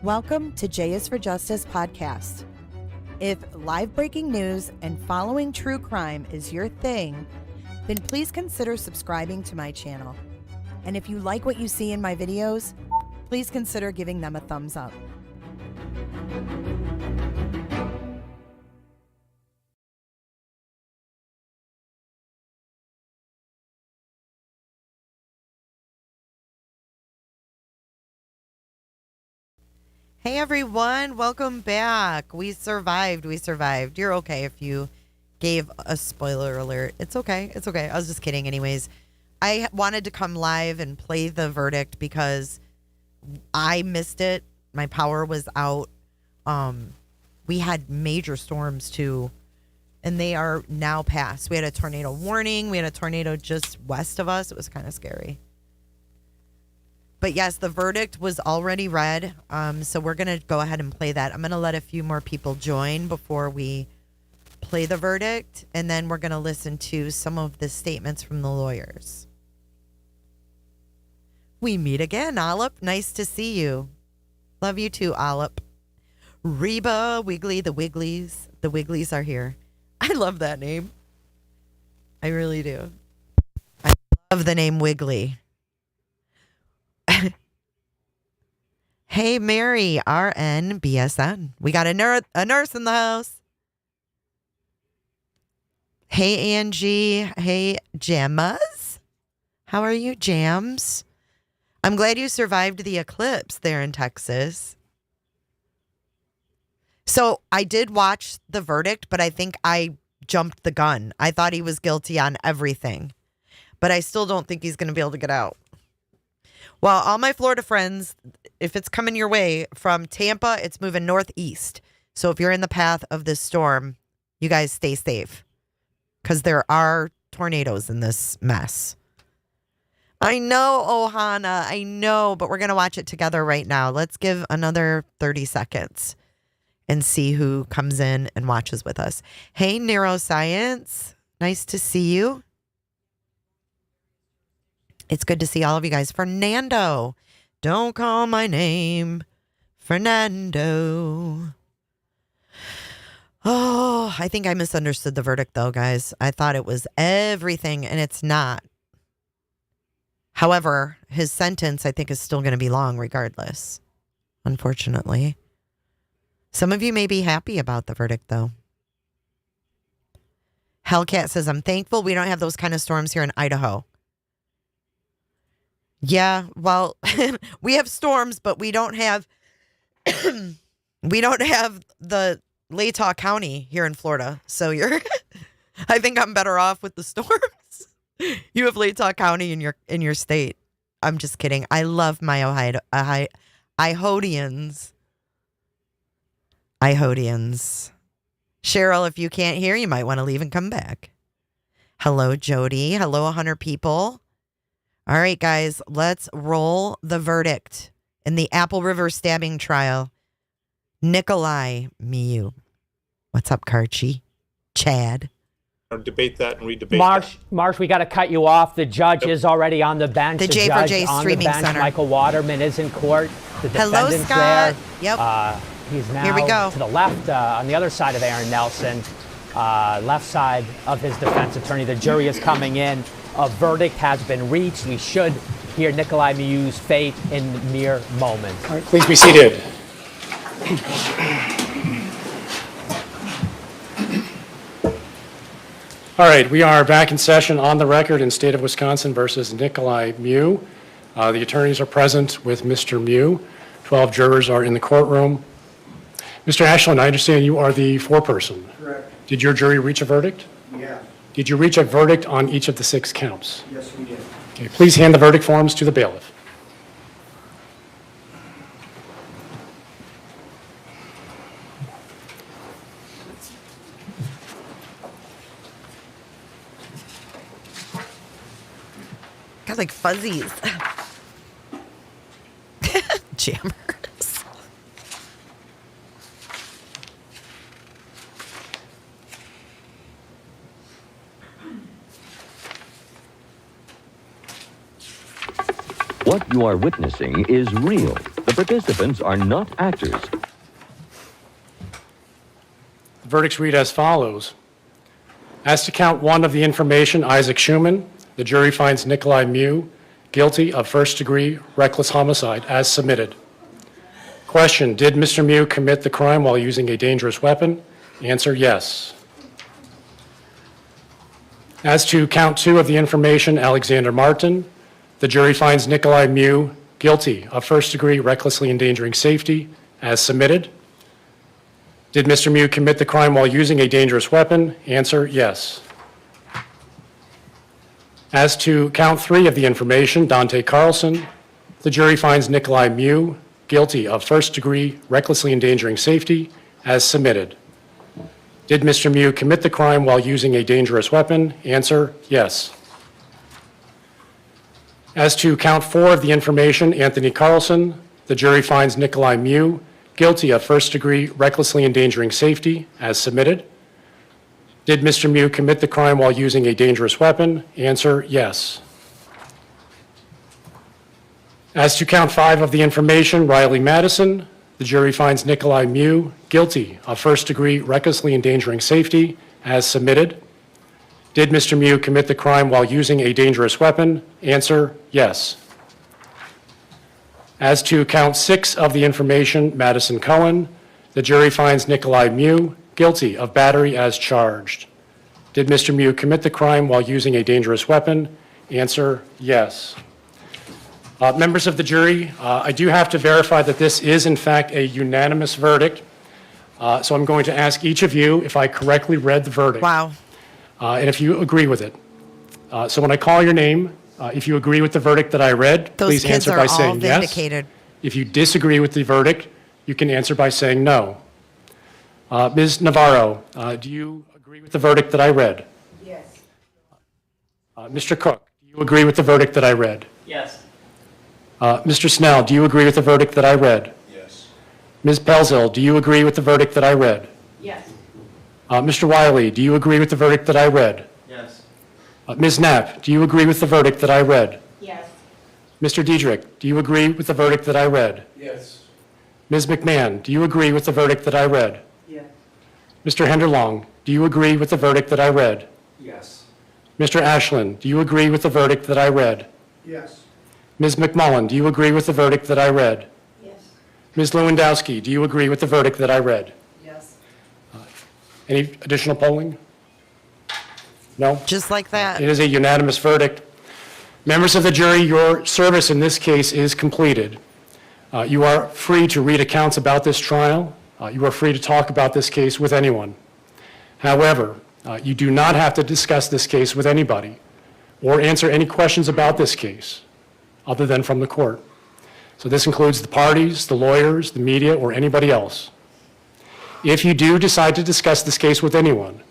Welcome to J is for Justice podcast. If live breaking news and following true crime is your thing, then please consider subscribing to my channel. And if you like what you see in my videos, please consider giving them a thumbs up. Hey everyone, welcome back. We survived. You're okay if you gave a spoiler alert. It's okay. I was just kidding anyways. I wanted to come live and play the verdict because I missed it. My power was out. We had major storms too, and they are now past. We had a tornado warning. We had a tornado just west of us. It was kind of scary. But yes, the verdict was already read, so we're going to go ahead and play that. I'm going to let a few more people join before we play the verdict, and then we're going to listen to some of the statements from the lawyers. We meet again, Olip. Nice to see you. Love you too, Olip. Reba, Wiggly, the Wigglies. The Wigglies are here. I love that name. I really do. I love the name Wiggly. Hey, Mary, RN, BSN. We got a nurse in the house. Hey, Angie. Hey, Jammas. How are you, Jams? I'm glad you survived the eclipse there in Texas. So I did watch the verdict, but I think I jumped the gun. I thought he was guilty on everything, but I still don't think he's going to be able to get out. Well, all my Florida friends, if it's coming your way from Tampa, it's moving northeast. So if you're in the path of this storm, you guys stay safe because there are tornadoes in this mess. I know, Ohana, I know, but we're going to watch it together right now. Let's give another 30 seconds and see who comes in and watches with us. Hey, Neuroscience. Nice to see you. It's good to see all of you guys. Fernando, don't call my name. Fernando. Oh, I think I misunderstood the verdict, though, guys. I thought it was everything, and it's not. However, his sentence, I think, is still going to be long regardless, unfortunately. Some of you may be happy about the verdict, though. Hellcat says, I'm thankful we don't have those kind of storms here in Idaho. Yeah, well, we have storms, but we don't have the Latah County here in Florida. So I think I'm better off with the storms. You have Latah County in your state. I'm just kidding. I love my Ihodians. Cheryl, if you can't hear, you might want to leave and come back. Hello, Jody. Hello, 100 people. All right, guys, let's roll the verdict in the Apple River stabbing trial. Nicolae Miu. What's up, Karchi? Chad. Debate that and redebate that. Marsh, we got to cut you off. The judge is already on the bench. The J4J Streaming Center. Michael Waterman is in court. The Hello, defendant's Scott. there. Yep. He's now Here we go. to the left, on the other side of Aaron Nelson, left side of his defense attorney. The jury is coming in. A verdict has been reached. We should hear Nicolae Miu's fate in mere moments. All right, please be seated. All right, we are back in session on the record in State of Wisconsin versus Nicolae Miu. The attorneys are present with Mr. Miu. 12 jurors are in the courtroom. Mr. Ashland, I understand you are the foreperson. Correct. Did your jury reach a verdict? Yeah. Did you reach a verdict on each of the 6 counts? Yes, we did. Okay, please hand the verdict forms to the bailiff. Got like fuzzies. Jammers. What you are witnessing is real. The participants are not actors. The verdicts read as follows. As to count 1 of the information, Isaac Schumann, the jury finds Nicolae Miu guilty of first-degree reckless homicide as submitted. Question, did Mr. Miu commit the crime while using a dangerous weapon? Answer, yes. As to count 2 of the information, Alexander Martin, the jury finds Nicolae Miu guilty of first-degree recklessly endangering safety as submitted. Did Mr. Miu commit the crime while using a dangerous weapon? Answer, yes. As to count 3 of the information, Dante Carlson, the jury finds Nicolae Miu guilty of first-degree recklessly endangering safety as submitted. Did Mr. Miu commit the crime while using a dangerous weapon? Answer, yes. As to count 4 of the information, Anthony Carlson, the jury finds Nicolae Miu guilty of first-degree recklessly endangering safety as submitted. Did Mr. Miu commit the crime while using a dangerous weapon? Answer, yes. As to count 5 of the information, Riley Madison, the jury finds Nicolae Miu guilty of first-degree recklessly endangering safety as submitted. Did Mr. Miu commit the crime while using a dangerous weapon? Answer, yes. As to count 6 of the information, Madison Cohen, the jury finds Nicolae Miu guilty of battery as charged. Did Mr. Miu commit the crime while using a dangerous weapon? Answer, yes. Members of the jury, I do have to verify that this is in fact a unanimous verdict. So I'm going to ask each of you if I correctly read the verdict. Wow. And if you agree with it. So when I call your name, if you agree with the verdict that I read, Those please kids answer are by all saying yes. vindicated. If you disagree with the verdict, you can answer by saying no. Ms. Navarro, do you agree with the verdict that I read? Yes. Mr. Cook, do you agree with the verdict that I read? Yes. Mr. Snell, do you agree with the verdict that I read? Yes. Ms. Pelzel, do you agree with the verdict that I read? Yes. Mr. Wiley, do you agree with the verdict that I read? Yes. Ms. Knapp, do you agree with the verdict that I read? Yes. Mr. Diedrich, do you agree with the verdict that I read? Yes. Ms. McMahon, do you agree with the verdict that I read? Yes. Mr. Henderlong, do you agree with the verdict that I read? Yes. Mr. Ashland, do you agree with the verdict that I read? Yes. Ms. McMullen, do you agree with the verdict that I read? Yes. Ms. Lewandowski, do you agree with the verdict that I read? Yes. Any additional polling? No? Just like that. It is a unanimous verdict. Members of the jury, your service in this case is completed. You are free to read accounts about this trial. You are free to talk about this case with anyone. However, you do not have to discuss this case with anybody or answer any questions about this case other than from the court. So this includes the parties, the lawyers, the media, or anybody else. If you do decide to discuss this case with anyone,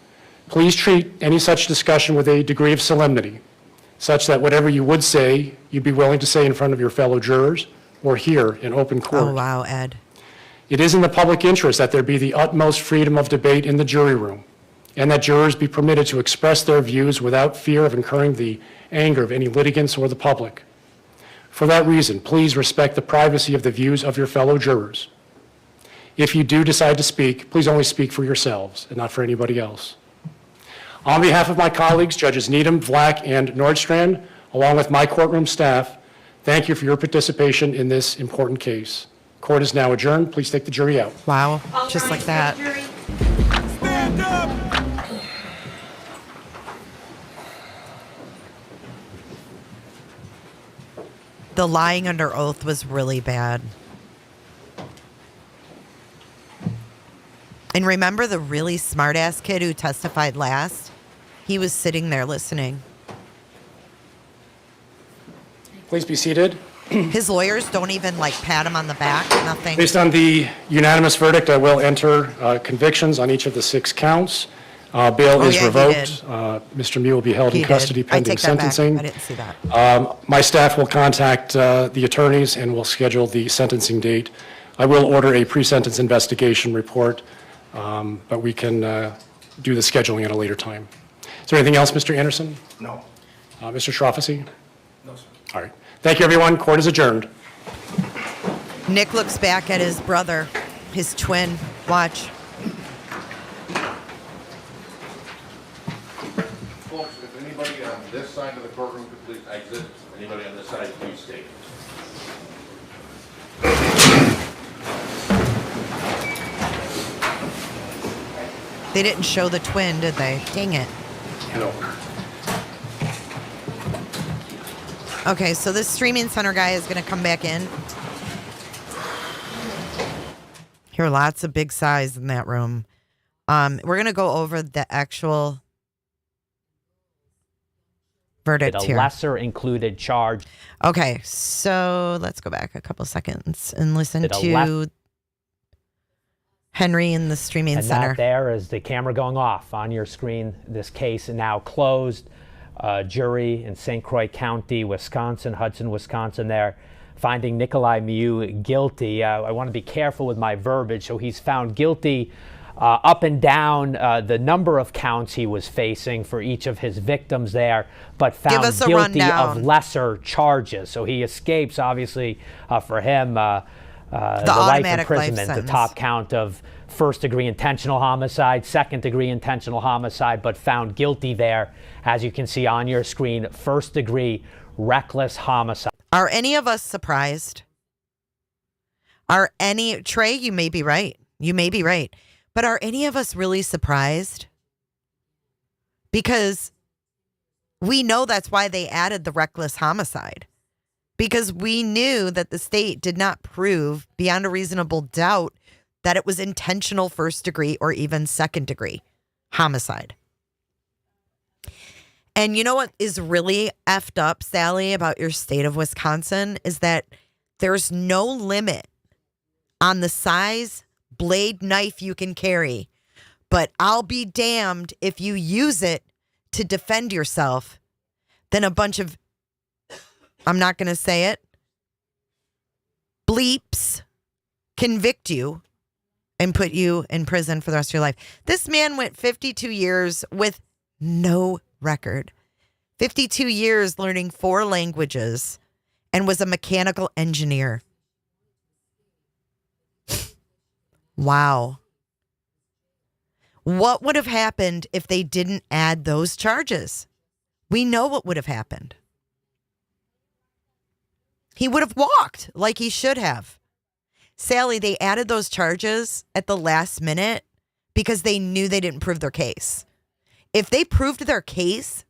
please treat any such discussion with a degree of solemnity, such that whatever you would say, you'd be willing to say in front of your fellow jurors or here in open court. Oh, wow, Ed. It is in the public interest that there be the utmost freedom of debate in the jury room, and that jurors be permitted to express their views without fear of incurring the anger of any litigants or the public. For that reason, please respect the privacy of the views of your fellow jurors. If you do decide to speak, please only speak for yourselves and not for anybody else. On behalf of my colleagues, Judges Needham, Vlack, and Nordstrand, along with my courtroom staff, thank you for your participation in this important case. Court is now adjourned. Please take the jury out. Wow. Just like that. Stand up! The lying under oath was really bad. And remember the really smart-ass kid who testified last? He was sitting there listening. Please be seated. His lawyers don't even, like, pat him on the back, nothing. Based on the unanimous verdict, I will enter convictions on each of the 6 counts. Bail is yeah, he revoked. did. Mr. Miu will be held He in custody did. I pending take that back. sentencing. I didn't see that. My staff will contact the attorneys and will schedule the sentencing date. I will order a pre-sentence investigation report, but we can do the scheduling at a later time. Is there anything else, Mr. Anderson? No. Mr. Schroffesy? No, sir. All right. Thank you, everyone. Court is adjourned. Nick looks back at his brother, his twin. Watch. Folks, if anybody on this side of the courtroom could please exit, anybody on this side, please stay. They didn't show the twin, did they? Dang it. No. Okay, so this streaming center guy is going to come back in. Here are lots of big size in that room. We're going to go over the actual verdict A here. lesser included charge. Okay, so let's go back a couple seconds and listen Did a to Henry in the streaming And center. that there is the camera going off on your screen. This case is now closed. Jury in St. Croix County, Wisconsin, Hudson, Wisconsin there, finding Nicolae Miu guilty. I want to be careful with my verbiage. So he's found guilty up and down the number of counts he was facing for each of his victims there, but found us a guilty rundown. of lesser charges. So he escapes, obviously, for him, the life automatic life imprisonment, the sentence. top count of first-degree intentional homicide, second-degree intentional homicide, but found guilty there, as you can see on your screen, first-degree reckless homicide. Are any of us surprised? Trey, you may be right. You may be right. But are any of us really surprised? Because we know that's why they added the reckless homicide. Because we knew that the state did not prove beyond a reasonable doubt that it was intentional first degree or even second degree homicide. And you know what is really effed up, Sally, about your state of Wisconsin is that there's no limit on the size blade knife you can carry. But I'll be damned if you use it to defend yourself. Then a bunch of, I'm not going to say it, bleeps convict you and put you in prison for the rest of your life. This man went 52 years with no record. 52 years learning 4 languages and was a mechanical engineer. Wow. What would have happened if they didn't add those charges? We know what would have happened. He would have walked like he should have. Sally, they added those charges at the last minute because they knew they didn't prove their case. If they proved their case,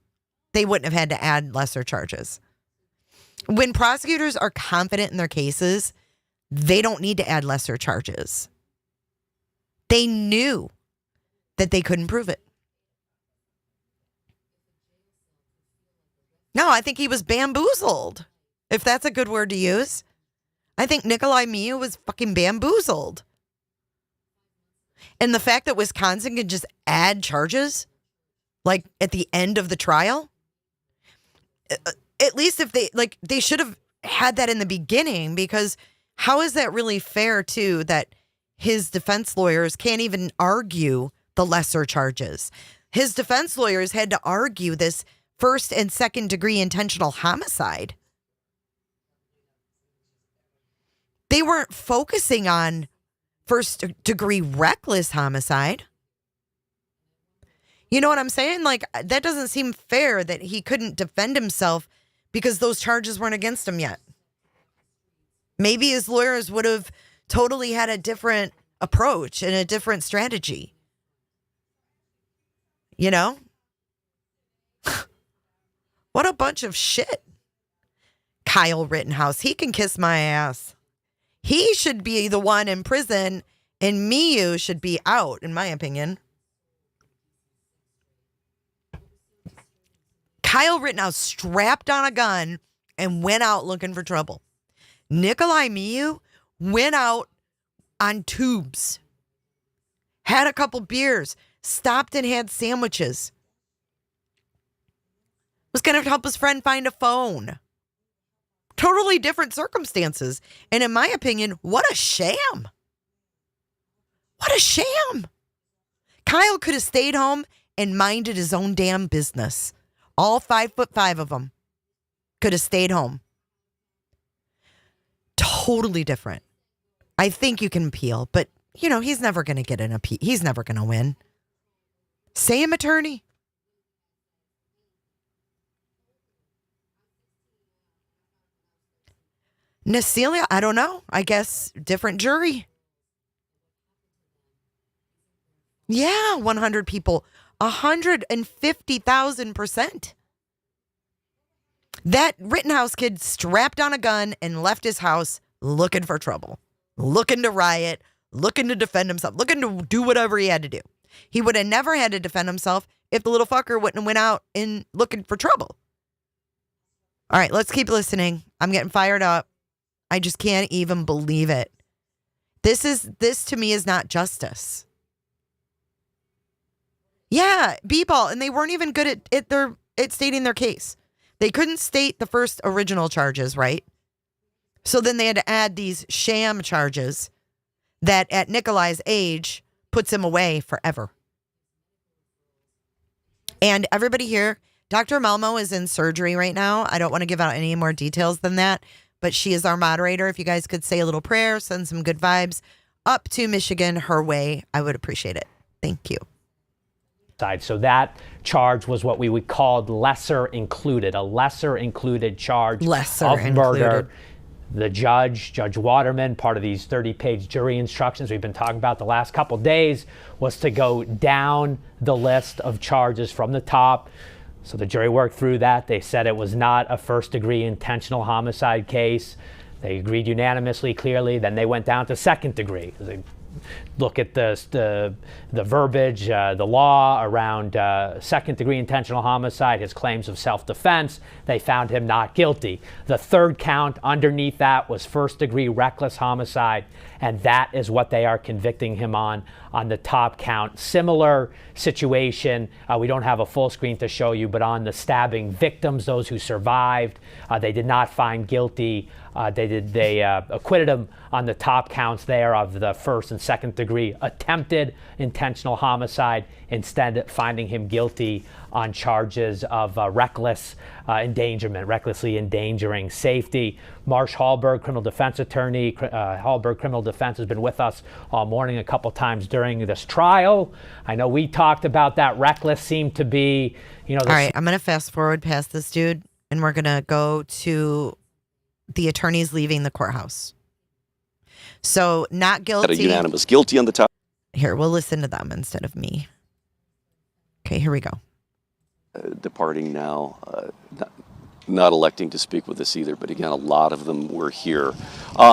they wouldn't have had to add lesser charges. When prosecutors are confident in their cases, they don't need to add lesser charges. They knew that they couldn't prove it. No, I think he was bamboozled, if that's a good word to use. I think Nicolae Miu was fucking bamboozled. And the fact that Wisconsin can just add charges, like at the end of the trial, at least if they should have had that in the beginning, because how is that really fair too that his defense lawyers can't even argue the lesser charges? His defense lawyers had to argue this first and second degree intentional homicide. They weren't focusing on first degree reckless homicide. You know what I'm saying? Like, that doesn't seem fair that he couldn't defend himself because those charges weren't against him yet. Maybe his lawyers would have totally had a different approach and a different strategy. You know? What a bunch of shit. Kyle Rittenhouse, he can kiss my ass. He should be the one in prison, and Miu should be out, in my opinion. Kyle Rittenhouse strapped on a gun and went out looking for trouble. Nicolae Miu went out on tubes, had a couple beers, stopped and had sandwiches. Was going to help his friend find a phone. Totally different circumstances. And in my opinion, what a sham. What a sham. Kyle could have stayed home and minded his own damn business. All 5'5" of them could have stayed home. Totally different. I think you can appeal, but, he's never going to get an appeal. He's never going to win. Same attorney. Nicolae, I don't know. I guess different jury. Yeah, 100 people. 150,000%. That Rittenhouse kid strapped on a gun and left his house looking for trouble, looking to riot, looking to defend himself, looking to do whatever he had to do. He would have never had to defend himself if the little fucker wouldn't have went out and looking for trouble. All right, let's keep listening. I'm getting fired up. I just can't even believe it. This to me is not justice. Yeah, b-ball, and they weren't even good at stating their case. They couldn't state the first original charges, right? So then they had to add these sham charges that at Nicolae's age puts him away forever. And everybody here, Dr. Malmo is in surgery right now. I don't want to give out any more details than that, but she is our moderator. If you guys could say a little prayer, send some good vibes up to Michigan her way, I would appreciate it. Thank you. So that charge was what we would call lesser included, a lesser included charge of murder. The Judge Waterman, part of these 30-page jury instructions we've been talking about the last couple days, was to go down the list of charges from the top. So the jury worked through that. They said it was not a first-degree intentional homicide case. They agreed unanimously, clearly. Then they went down to second degree. They look at the verbiage, the law around second-degree intentional homicide, his claims of self-defense. They found him not guilty. The third count underneath that was first-degree reckless homicide, and that is what they are convicting him on the top count. Similar situation, we don't have a full screen to show you, but on the stabbing victims, those who survived, they did not find guilty. They acquitted him on the top counts there of the first and second degree attempted intentional homicide, instead finding him guilty on charges of reckless endangerment, recklessly endangering safety. Marsh Hallberg, criminal defense attorney. Hallberg Criminal Defense has been with us all morning a couple times during this trial. I know we talked about that. Reckless seemed to be, all right, I'm going to fast forward past this dude, and we're going to go to the attorneys leaving the courthouse. So not guilty. A unanimous guilty on the top. Here, we'll listen to them instead of me. Okay, here we go. Departing now, not electing to speak with us either, but again, a lot of them were here.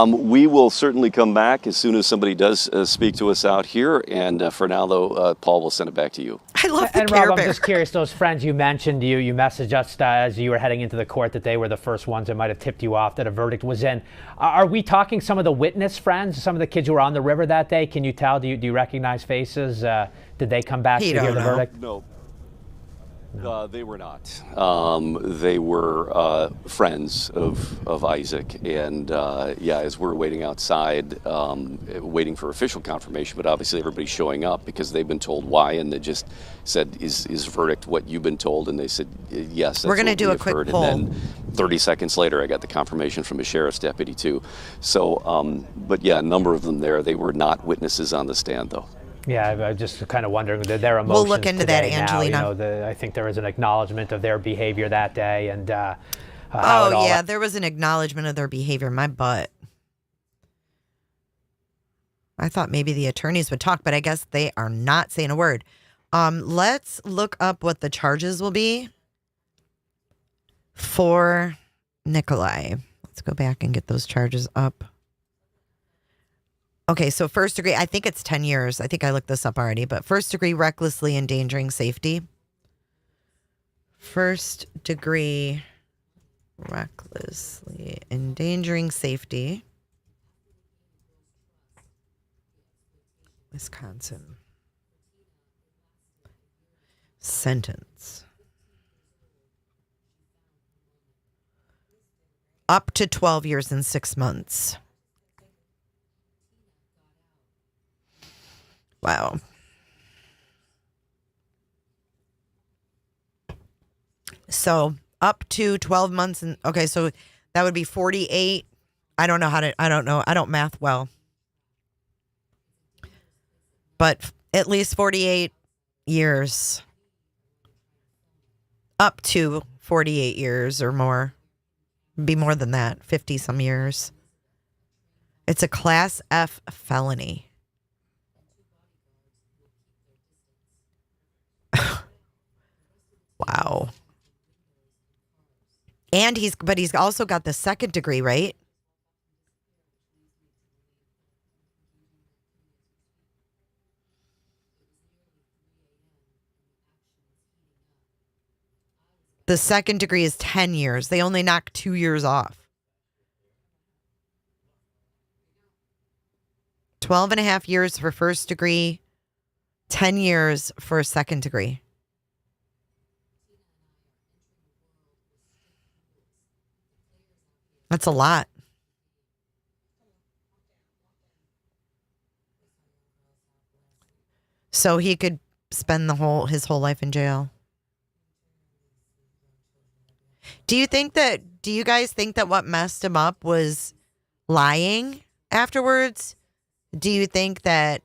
We will certainly come back as soon as somebody does speak to us out here, and for now, though, Paul will send it back to you. I love the And Care Rob, Bear. I'm just curious, those friends you mentioned, you messaged us as you were heading into the court that they were the first ones that might have tipped you off that a verdict was in. Are we talking some of the witness friends, some of the kids who were on the river that day? Can you tell? Do you recognize faces? Did they come back to hear the verdict? No. They were not. They were friends of Isaac, and as we're waiting outside, waiting for official confirmation, but obviously everybody's showing up because they've been told why, and they just said, "Is verdict what you've been told?" And they said, "Yes." We're going to do a quick poll. And then 30 seconds later, I got the confirmation from a sheriff's deputy too. So, but yeah, a number of them there. They were not witnesses on the stand, though. Yeah, I'm just kind of wondering their emotions. We'll look into that, Angelina. Now, I think there was an acknowledgement of their behavior that day, and there was an acknowledgement of their behavior. My butt. I thought maybe the attorneys would talk, but I guess they are not saying a word. Let's look up what the charges will be for Nicolae. Let's go back and get those charges up. Okay, so first degree, I think it's 10 years. I think I looked this up already, but first degree recklessly endangering safety. First degree recklessly endangering safety. Wisconsin. Sentence. Up to 12 years and 6 months. Wow. So up to 12 months. Okay, so that would be 48 I don't know how to, I don't know. I don't math well. But at least 48 years. Up to 48 years or more. Be more than that. 50 some years. It's a Class F felony. Wow. And he's also got the second degree, right? The second degree is 10 years. They only knock 2 years off. 12 and a half years for first degree, 10 years for second degree. That's a lot. So he could spend his whole life in jail. Do you guys think that what messed him up was lying afterwards? Do you think that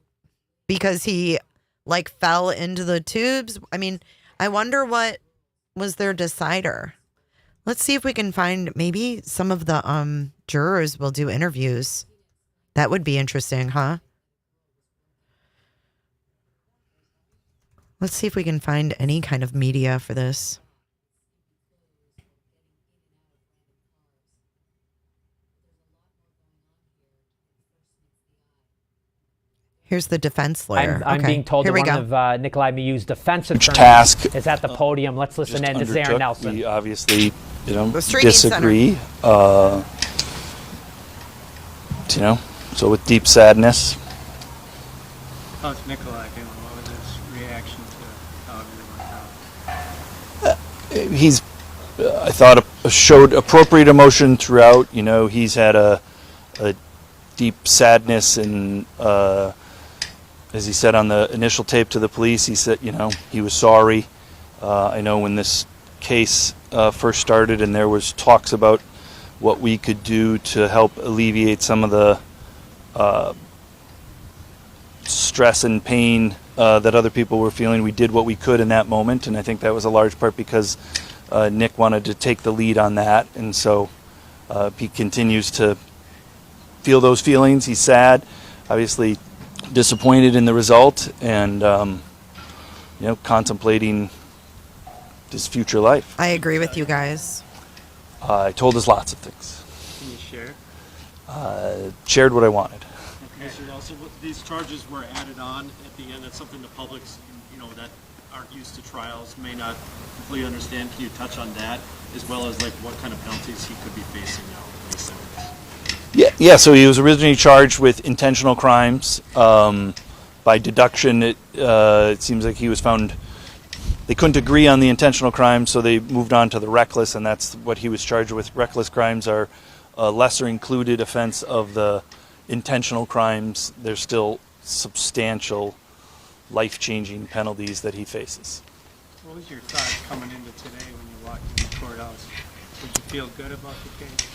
because he fell into the tubes? I mean, I wonder what was their decider. Let's see if we can find maybe some of the jurors will do interviews. That would be interesting, huh? Let's see if we can find any kind of media for this. Here's the defense lawyer. I'm being told Here that we one go. of Nicolae Miu's defense attorneys task is at the podium. Let's listen in to Sarah Nelson. We obviously, The streaming disagree. So with deep sadness. How's Nicolae doing? What was his reaction to how it went out? He's, I thought, showed appropriate emotion throughout. He's had a deep sadness and, as he said on the initial tape to the police, he said, he was sorry. I know when this case first started and there was talks about what we could do to help alleviate some of the stress and pain that other people were feeling, we did what we could in that moment, and I think that was a large part because Nick wanted to take the lead on that, and so he continues to feel those feelings. He's sad, obviously disappointed in the result, and contemplating his future life. I agree with you guys. I told us lots of things. Can you share? Shared what I wanted. Okay. Mr. Nelson, these charges were added on at the end. That's something the public's, that aren't used to trials may not completely understand. Can you touch on that, as well as what kind of penalties he could be facing now? Yeah. So he was originally charged with intentional crimes. By deduction, it seems like he was found. They couldn't agree on the intentional crimes, so they moved on to the reckless, and that's what he was charged with. Reckless crimes are a lesser included offense of the intentional crimes. There's still substantial, life-changing penalties that he faces. What was your thought coming into today when you walked in the courthouse? Did you feel good about the case?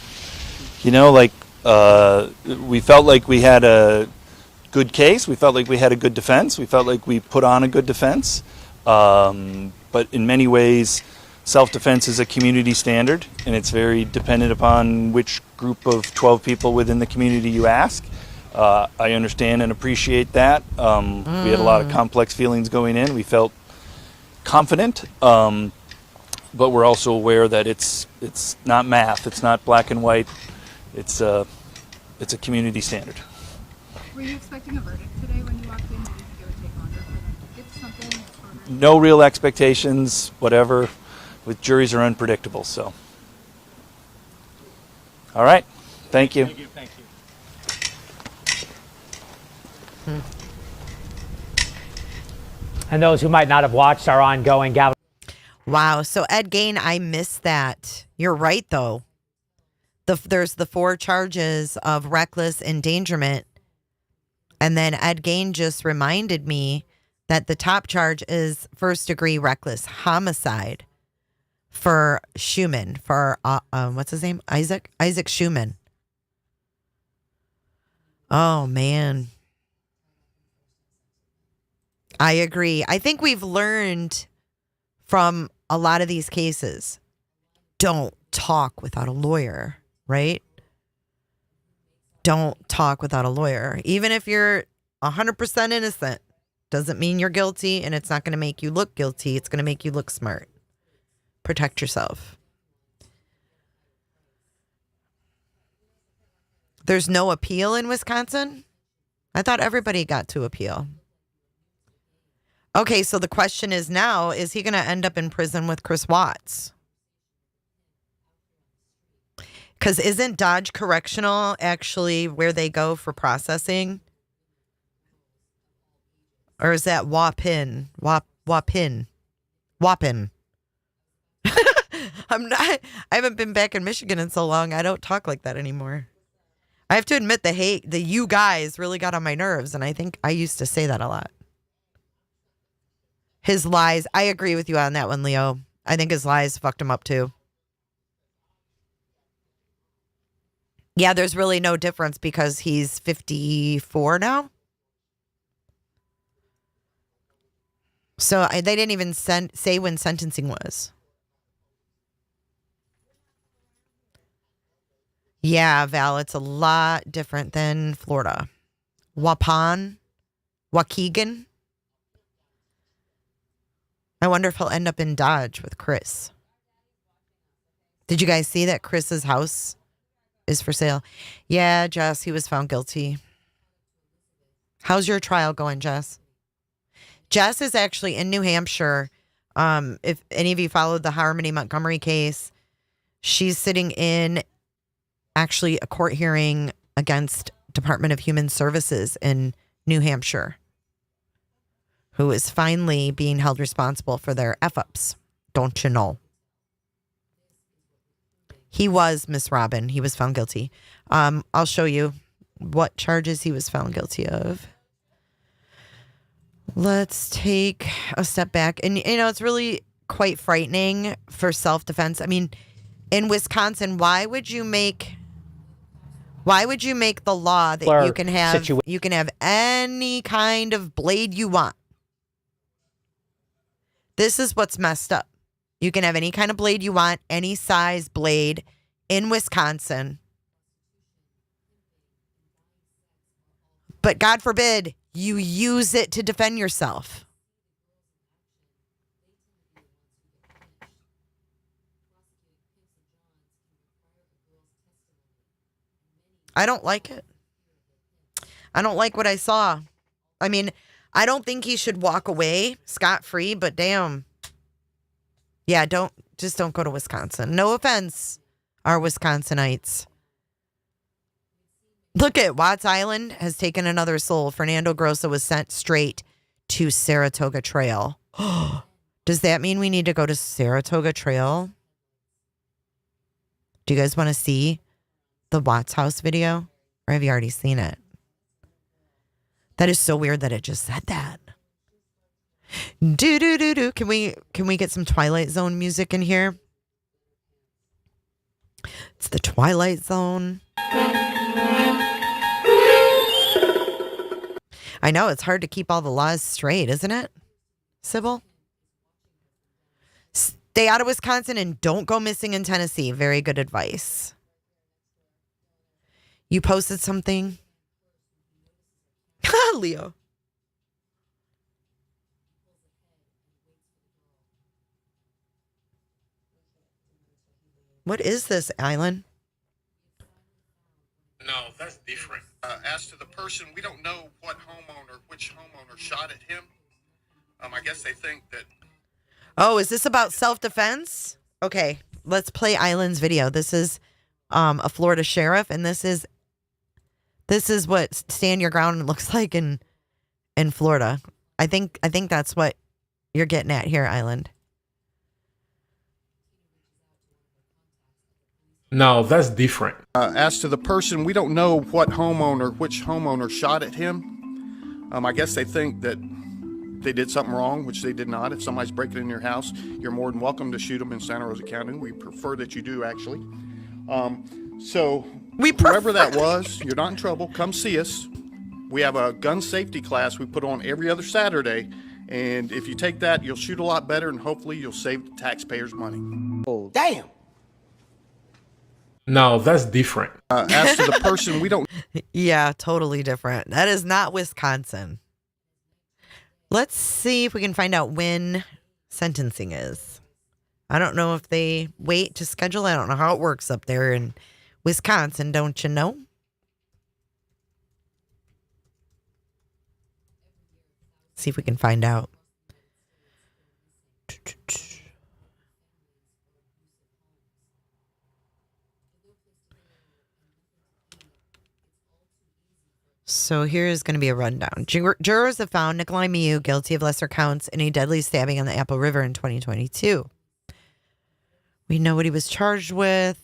We felt like we had a good case. We felt like we had a good defense. We felt like we put on a good defense. But in many ways, self-defense is a community standard, and it's very dependent upon which group of 12 people within the community you ask. I understand and appreciate that. We had a lot of complex feelings going in. We felt confident, but we're also aware that it's not math. It's not black and white. It's a community standard. Were you expecting a verdict today when you walked in? Did you think it would take longer for them to get something? No real expectations, whatever. With juries are unpredictable, so. All right. Thank you. Thank you. And those who might not have watched our ongoing gavel. Wow. So Ed Gain, I missed that. You're right, though. There's the 4 charges of reckless endangerment. And then Ed Gain just reminded me that the top charge is first-degree reckless homicide for Schumann, for, what's his name? Isaac Schumann. Oh, man. I agree. I think we've learned from a lot of these cases, don't talk without a lawyer, right? Don't talk without a lawyer. Even if you're 100% innocent, doesn't mean you're guilty, and it's not going to make you look guilty. It's going to make you look smart. Protect yourself. There's no appeal in Wisconsin? I thought everybody got to appeal. Okay, so the question is now, is he going to end up in prison with Chris Watts? Because isn't Dodge Correctional actually where they go for processing? Or is that Waupun? Waupun. I haven't been back in Michigan in so long. I don't talk like that anymore. I have to admit the you guys really got on my nerves, and I think I used to say that a lot. His lies. I agree with you on that one, Leo. I think his lies fucked him up too. Yeah, there's really no difference because he's 54 now. So they didn't even say when sentencing was. Yeah, Val, it's a lot different than Florida. Waukegan. I wonder if he'll end up in Dodge with Chris. Did you guys see that Chris's house is for sale? Yeah, Jess, he was found guilty. How's your trial going, Jess? Jess is actually in New Hampshire. If any of you followed the Harmony Montgomery case, she's sitting in actually a court hearing against Department of Human Services in New Hampshire, who is finally being held responsible for their F-ups. Don't you know? He was, Miss Robin. He was found guilty. I'll show you what charges he was found guilty of. Let's take a step back. And, you know, it's really quite frightening for self-defense. I mean, in Wisconsin, why would you make the law that you can have any kind of blade you want? This is what's messed up. You can have any kind of blade you want, any size blade in Wisconsin. But God forbid you use it to defend yourself. I don't like it. I don't like what I saw. I mean, I don't think he should walk away scot-free, but damn. Yeah, don't go to Wisconsin. No offense, our Wisconsinites. Look at Watts Island has taken another soul. Fernando Grosso was sent straight to Saratoga Trail. Does that mean we need to go to Saratoga Trail? Do you guys want to see the Watts house video? Or have you already seen it? That is so weird that it just said that. Do. Can we get some Twilight Zone music in here? It's the Twilight Zone. I know it's hard to keep all the laws straight, isn't it, Sybil? Stay out of Wisconsin and don't go missing in Tennessee. Very good advice. You posted something. Leo. What is this, Island? No, that's different. As to the person, we don't know which homeowner shot at him. I guess they think that. Oh, is this about self-defense? Okay, let's play Island's video. This is a Florida sheriff, and this is what stand your ground looks like in Florida. I think that's what you're getting at here, Island. No, that's different. As to the person, we don't know which homeowner shot at him. I guess they think that they did something wrong, which they did not. If somebody's breaking in your house, you're more than welcome to shoot them in Santa Rosa County. We prefer that you do, actually. So, We whoever that prefer- was, you're not in trouble. Come see us. We have a gun safety class we put on every other Saturday. And if you take that, you'll shoot a lot better and hopefully you'll save the taxpayers money. Oh, damn. Now that's different. As to the person, we don't. Yeah, totally different. That is not Wisconsin. Let's see if we can find out when sentencing is. I don't know if they wait to schedule. I don't know how it works up there in Wisconsin, don't you know? See if we can find out. So here's going to be a rundown. Jurors have found Nicolae Miu guilty of lesser counts in a deadly stabbing on the Apple River in 2022. We know what he was charged with.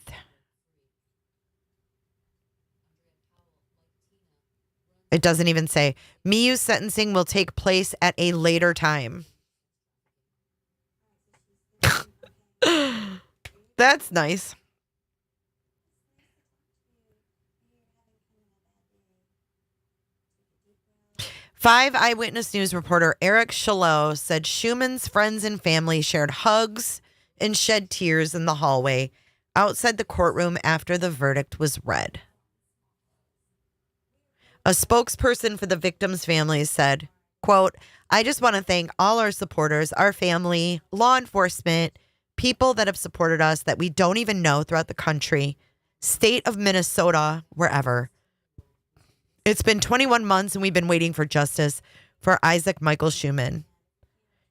It doesn't even say. Miu's sentencing will take place at a later time. That's nice. 5 Eyewitness News reporter Eric Chalot said Schumann's friends and family shared hugs and shed tears in the hallway outside the courtroom after the verdict was read. A spokesperson for the victims' families said, quote, "I just want to thank all our supporters, our family, law enforcement, people that have supported us that we don't even know throughout the country, state of Minnesota, wherever. It's been 21 months and we've been waiting for justice for Isaac Michael Schumann."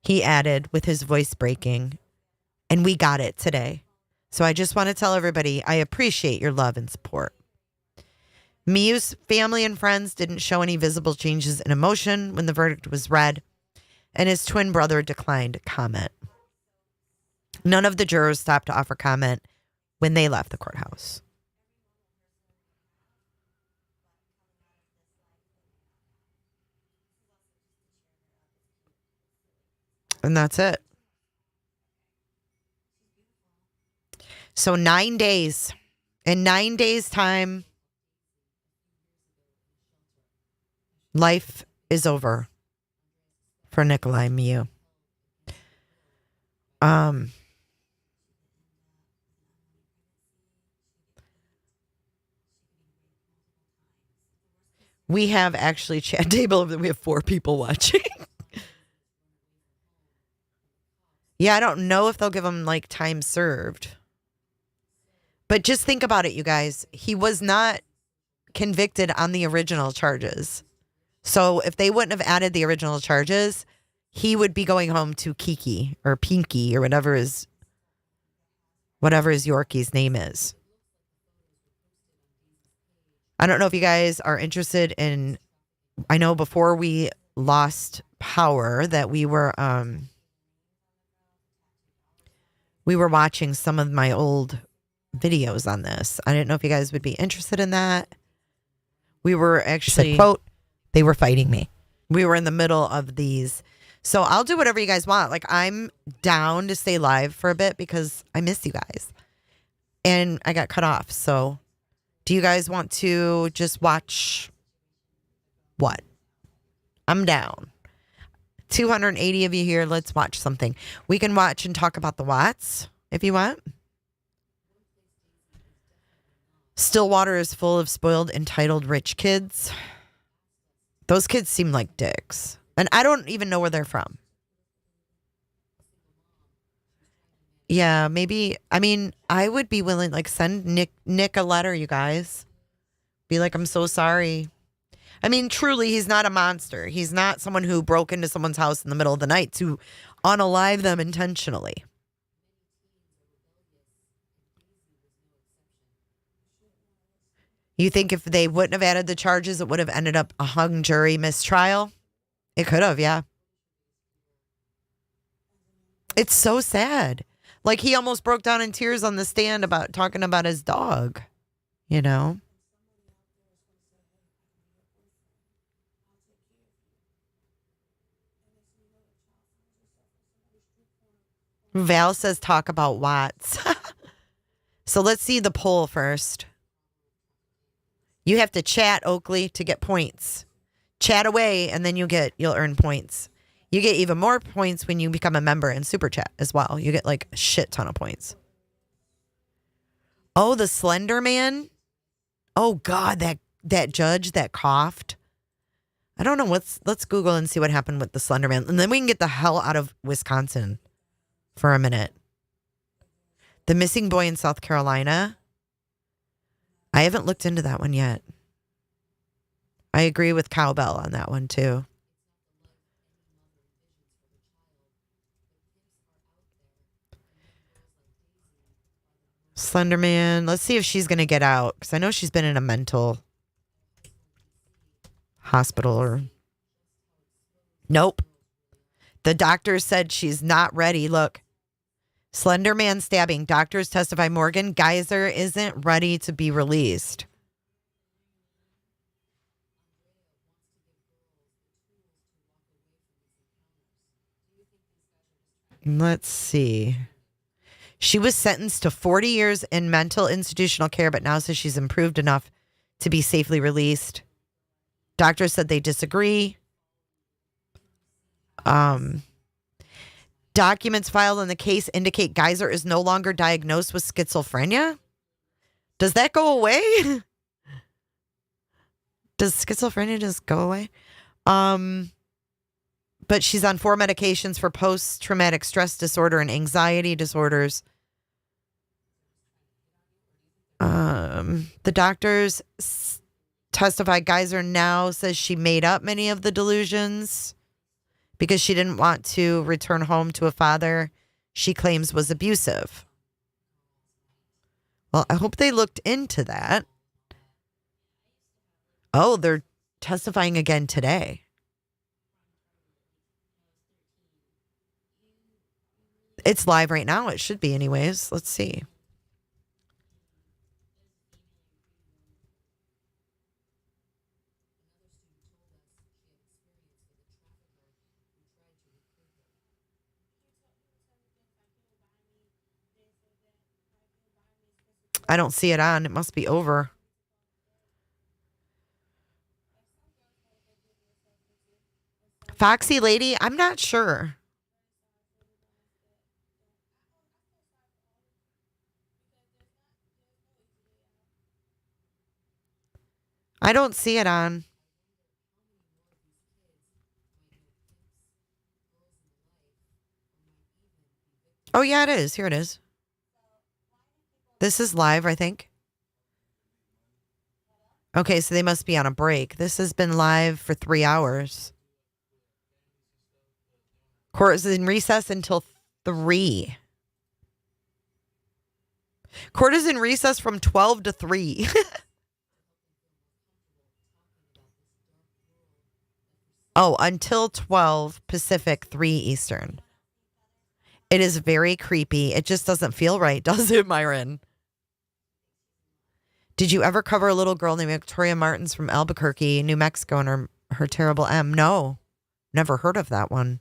He added with his voice breaking, "And we got it today. So I just want to tell everybody I appreciate your love and support." Miu's family and friends didn't show any visible changes in emotion when the verdict was read, and his twin brother declined comment. None of the jurors stopped to offer comment when they left the courthouse. And that's it. So 9 days. In 9 days' time, life is over for Nicolae Miu. We have actually chat table. We have 4 people watching. Yeah, I don't know if they'll give him like time served. But just think about it, you guys. He was not convicted on the original charges. So if they wouldn't have added the original charges, he would be going home to Kiki or Pinky or whatever his Yorkie's name is. I don't know if you guys are interested in, I know before we lost power that we were watching some of my old videos on this. I didn't know if you guys would be interested in that. We were actually, quote, "They were fighting me." We were in the middle of these. So I'll do whatever you guys want. Like, I'm down to stay live for a bit because I miss you guys. And I got cut off. So do you guys want to just watch what? I'm down. 280 of you here. Let's watch something. We can watch and talk about the Watts if you want. Stillwater is full of spoiled, entitled, rich kids. Those kids seem like dicks. And I don't even know where they're from. Yeah, maybe. I mean, I would be willing, like, send Nick a letter, you guys. Be like, "I'm so sorry." I mean, truly, he's not a monster. He's not someone who broke into someone's house in the middle of the night to unalive them intentionally. You think if they wouldn't have added the charges, it would have ended up a hung jury mistrial? It could have, yeah. It's so sad. Like, he almost broke down in tears on the stand about talking about his dog, you know? Val says talk about Watts. So let's see the poll first. You have to chat, Oakley, to get points. Chat away, and then you'll earn points. You get even more points when you become a member in Super Chat as well. You get like a shit ton of points. Oh, the Slender Man. Oh God, that judge that coughed. I don't know. Let's Google and see what happened with the Slender Man, and then we can get the hell out of Wisconsin for a minute. The missing boy in South Carolina. I haven't looked into that one yet. I agree with Cowbell on that one too. Slenderman. Let's see if she's going to get out, because I know she's been in a mental hospital or... Nope. The doctor said she's not ready. Look. Slenderman stabbing. Doctors testify Morgan Geyser isn't ready to be released. Let's see. She was sentenced to 40 years in mental institutional care, but now says she's improved enough to be safely released. Doctors said they disagree. Documents filed in the case indicate Geyser is no longer diagnosed with schizophrenia. Does that go away? Does schizophrenia just go away? But she's on 4 medications for post-traumatic stress disorder and anxiety disorders. The doctors testify Geyser now says she made up many of the delusions because she didn't want to return home to a father she claims was abusive. Well, I hope they looked into that. Oh, they're testifying again today. It's live right now. It should be anyways. Let's see. I don't see it on. It must be over. Foxy Lady? I'm not sure. I don't see it on. Oh, yeah, it is. Here it is. This is live, I think. Okay, so they must be on a break. This has been live for 3 hours. Court is in recess until 3. Court is in recess from 12 to 3. Oh, until 12 Pacific, 3 Eastern. It is very creepy. It just doesn't feel right, does it, Myron? Did you ever cover a little girl named Victoria Martins from Albuquerque, New Mexico, and her terrible M? No, never heard of that one.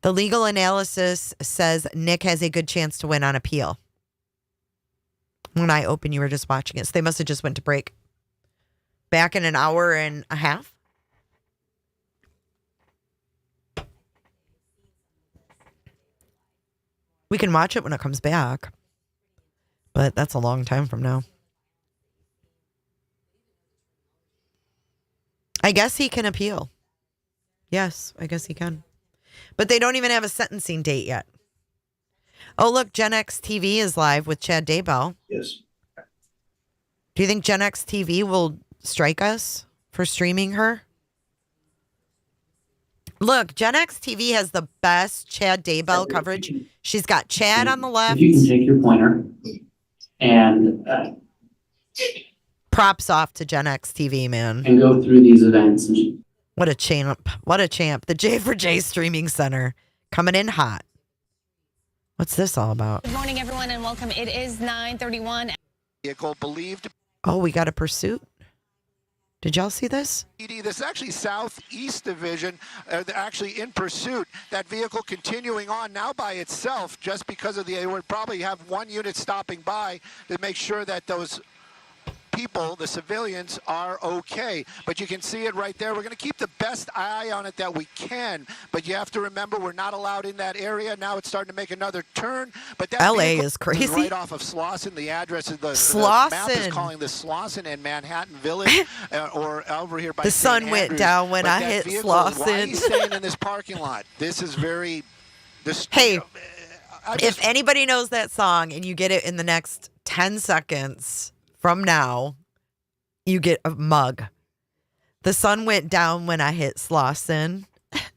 The legal analysis says Nick has a good chance to win on appeal. When I opened, you were just watching it. So they must have just went to break. Back in an hour and a half. We can watch it when it comes back. But that's a long time from now. I guess he can appeal. Yes, I guess he can. But they don't even have a sentencing date yet. Oh, look, Gen X TV is live with Chad Daybell. Yes. Do you think Gen X TV will strike us for streaming her? Look, Gen X TV has the best Chad Daybell coverage. She's got Chad on the left. If you can take your pointer and props off to Gen X TV, man. And go through these events. What a champ. What a champ. The J4J Streaming Center coming in hot. What's this all about? Good morning, everyone, and welcome. It is 9:31. Vehicle believed. Oh, we got a pursuit. Did y'all see this? This is actually Southeast Division. They're actually in pursuit. That vehicle continuing on now by itself, just because of they would probably have one unit stopping by to make sure that those people, the civilians, are okay. But you can see it right there. We're going to keep the best eye on it that we can. But you have to remember, we're not allowed in that area. Now it's starting to make another turn. But that LA is crazy. Right off of Slauson. The address is the map is calling this Slauson and Manhattan Village, or over here by the sun St. went Andrews. down when But I that hit vehicle, Slauson. Why are you staying in this parking lot? This is very... Hey, if anybody knows that song and you get it in the next 10 seconds from now, you get a mug. The sun went down when I hit Slauson.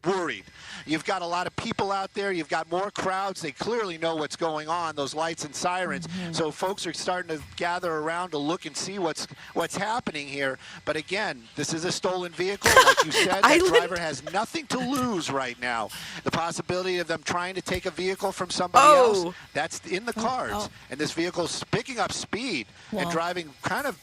Worried. You've got a lot of people out there. You've got more crowds. They clearly know what's going on, those lights and sirens. So folks are starting to gather around to look and see what's happening here. But again, this is a stolen vehicle. Like you said, that driver has nothing to lose right now. The possibility of them trying to take a vehicle from somebody else, that's in the cards. And this vehicle's picking up speed and driving kind of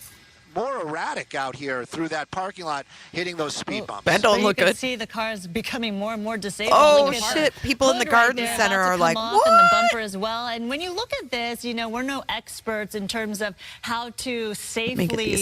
more erratic out here through that parking lot, hitting those speed bumps. That don't look good. You can see the cars becoming more and more disabled. Oh, shit. People in the garden center are like, what? And the bumper as well. And when you look at this, you know, we're no experts in terms of how to safely get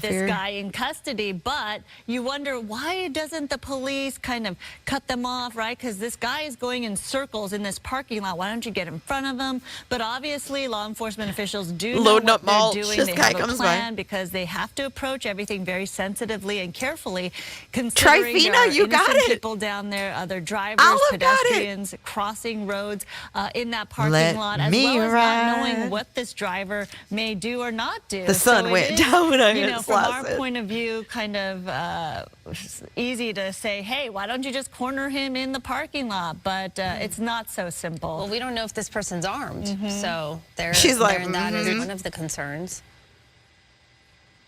this guy in custody. But you wonder, why doesn't the police kind of cut them off, right? Because this guy is going in circles in this parking lot. Why don't you get in front of him? But obviously, law enforcement officials do know what they're doing. They have a plan because they have to approach everything very sensitively and carefully, considering there are innocent people down there, other drivers, pedestrians crossing roads in that parking lot, as well as not knowing what this driver may do or not do. The sun went down when I hit from our point of view, kind of easy to say, hey, why don't you just corner him in the parking lot? But it's not so simple. Well, we don't know if this person's armed, so that is one of the concerns.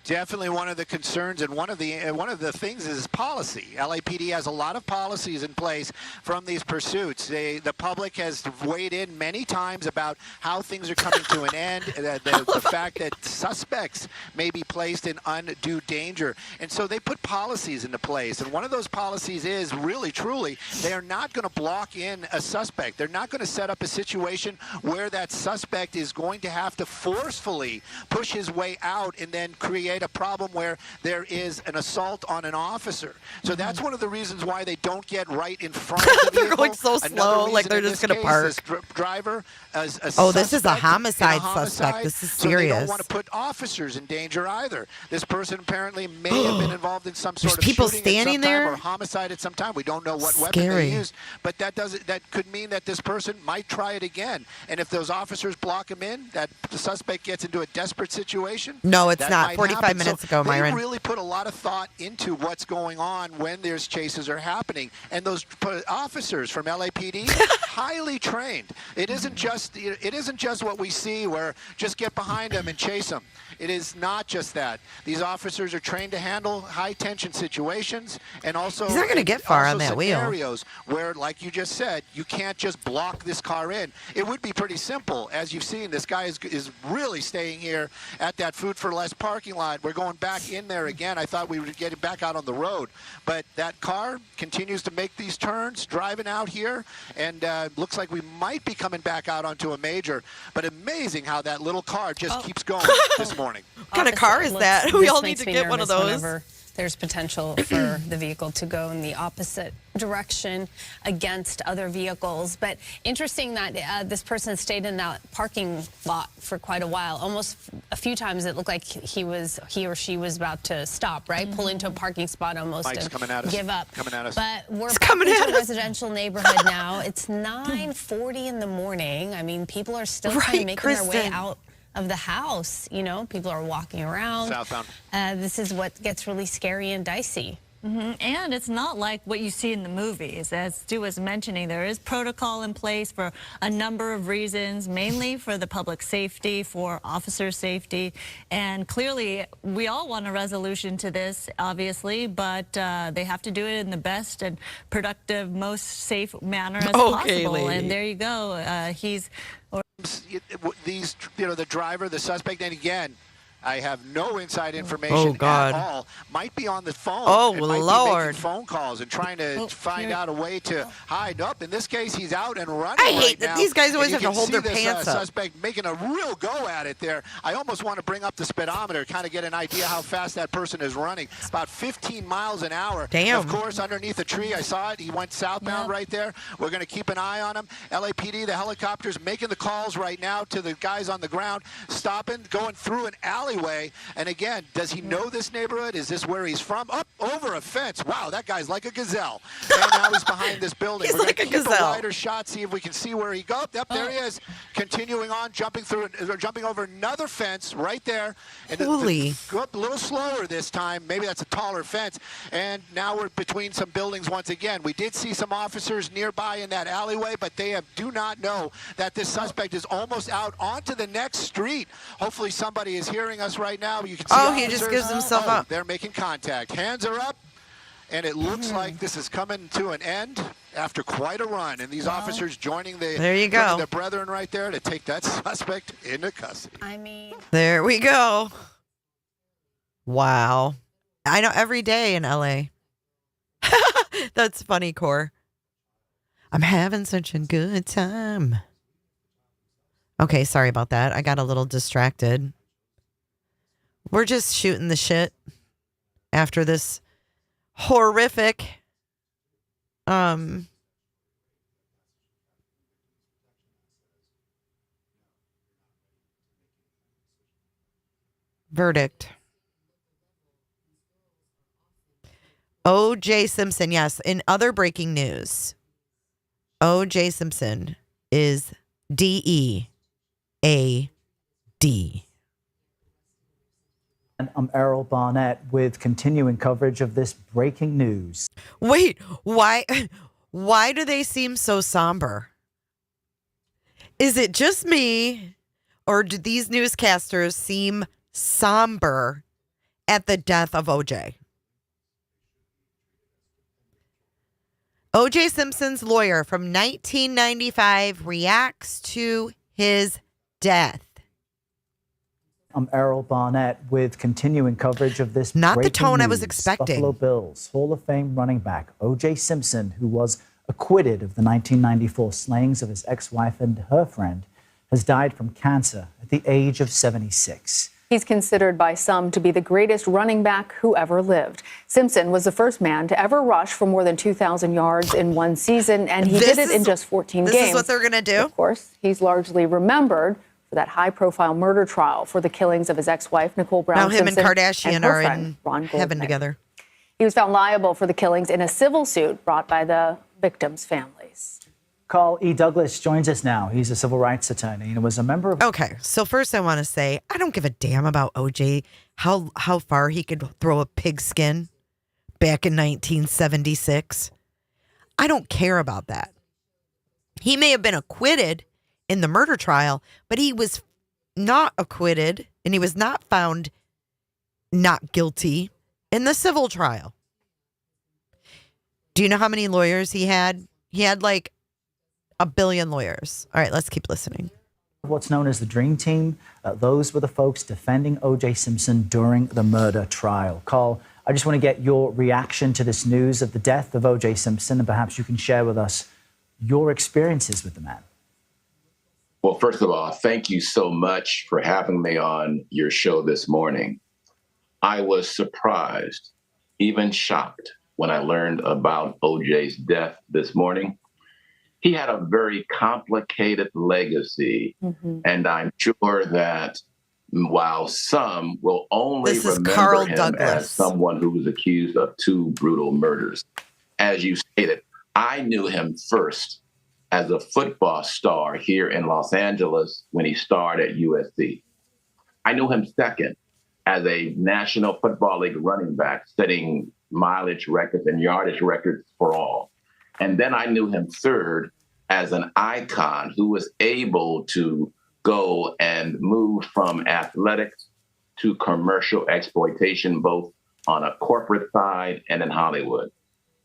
Definitely one of the concerns, and one of the things is policy. LAPD has a lot of policies in place from these pursuits. The public has weighed in many times about how things are coming to an end, the fact that suspects may be placed in undue danger. And so they put policies into place. And one of those policies is really, truly, they are not going to block in a suspect. They're not going to set up a situation where that suspect is going to have to forcefully push his way out and then create a problem where there is an assault on an officer. So that's one of the reasons why they don't get right in front of the vehicle. They're going so slow, like they're just going to park. This driver, this is a homicide suspect. This is serious. So they don't want to put officers in danger either. This person apparently may have been involved in some sort of people shooting standing at some time there? or homicide at some time. We don't know what weapon they used, but that could mean that this person might try it again. And if those officers block him in, that the suspect gets into a desperate situation. No, it's not. 45 minutes ago, Myron. They really put a lot of thought into what's going on when there's chases are happening. And those officers from LAPD, highly trained. It isn't just what we see where just get behind them and chase them. It is not just that. These officers are trained to handle high-tension situations, and also he's not going to get far on that scenarios where, like you just said, you can't just block this car in. It would be pretty simple. As you've seen, this guy is really staying here at that Food for Less parking lot. We're going back in there again. I thought we would get it back out on the road, but that car continues to make these turns, driving out here, and looks like we might be coming back out onto a major. But amazing how that little car just keeps going this morning. What kind of car is that? We all need to get one of those. There's potential for the vehicle to go in the opposite direction against other vehicles. But interesting that this person stayed in that parking lot for quite a while. Almost a few times it looked like he or she was about to stop, right? Pull into a parking spot almost and give up. But we're back into a residential neighborhood now. It's 9:40 in the morning. I mean, people are still kind of making their way out of the house. You know, people are walking around. Southbound. This is what gets really scary and dicey. And it's not like what you see in the movies. As Stu was mentioning, there is protocol in place for a number of reasons, mainly for the public safety, for officer safety. And clearly, we all want a resolution to this, obviously, but they have to do it in the best and productive, most safe manner as possible. And there you go. The driver, the suspect, and again, I have no inside information at all. Might be on the phone. Oh, It might Lord. be making phone calls and trying to find out a way to hide up. In this case, he's out and running I hate right that now. these guys always And have to hold you their can see pants this up. suspect making a real go at it there. I almost want to bring up the speedometer, kind of get an idea how fast that person is running. About 15 miles an hour. Damn. Of course, underneath a tree, I saw it. He went southbound right there. We're going to keep an eye on him. LAPD, the helicopters, making the calls right now to the guys on the ground, stopping, going through an alleyway. And again, does he know this neighborhood? Is this where he's from? Up over a fence. Wow, that guy's like a gazelle. And now he's behind this building. He's We're like going a to keep gazelle. a wider shot, see if we can see where he goes. Yep, there he is. Continuing on, jumping over another fence right there. And Holy. go up a little slower this time. Maybe that's a taller fence. And now we're between some buildings once again. We did see some officers nearby in that alleyway, but they do not know that this suspect is almost out onto the next street. Hopefully somebody is hearing us right now. You can see he just officers. gives himself up. They're making contact. Hands are up. And it looks like this is coming to an end after quite a run. And these officers joining their brethren right there to take that suspect into custody. There we go. Wow. I know every day in LA. That's funny, Core. I'm having such a good time. Okay, sorry about that. I got a little distracted. We're just shooting the shit after this horrific verdict. O.J. Simpson, yes. In other breaking news, O.J. Simpson is DEAD. And I'm Errol Barnett with continuing coverage of this breaking news. Wait, why do they seem so somber? Is it just me, or do these newscasters seem somber at the death of OJ? O.J. Simpson's lawyer from 1995 reacts to his death. I'm Errol Barnett with continuing coverage of this Not the breaking tone I was news. expecting. Buffalo Bills Hall of Fame running back O.J. Simpson, who was acquitted of the 1994 slayings of his ex-wife and her friend, has died from cancer at the age of 76. He's considered by some to be the greatest running back who ever lived. Simpson was the first man to ever rush for more than 2,000 yards in one season, and he did it in just 14 games. This is what they're going to do? Of course, he's largely remembered for that high-profile murder trial for the killings of his ex-wife, Nicole Brown Now him Simpson, and Kardashian her are friend, in Ron heaven Goldman. together. He was found liable for the killings in a civil suit brought by the victims' families. Carl E. Douglas joins us now. He's a civil rights attorney and was a member of... Okay, so first I want to say, I don't give a damn about OJ, how far he could throw a pigskin back in 1976. I don't care about that. He may have been acquitted in the murder trial, but he was not acquitted and he was not found not guilty in the civil trial. Do you know how many lawyers he had? He had like 1 billion lawyers. All right, let's keep listening. What's known as the Dream Team. Those were the folks defending O.J. Simpson during the murder trial. Carl, I just want to get your reaction to this news of the death of O.J. Simpson, and perhaps you can share with us your experiences with the man. Well, first of all, thank you so much for having me on your show this morning. I was surprised, even shocked, when I learned about O.J.'s death this morning. He had a very complicated legacy, and I'm sure that while some will only remember him as someone who was accused of 2 brutal murders, as you stated, I knew him first as a football star here in Los Angeles when he starred at USC. I knew him second as a National Football League running back, setting mileage records and yardage records for all. And then I knew him third as an icon who was able to go and move from athletics to commercial exploitation, both on a corporate side and in Hollywood.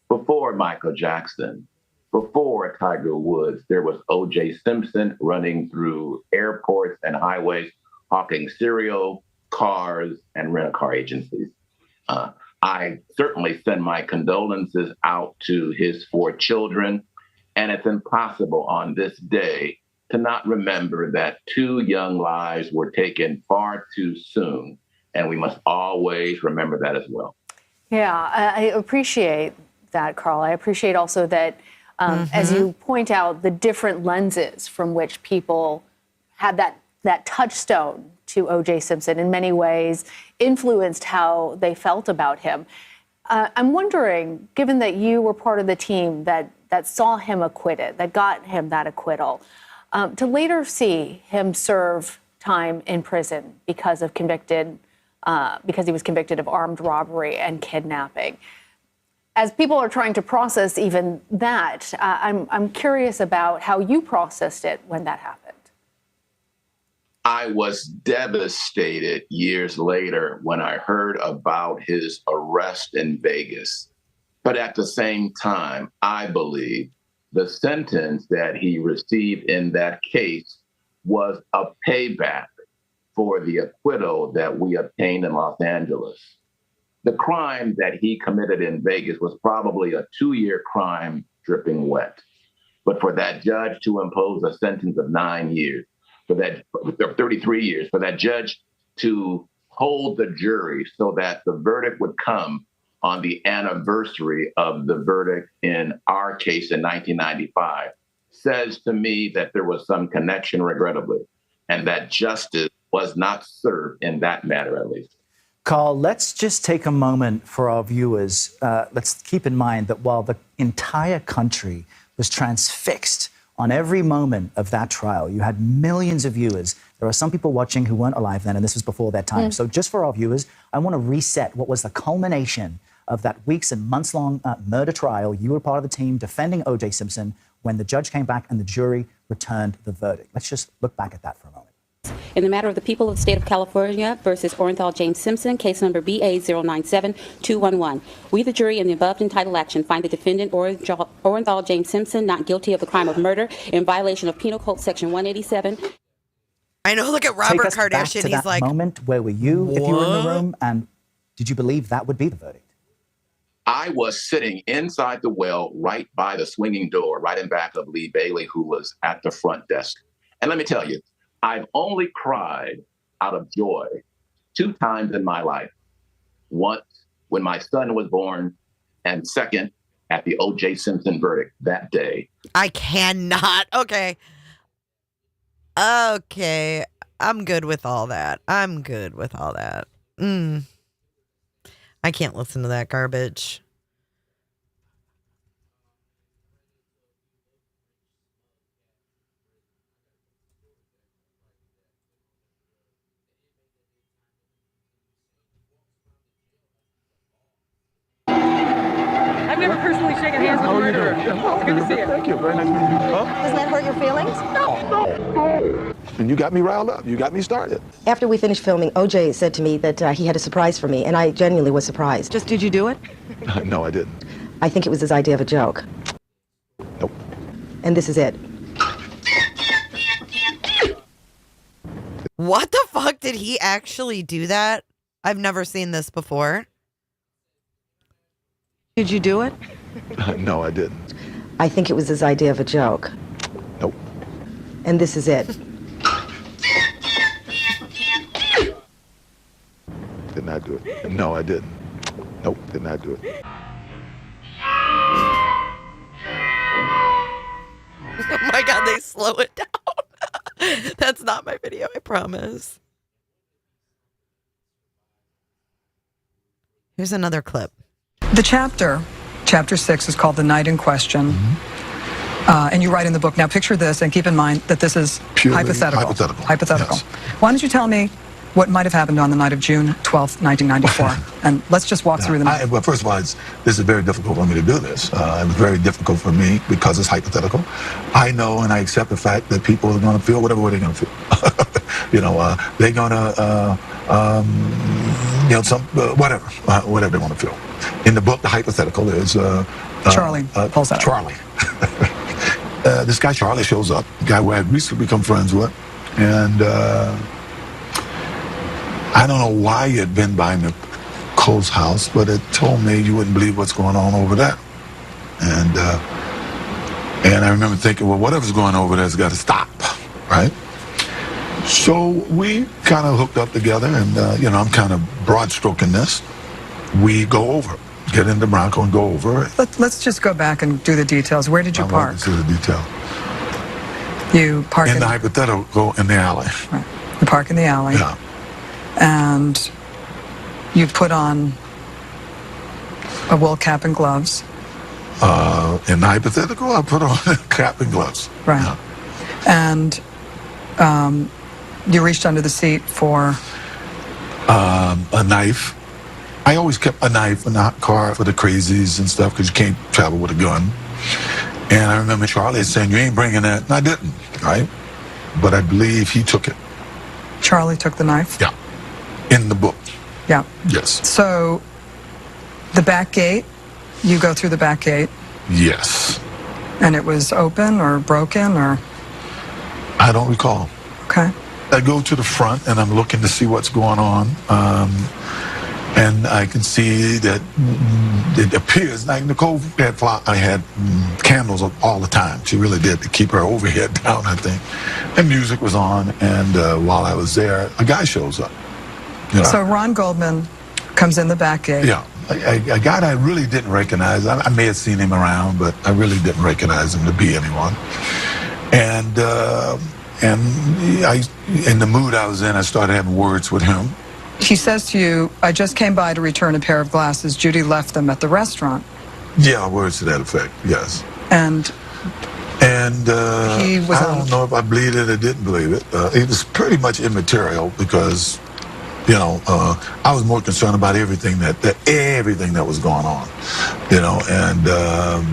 Before Michael Jackson, before Tiger Woods, there was O.J. Simpson running through airports and highways, hawking cereal, cars, and rent-a-car agencies. I certainly send my condolences out to his 4 children, and it's impossible on this day to not remember that 2 young lives were taken far too soon, and we must always remember that as well. Yeah, I appreciate that, Carl. I appreciate also that, as you point out, the different lenses from which people had that touchstone to O.J. Simpson in many ways influenced how they felt about him. I'm wondering, given that you were part of the team that saw him acquitted, that got him that acquittal, to later see him serve time in prison because he was convicted of armed robbery and kidnapping. As people are trying to process even that, I'm curious about how you processed it when that happened. I was devastated years later when I heard about his arrest in Vegas. But at the same time, I believe the sentence that he received in that case was a payback for the acquittal that we obtained in Los Angeles. The crime that he committed in Vegas was probably a 2-year crime dripping wet. But for that judge to impose a sentence of 9 years, 33 years, for that judge to hold the jury so that the verdict would come on the anniversary of the verdict in our case in 1995, says to me that there was some connection, regrettably, and that justice was not served in that matter, at least. Carl, let's just take a moment for our viewers. Let's keep in mind that while the entire country was transfixed on every moment of that trial, you had millions of viewers. There are some people watching who weren't alive then, and this was before their time. So just for our viewers, I want to reset what was the culmination of that weeks and months-long murder trial. You were part of the team defending O.J. Simpson when the judge came back and the jury returned the verdict. Let's just look back at that for a moment. In the matter of the people of the state of California versus Orenthal James Simpson, case number BA097211. We, the jury, in the above entitled action, find the defendant Orenthal James Simpson not guilty of the crime of murder in violation of Penal Code Section 187. I know, look at Robert Take us Kardashian. Back to He's that like, moment. Where were you if you were in the room? And did you believe that would be the verdict? I was sitting inside the well right by the swinging door, right in back of Lee Bailey, who was at the front desk. And let me tell you, I've only cried out of joy 2 times in my life. Once when my son was born, and second at the O.J. Simpson verdict that day. I cannot. Okay. I'm good with all that. I can't listen to that garbage. I've never personally shaken hands with a murderer. It's good to see you. Thank you. Very nice meeting you. Huh? Doesn't that hurt your feelings? No. And you got me riled up. You got me started. After we finished filming, OJ said to me that he had a surprise for me, and I genuinely was surprised. Just did you do it? No, I didn't. I think it was his idea of a joke. Nope. And this is it. What the fuck? Did he actually do that? I've never seen this before. Did you do it? No, I didn't. I think it was his idea of a joke. Nope. And this is it. Did not do it. No, I didn't. Nope, did not do it. Oh my God, they slow it down. That's not my video, I promise. Here's another clip. The chapter 6, is called The Night in Question. And you write in the book, now picture this and keep in mind that this is purely hypothetical. Hypothetical. Yes. Why don't you tell me what might have happened on the night of June 12th, 1994? And let's just walk through the night. Well, first of all, this is very difficult for me to do this. It was very difficult for me because it's hypothetical. I know and I accept the fact that people are going to feel whatever way they're going to feel. They're going to, whatever they want to feel. In the book, the hypothetical is Charlie pulls out. Charlie. This guy Charlie shows up, a guy who I had recently become friends with, and I don't know why you had been by Nicole's house, but it told me you wouldn't believe what's going on over there. And I remember thinking, well, whatever's going on over there's got to stop, right? So we kind of hooked up together, and I'm kind of broad stroking this. We go over, get in the Bronco and go over. Let's just go back and do the details. Where did you park? Let's do the detail. You park in the hypothetical in the alley. Right. You park in the alley. Yeah. And you put on a wool cap and gloves. In the hypothetical, I put on a cap and gloves. Right. Yeah. And you reached under the seat for? A knife. I always kept a knife in the car for the crazies and stuff because you can't travel with a gun. And I remember Charlie saying, you ain't bringing that. And I didn't, right? But I believe he took it. Charlie took the knife? Yeah. In the book. Yeah. Yes. So the back gate, you go through the back gate? Yes. And it was open or broken or? I don't recall. Okay. I go to the front and I'm looking to see what's going on. And I can see that it appears like Nicole had candles all the time. She really did, to keep her overhead down, I think. And music was on, and while I was there, a guy shows up. So Ron Goldman comes in the back gate. Yeah, a guy that I really didn't recognize. I may have seen him around, but I really didn't recognize him to be anyone. And in the mood I was in, I started having words with him. He says to you, I just came by to return a pair of glasses. Judy left them at the restaurant. Yeah, words to that effect, yes. And he was I don't know if I believed it or didn't believe it. It was pretty much immaterial because, I was more concerned about everything that was going on, and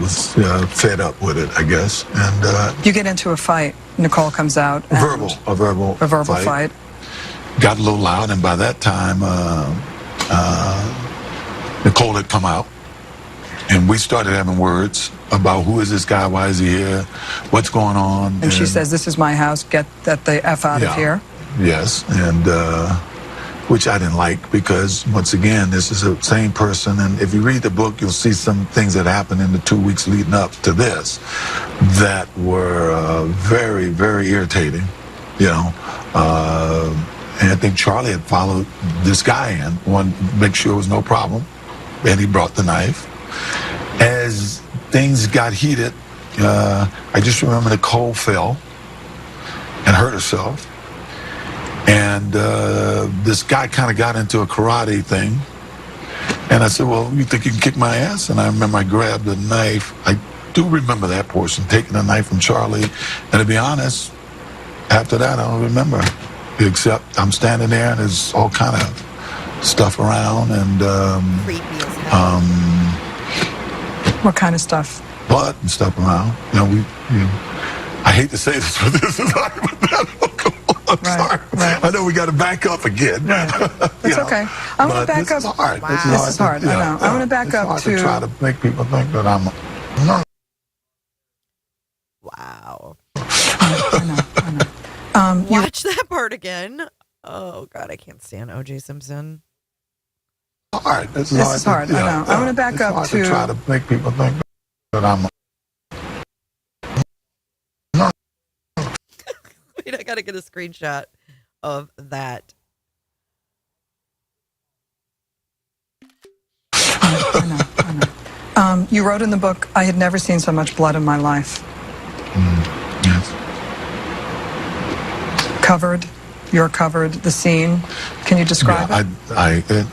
was fed up with it, I guess. And you get into a fight. Nicole comes out. A verbal fight. Got a little loud, and by that time, Nicole had come out, and we started having words about who is this guy, why is he here, what's going on. And she says, this is my house, get the F out of here. Yes, and which I didn't like because, once again, this is the same person, and if you read the book, you'll see some things that happened in the 2 weeks leading up to this that were very, very irritating, and I think Charlie had followed this guy in, wanted to make sure there was no problem, and he brought the knife. As things got heated, I just remember Nicole fell and hurt herself. And this guy kind of got into a karate thing. And I said, well, you think you can kick my ass? And I remember I grabbed the knife. I do remember that portion, taking the knife from Charlie. And to be honest, after that, I don't remember. Except I'm standing there and there's all kind of stuff around and what kind of stuff? Blood and stuff around. I hate to say this, but this is hypothetical. I'm sorry. Right. I know we got to back up again. Right. It's okay. I want to back up. This is hard. Wow. This is hard. I know. I want to back up to try to make people think that I'm. Wow. I know. Watch that part again. Oh God, I can't stand O.J. Simpson. Hard. This is hard. I know. I want to back up to try to make people think that I'm. Wait, I gotta get a screenshot of that. I know. You wrote in the book, I had never seen so much blood in my life. Yes. Covered. You're covered. The scene. Can you describe it?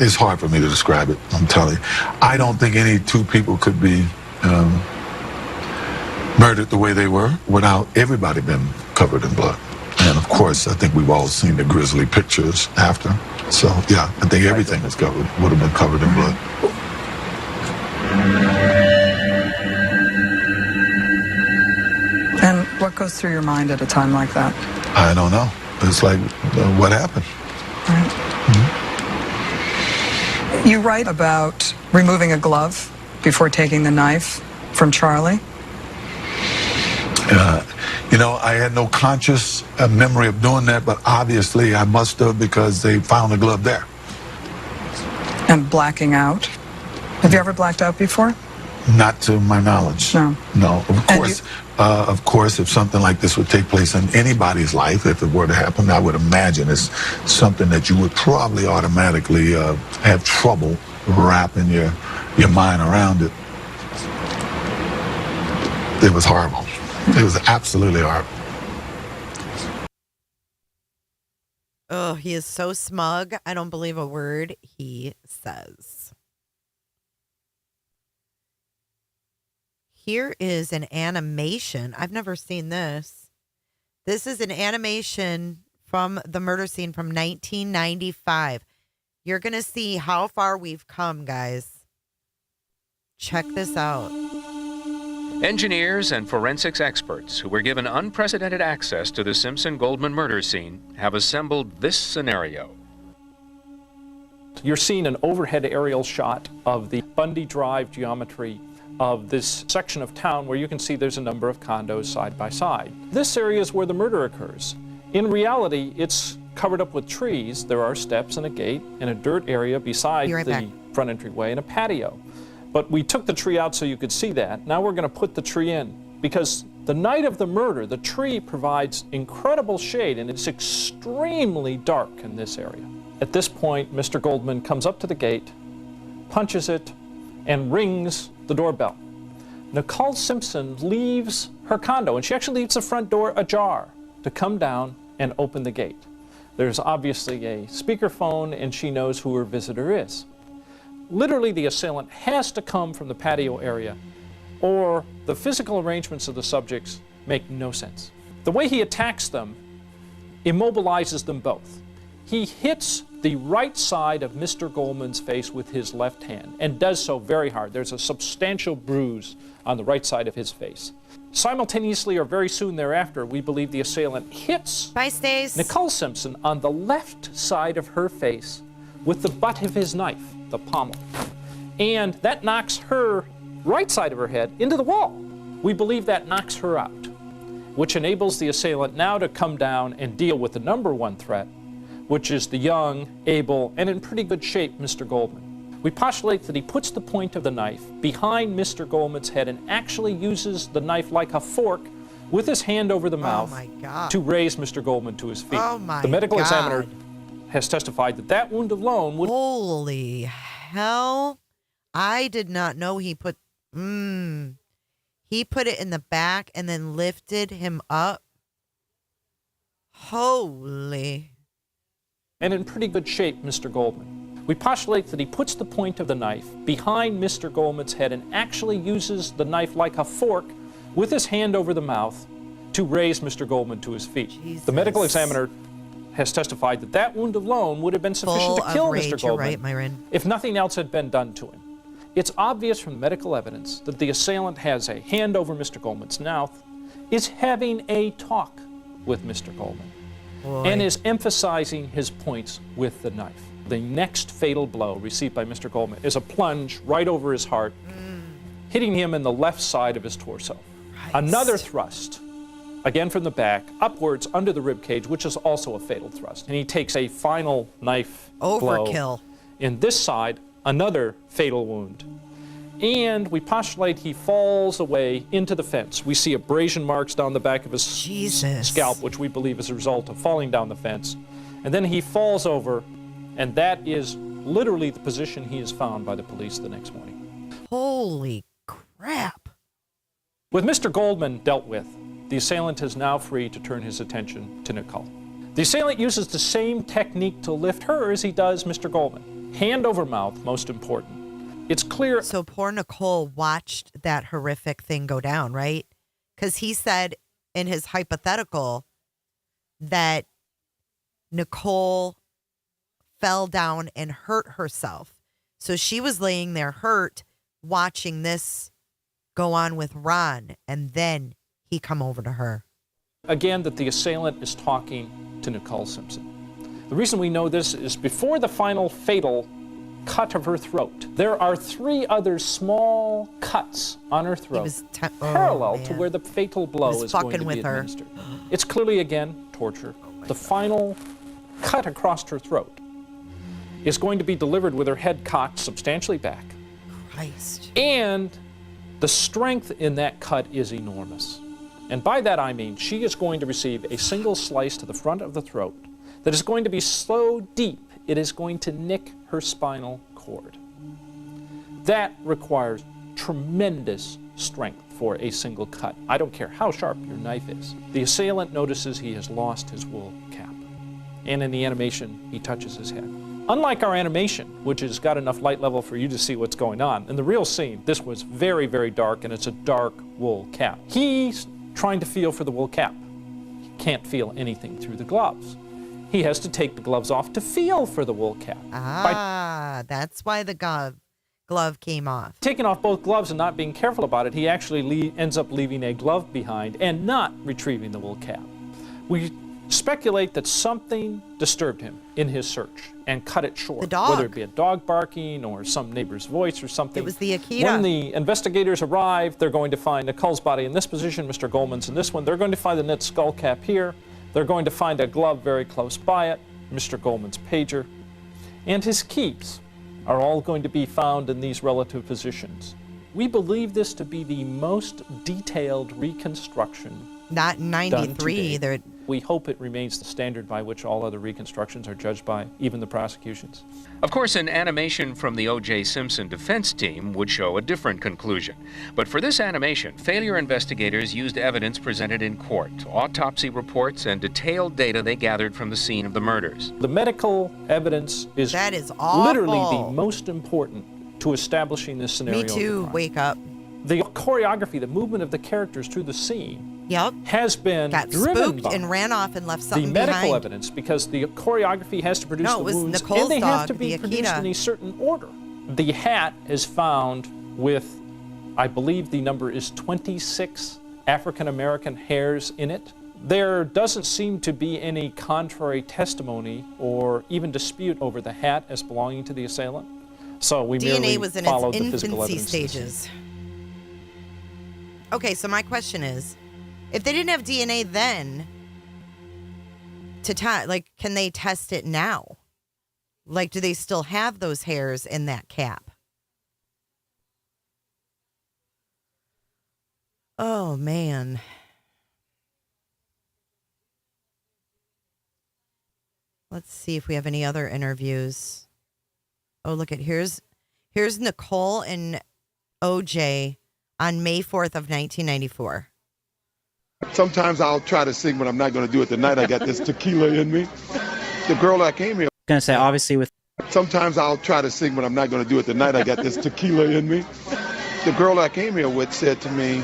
It's hard for me to describe it. I'm telling you. I don't think any two people could be murdered the way they were without everybody being covered in blood. And of course, I think we've all seen the grisly pictures after. So yeah, I think everything is covered would have been covered in blood. And what goes through your mind at a time like that? I don't know. It's like, what happened? Right. Mm-hmm. You write about removing a glove before taking the knife from Charlie. You know, I had no conscious memory of doing that, but obviously I must have because they found the glove there. And blacking out. Have you ever blacked out before? Not to my knowledge. No. No. Of course, if something like this would take place in anybody's life, if it were to happen, I would imagine it's something that you would probably automatically have trouble wrapping your mind around it. It was horrible. It was absolutely horrible. Oh, he is so smug. I don't believe a word he says. Here is an animation. I've never seen this. This is an animation from the murder scene from 1995. You're going to see how far we've come, guys. Check this out. Engineers and forensics experts who were given unprecedented access to the Simpson Goldman murder scene have assembled this scenario. You're seeing an overhead aerial shot of the Bundy Drive geometry of this section of town where you can see there's a number of condos side by side. This area is where the murder occurs. In reality, it's covered up with trees. There are steps and a gate and a dirt area beside the front entryway and a patio. But we took the tree out so you could see that. Now we're going to put the tree in because the night of the murder, the tree provides incredible shade and it's extremely dark in this area. At this point, Mr. Goldman comes up to the gate, punches it, and rings the doorbell. Nicolae Simpson leaves her condo, and she actually leaves the front door ajar to come down and open the gate. There's obviously a speakerphone, and she knows who her visitor is. Literally, the assailant has to come from the patio area, or the physical arrangements of the subjects make no sense. The way he attacks them immobilizes them both. He hits the right side of Mr. Goldman's face with his left hand and does so very hard. There's a substantial bruise on the right side of his face. Simultaneously or very soon thereafter, we believe the assailant hits Nicolae Simpson on the left side of her face with the butt of his knife, the pommel. And that knocks her right side of her head into the wall. We believe that knocks her out, which enables the assailant now to come down and deal with the number one threat, which is the young, able, and in pretty good shape Mr. Goldman. We postulate that he puts the point of the knife behind Mr. Goldman's head and actually uses the knife like a fork with his hand over the mouth to raise Mr. Goldman to his feet. The medical examiner has testified that that wound alone would... Holy hell. I did not know he put... He put it in the back and then lifted him up. Holy... And in pretty good shape, Mr. Goldman. We postulate that he puts the point of the knife behind Mr. Goldman's head and actually uses the knife like a fork with his hand over the mouth to raise Mr. Goldman to his feet. Jesus. The medical examiner has testified that that wound alone would have been sufficient to kill Mr. Goldman right, Myron. if nothing else had been done to him. It's obvious from the medical evidence that the assailant has a hand over Mr. Goldman's mouth, is having a talk with Mr. Goldman. Boy. And is emphasizing his points with the knife. The next fatal blow received by Mr. Goldman is a plunge right over his heart, hitting him in the left side of his torso. Another thrust, again from the back, upwards under the rib cage, which is also a fatal thrust. And he takes a final knife overkill. Blow. In this side, another fatal wound. And we postulate he falls away into the fence. We see abrasion marks down the back of his scalp, which we believe is a result of falling down the fence. And then he falls over, and that is literally the position he is found by the police the next morning. Holy crap. With Mr. Goldman dealt with, the assailant is now free to turn his attention to Nicolae. The assailant uses the same technique to lift her as he does Mr. Goldman. Hand over mouth, most important. It's clear. So poor Nicolae watched that horrific thing go down, right? Because he said in his hypothetical that Nicolae fell down and hurt herself. So she was laying there hurt, watching this go on with Ron, and then he come over to her. Again, that the assailant is talking to Nicolae Simpson. The reason we know this is before the final fatal cut of her throat, there are 3 other small cuts on her throat, parallel to where the fatal blow is going to be administered. It's clearly, again, torture. The final cut across her throat is going to be delivered with her head cocked substantially back. Christ. And the strength in that cut is enormous. And by that I mean she is going to receive a single slice to the front of the throat that is going to be so deep it is going to nick her spinal cord. That requires tremendous strength for a single cut. I don't care how sharp your knife is. The assailant notices he has lost his wool cap. And in the animation, he touches his head. Unlike our animation, which has got enough light level for you to see what's going on, in the real scene, this was very, very dark, and it's a dark wool cap. He's trying to feel for the wool cap. He can't feel anything through the gloves. He has to take the gloves off to feel for the wool cap. That's why the glove came off. Taking off both gloves and not being careful about it, he actually ends up leaving a glove behind and not retrieving the wool cap. We speculate that something disturbed him in his search and cut it short. The dog. Whether it be a dog barking or some neighbor's voice or something. It was the Akita. When the investigators arrive, they're going to find Nicole's body in this position, Mr. Goldman's in this one. They're going to find the knit skull cap here. They're going to find a glove very close by it, Mr. Goldman's pager, and his keys are all going to be found in these relative positions. We believe this to be the most detailed reconstruction. Not in 93 either. We hope it remains the standard by which all other reconstructions are judged by, even the prosecutions. Of course, an animation from the O.J. Simpson defense team would show a different conclusion. But for this animation, failure investigators used evidence presented in court, autopsy reports, and detailed data they gathered from the scene of the murders. The medical evidence is literally the most important to establishing this scenario. Me too, wake up. The choreography, the movement of the characters through the scene has been got driven spooked by and ran off and left something the medical behind. evidence, because the choreography has to produce No, the it was wounds, Nicole's and they have dog, to be the produced Akita. in a certain order. The hat is found with, I believe the number is 26 African-American hairs in it. There doesn't seem to be any contrary testimony or even dispute over the hat as belonging to the assailant. So we DNA merely was in followed its the physical infancy evidence. stages. Okay, so my question is, if they didn't have DNA then to test, like, can they test it now? Like, do they still have those hairs in that cap? Oh, man. Let's see if we have any other interviews. Oh, look at here's Nicole and OJ on May 4th of 1994. Sometimes I'll try to sing, but I'm not going to do it tonight. I got this tequila in me. The girl that came here. Gonna say, obviously, with. Sometimes I'll try to sing, but I'm not going to do it tonight. I got this tequila in me. The girl I came here with said to me,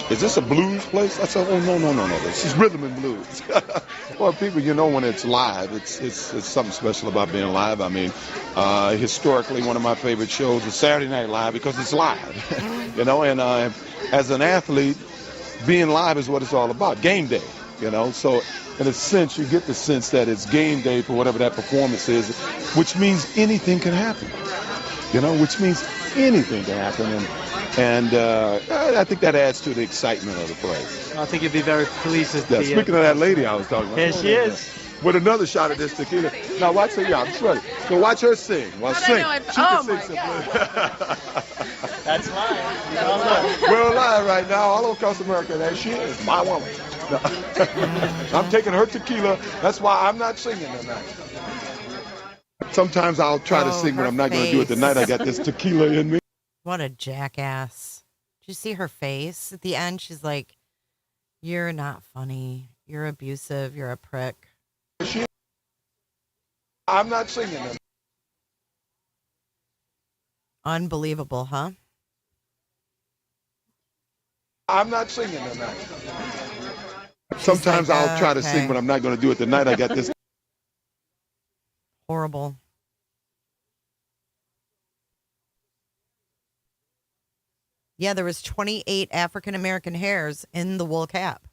"Is this a blues place?" I said, "Oh, no. This is rhythm and blues." Well, people, you know, when it's live, it's something special about being live. I mean, historically, one of my favorite shows is Saturday Night Live because it's live, you know, and as an athlete, being live is what it's all about, game day, you know. So in a sense, you get the sense that it's game day for whatever that performance is, which means anything can happen, you know, which means anything can happen. And I think that adds to the excitement of the play. I think you'd be very pleased to see. Speaking of that lady I was talking about. Here she is. With another shot of this tequila. Now watch her, I'm sweating. So watch her sing. Well, sing. She can sing simply. That's live. We're alive right now, all across America. There she is, my woman. I'm taking her tequila. That's why I'm not singing tonight. Sometimes I'll try to sing, but I'm not going to do it tonight. I got this tequila in me. What a jackass. Did you see her face? At the end, she's like, "You're not funny. You're abusive. You're a prick." I'm not singing them. Unbelievable, huh? I'm not singing tonight. Sometimes I'll try to sing, but I'm not going to do it tonight. I got this. Horrible. Yeah, there was 28 African-American hairs in the wool cap.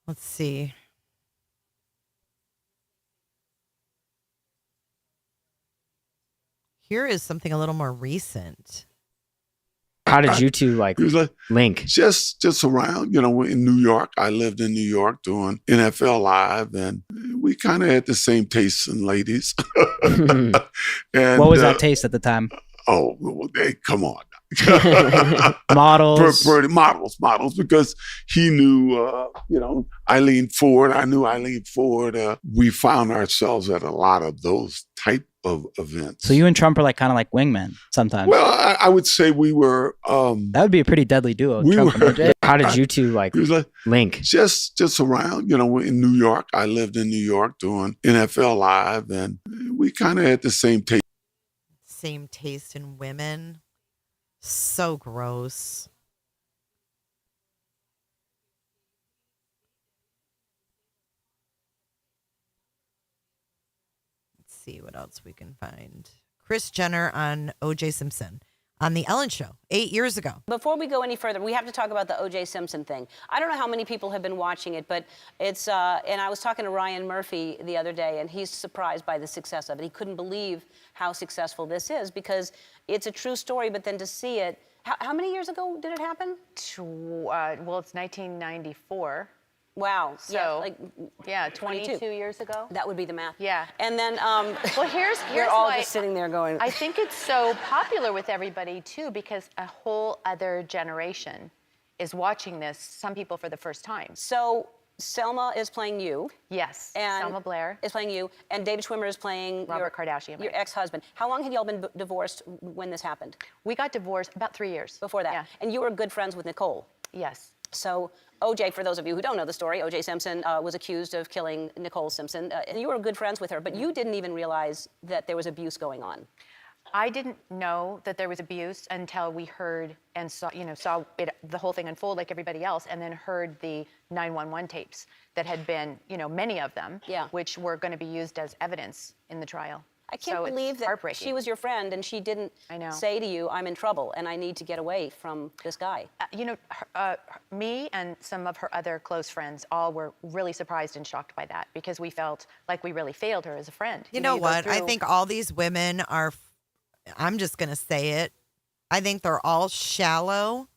Let's see. Here is something a little more recent. How did you two link? Just around, in New York. I lived in New York doing NFL Live, and we kind of had the same tastes in ladies. And, what was that taste at the time? Oh, hey, come on. Models. Models, because he knew, Eileen Ford. I knew Eileen Ford. We found ourselves at a lot of those type of events. So you and Trump are kind of like wingmen sometimes. Well, I would say we were. That would be a pretty deadly duo. Trump and OJ. How did you two link? Just around, in New York. I lived in New York doing NFL Live, and we kind of had the same taste. Same taste in women. So gross. Let's see what else we can find. Kris Jenner on O.J. Simpson on The Ellen Show 8 years ago. Before we go any further, we have to talk about the O.J. Simpson thing. I don't know how many people have been watching it, but it's, and I was talking to Ryan Murphy the other day, and he's surprised by the success of it. He couldn't believe how successful this is because it's a true story, but then to see it, how many years ago did it happen? Well, it's 1994. Wow. So, yeah, 22 years ago. That would be the math. Yeah. And then, well, here's we're all why just sitting there going. I think it's so popular with everybody too because a whole other generation is watching this. Some people for the first time. So Selma is playing you. Yes. And Selma Blair is playing you, and David Schwimmer is playing Robert Kardashian, your ex-husband. How long had y'all been divorced when this happened? We got divorced about 3 years. Before that. Yeah. And you were good friends with Nicole. Yes. So O.J., for those of you who don't know the story, O.J. Simpson was accused of killing Nicole Simpson, and you were good friends with her, but you didn't even realize that there was abuse going on. I didn't know that there was abuse until we heard and saw it, the whole thing unfold like everybody else, and then heard the 911 tapes that had been, many of them, which were going to be used as evidence in the trial. I can't believe that she was your friend and she didn't say to you, I'm in trouble and I need to get away from this guy. Me and some of her other close friends all were really surprised and shocked by that because we felt like we really failed her as a friend. You know what? I think all these women are, I'm just going to say it, I think they're all shallow.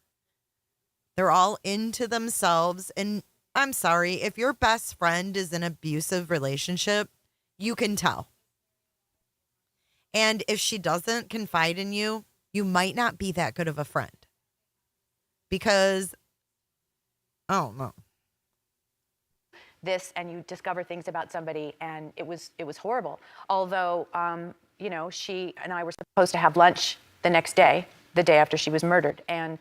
They're all into themselves. And I'm sorry, if your best friend is in an abusive relationship, you can tell. And if she doesn't confide in you, you might not be that good of a friend. Because, I don't know. This, and you discover things about somebody, and it was horrible. Although, she and I were supposed to have lunch the next day, the day after she was murdered. And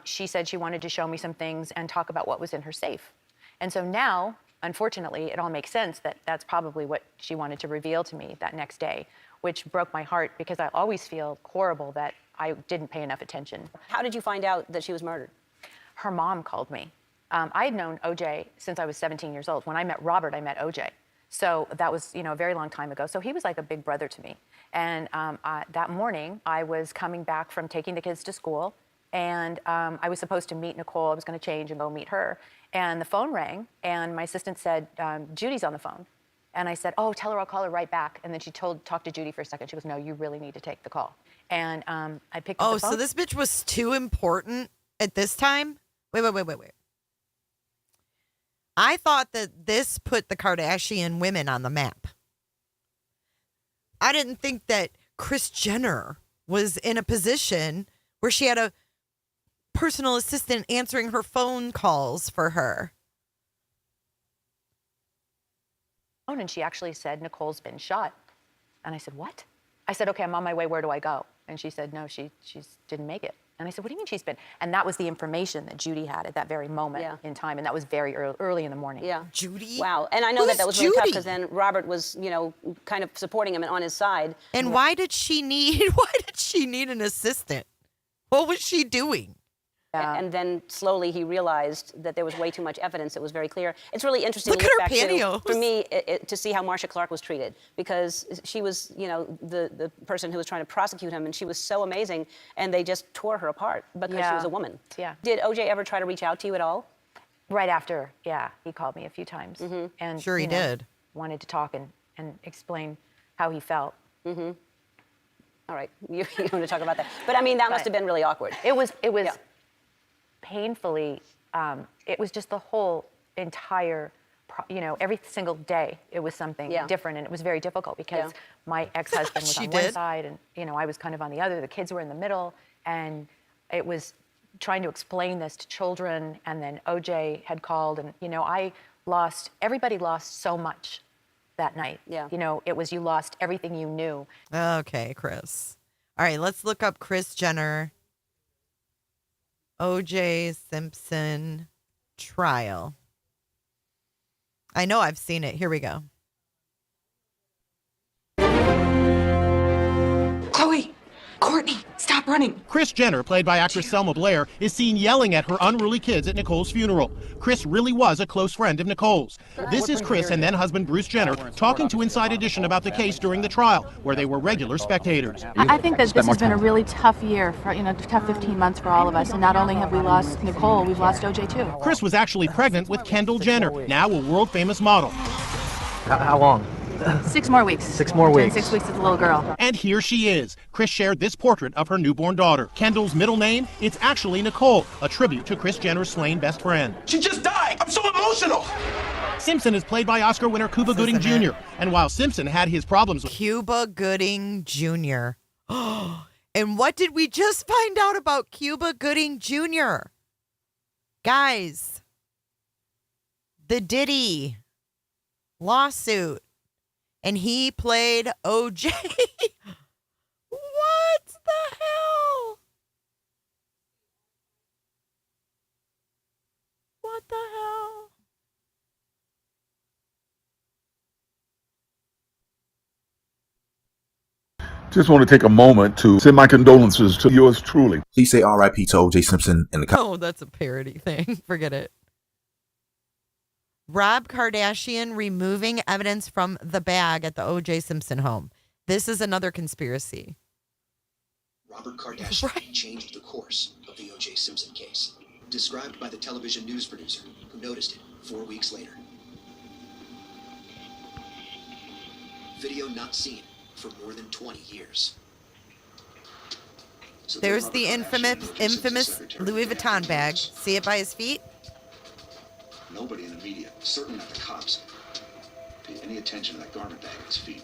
she said she wanted to show me some things and talk about what was in her safe. And so now, unfortunately, it all makes sense that that's probably what she wanted to reveal to me that next day, which broke my heart because I always feel horrible that I didn't pay enough attention. How did you find out that she was murdered? Her mom called me. I had known OJ since I was 17 years old. When I met Robert, I met OJ. So that was, a very long time ago. So he was like a big brother to me. And that morning, I was coming back from taking the kids to school, and I was supposed to meet Nicole. I was going to change and go meet her. And the phone rang, and my assistant said, Judy's on the phone. And I said, oh, tell her I'll call her right back. And then she talked to Judy for a second. She goes, no, you really need to take the call. And I picked up the phone. Oh, so this bitch was too important at this time? Wait. I thought that this put the Kardashian women on the map. I didn't think that Kris Jenner was in a position where she had a personal assistant answering her phone calls for her. And she actually said, Nicole's been shot. And I said, what? I said, okay, I'm on my way. Where do I go? And she said, no, she didn't make it. And I said, what do you mean she's been? And that was the information that Judy had at that very moment in time. And that was very early in the morning. Yeah. Judy? Wow. And I know that was really tough because then Robert was, kind of supporting him and on his side. And why did she need an assistant? What was she doing? And then slowly he realized that there was way too much evidence. It was very clear. It's really interesting Look to at look her back pantyhose. to, for me, to see how Marcia Clark was treated, because she was, the person who was trying to prosecute him, and she was so amazing, and they just tore her apart because she was a woman. Yeah. Did OJ ever try to reach out to you at all? Right after, yeah, he called me a few times. And Sure he did. Wanted to talk and explain how he felt. All right, you want to talk about that? But I mean, that must have been really awkward. It was painfully. It was just the whole entire, every single day it was something different, and it was very difficult because my ex-husband was on one side, and I was kind of on the other. The kids were in the middle, and it was trying to explain this to children. And then OJ had called, and everybody lost so much that night. It was, you lost everything you knew. Okay, Chris. All right, let's look up Kris Jenner, O.J. Simpson trial. I know I've seen it. Here we go. Chloe, Courtney, stop running. Kris Jenner, played by actress Selma Blair, is seen yelling at her unruly kids at Nicole's funeral. Kris really was a close friend of Nicole's. This is Kris and then husband Bruce Jenner talking to Inside Edition about the case during the trial, where they were regular spectators. I think that this has been a really tough year, tough 15 months for all of us. And not only have we lost Nicole, we've lost OJ too. Kris was actually pregnant with Kendall Jenner, now a world-famous model. How long? 6 more weeks. 6 more weeks. 6 weeks as a little girl. And here she is. Kris shared this portrait of her newborn daughter. Kendall's middle name, it's actually Nicole, a tribute to Kris Jenner's slain best friend. She just died. I'm so emotional. Simpson is played by Oscar winner Cuba Gooding Jr. And while Simpson had his problems with Cuba Gooding Jr. And what did we just find out about Cuba Gooding Jr.? Guys, the Diddy lawsuit. And he played OJ. What the hell? What the hell? Just want to take a moment to send my condolences to yours truly. Please say R.I.P. to O.J. Simpson in the Oh, that's a parody thing. Forget it. Rob Kardashian removing evidence from the bag at the O.J. Simpson home. This is another conspiracy. Robert Kardashian changed the course of the O.J. Simpson case, described by the television news producer who noticed it 4 weeks later. Video not seen for more than 20 years. So there's the infamous Louis Vuitton bag. See it by his feet? Nobody in the media, certainly not the cops, paid any attention to that garment bag at his feet.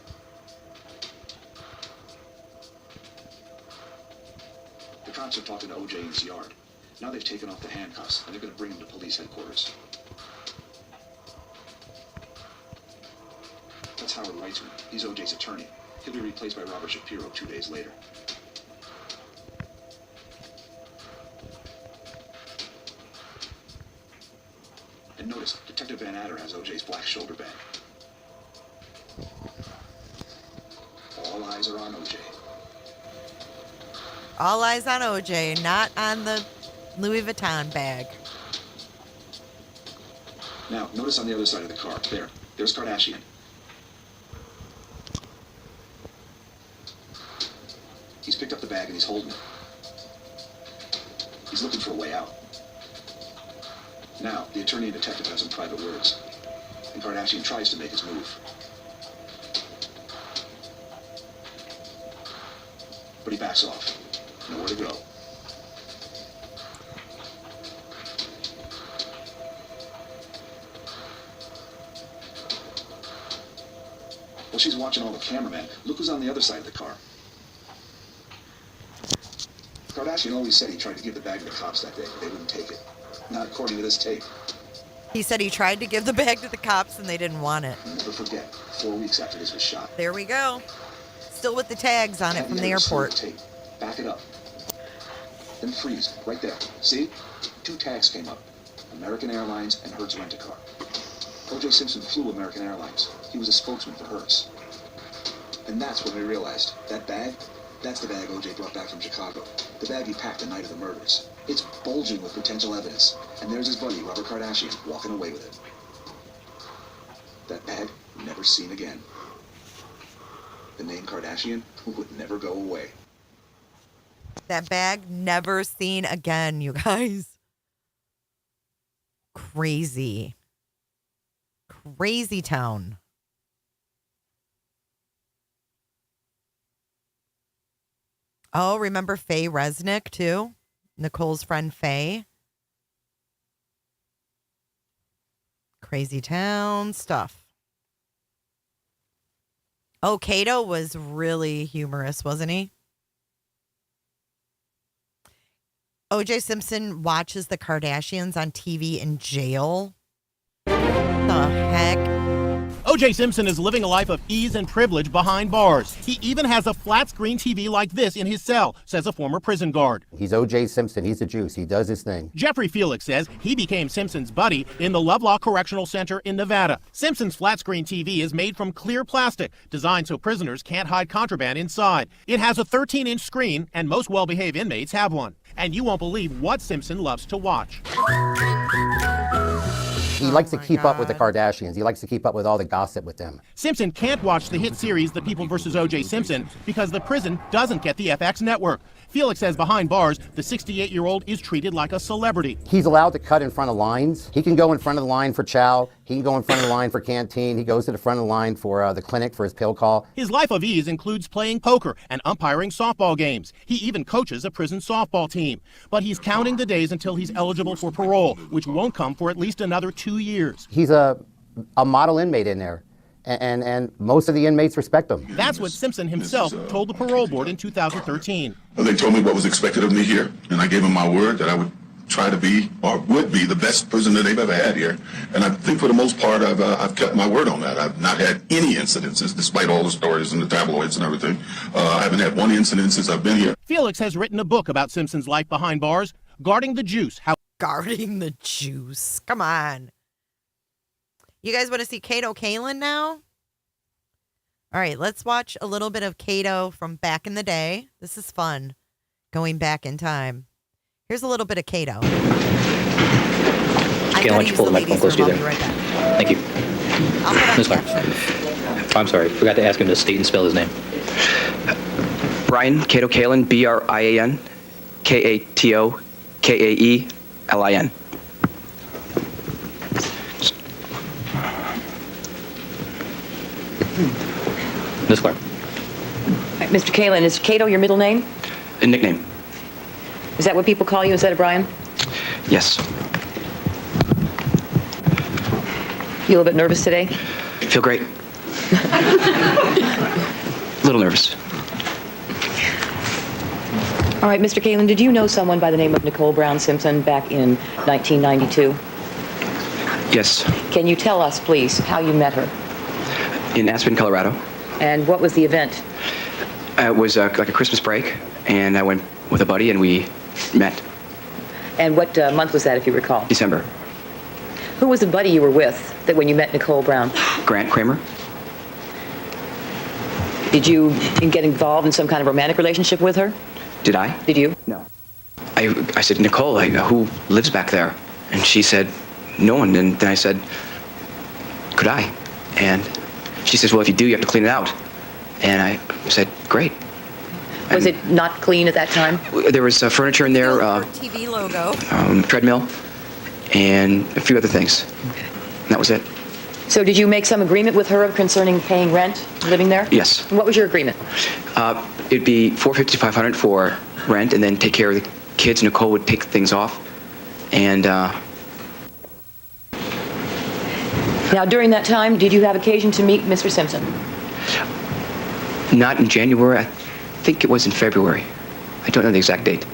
The cops are talking to OJ in his yard. Now they've taken off the handcuffs, and they're going to bring him to police headquarters. That's Howard Weitzman. He's OJ's attorney. He'll be replaced by Robert Shapiro 2 days later. And notice, Detective Van Adder has OJ's black shoulder bag. All eyes are on OJ. All eyes on OJ, not on the Louis Vuitton bag. Now, notice on the other side of the car. There's Kardashian. He's picked up the bag and he's holding it. He's looking for a way out. Now, the attorney and detective have some private words, and Kardashian tries to make his move. But he backs off. Nowhere to go. Well, she's watching all the cameramen. Look who's on the other side of the car. Kardashian always said he tried to give the bag to the cops that day, but they wouldn't take it. Not according to this tape. He said he tried to give the bag to the cops and they didn't want it. Never forget, 4 weeks after this was shot. There we go. Still with the tags on it from the airport. Tape. Back it up. Then freeze, right there. See? 2 tags came up. American Airlines and Hertz Rent-A-Car. O.J. Simpson flew American Airlines. He was a spokesman for Hertz. And that's when we realized that bag, that's the bag O.J. brought back from Chicago. The bag he packed the night of the murders. It's bulging with potential evidence. And there's his buddy, Robert Kardashian, walking away with it. That bag, never seen again. The name Kardashian would never go away. That bag, never seen again, you guys. crazy. Crazy town. Oh, remember Faye Resnick, too? Nicole's friend Faye. Crazy town stuff. Oh, Cato was really humorous, wasn't he? O.J. Simpson watches the Kardashians on TV in jail. What the heck? O.J. Simpson is living a life of ease and privilege behind bars. He even has a flat screen TV like this in his cell, says a former prison guard. He's O.J. Simpson. He's the juice. He does his thing. Jeffrey Felix says he became Simpson's buddy in the Lovelock Correctional Center in Nevada. Simpson's flat screen TV is made from clear plastic, designed so prisoners can't hide contraband inside. It has a 13-inch screen, and most well-behaved inmates have one. And you won't believe what Simpson loves to watch. He likes to keep up with the Kardashians. He likes to keep up with all the gossip with them. Simpson can't watch the hit series The People vs. O.J. Simpson because the prison doesn't get the FX network. Felix says behind bars, the 68-year-old is treated like a celebrity. He's allowed to cut in front of lines. He can go in front of the line for chow. He can go in front of the line for canteen. He goes to the front of the line for the clinic for his pill call. His life of ease includes playing poker and umpiring softball games. He even coaches a prison softball team. But he's counting the days until he's eligible for parole, which won't come for at least another 2 years. He's a model inmate in there. And most of the inmates respect him. That's what Simpson himself told the parole board in 2013. They told me what was expected of me here, and I gave them my word that I would try to be, or would be, the best prisoner they've ever had here. And I think for the most part, I've kept my word on that. I've not had any incidences, despite all the stories in the tabloids and everything. I haven't had one incident since I've been here. Felix has written a book about Simpson's life behind bars, Guarding the Juice. Guarding the Juice. Come on. You guys want to see Kato Kalin now? All right, let's watch a little bit of Kato from back in the day. This is fun, going back in time. Here's a little bit of Kato. Okay, why don't you pull the microphone close to you there? Right back. Thank you. Ms. Clark. I'm sorry, forgot to ask him to state and spell his name. Brian Kato Kalin, B-R-I-A-N, K-A-T-O-K-A-E-L-I-N. Ms. Clark. Mr. Kalin, is Kato your middle name? A nickname. Is that what people call you instead of Brian? Yes. You a little bit nervous today? Feel great. A little nervous. All right, Mr. Kalin, did you know someone by the name of Nicole Brown Simpson back in 1992? Yes. Can you tell us, please, how you met her? In Aspen, Colorado. And what was the event? It was like a Christmas break, and I went with a buddy, and we met. And what month was that, if you recall? December. Who was the buddy you were with that when you met Nicole Brown? Grant Kramer. Did you get involved in some kind of romantic relationship with her? Did I? Did you? No. I said, Nicole, who lives back there? And she said, no one. And then I said, could I? And she says, well, if you do, you have to clean it out. And I said, great. Was it not clean at that time? There was furniture in there, TV logo, treadmill, and a few other things. And that was it. So did you make some agreement with her concerning paying rent, living there? Yes. And what was your agreement? It'd be $450 to $500 for rent, and then take care of the kids. Nicole would take things off. And now, during that time, did you have occasion to meet Mr. Simpson? Not in January. I think it was in February. I don't know the exact date.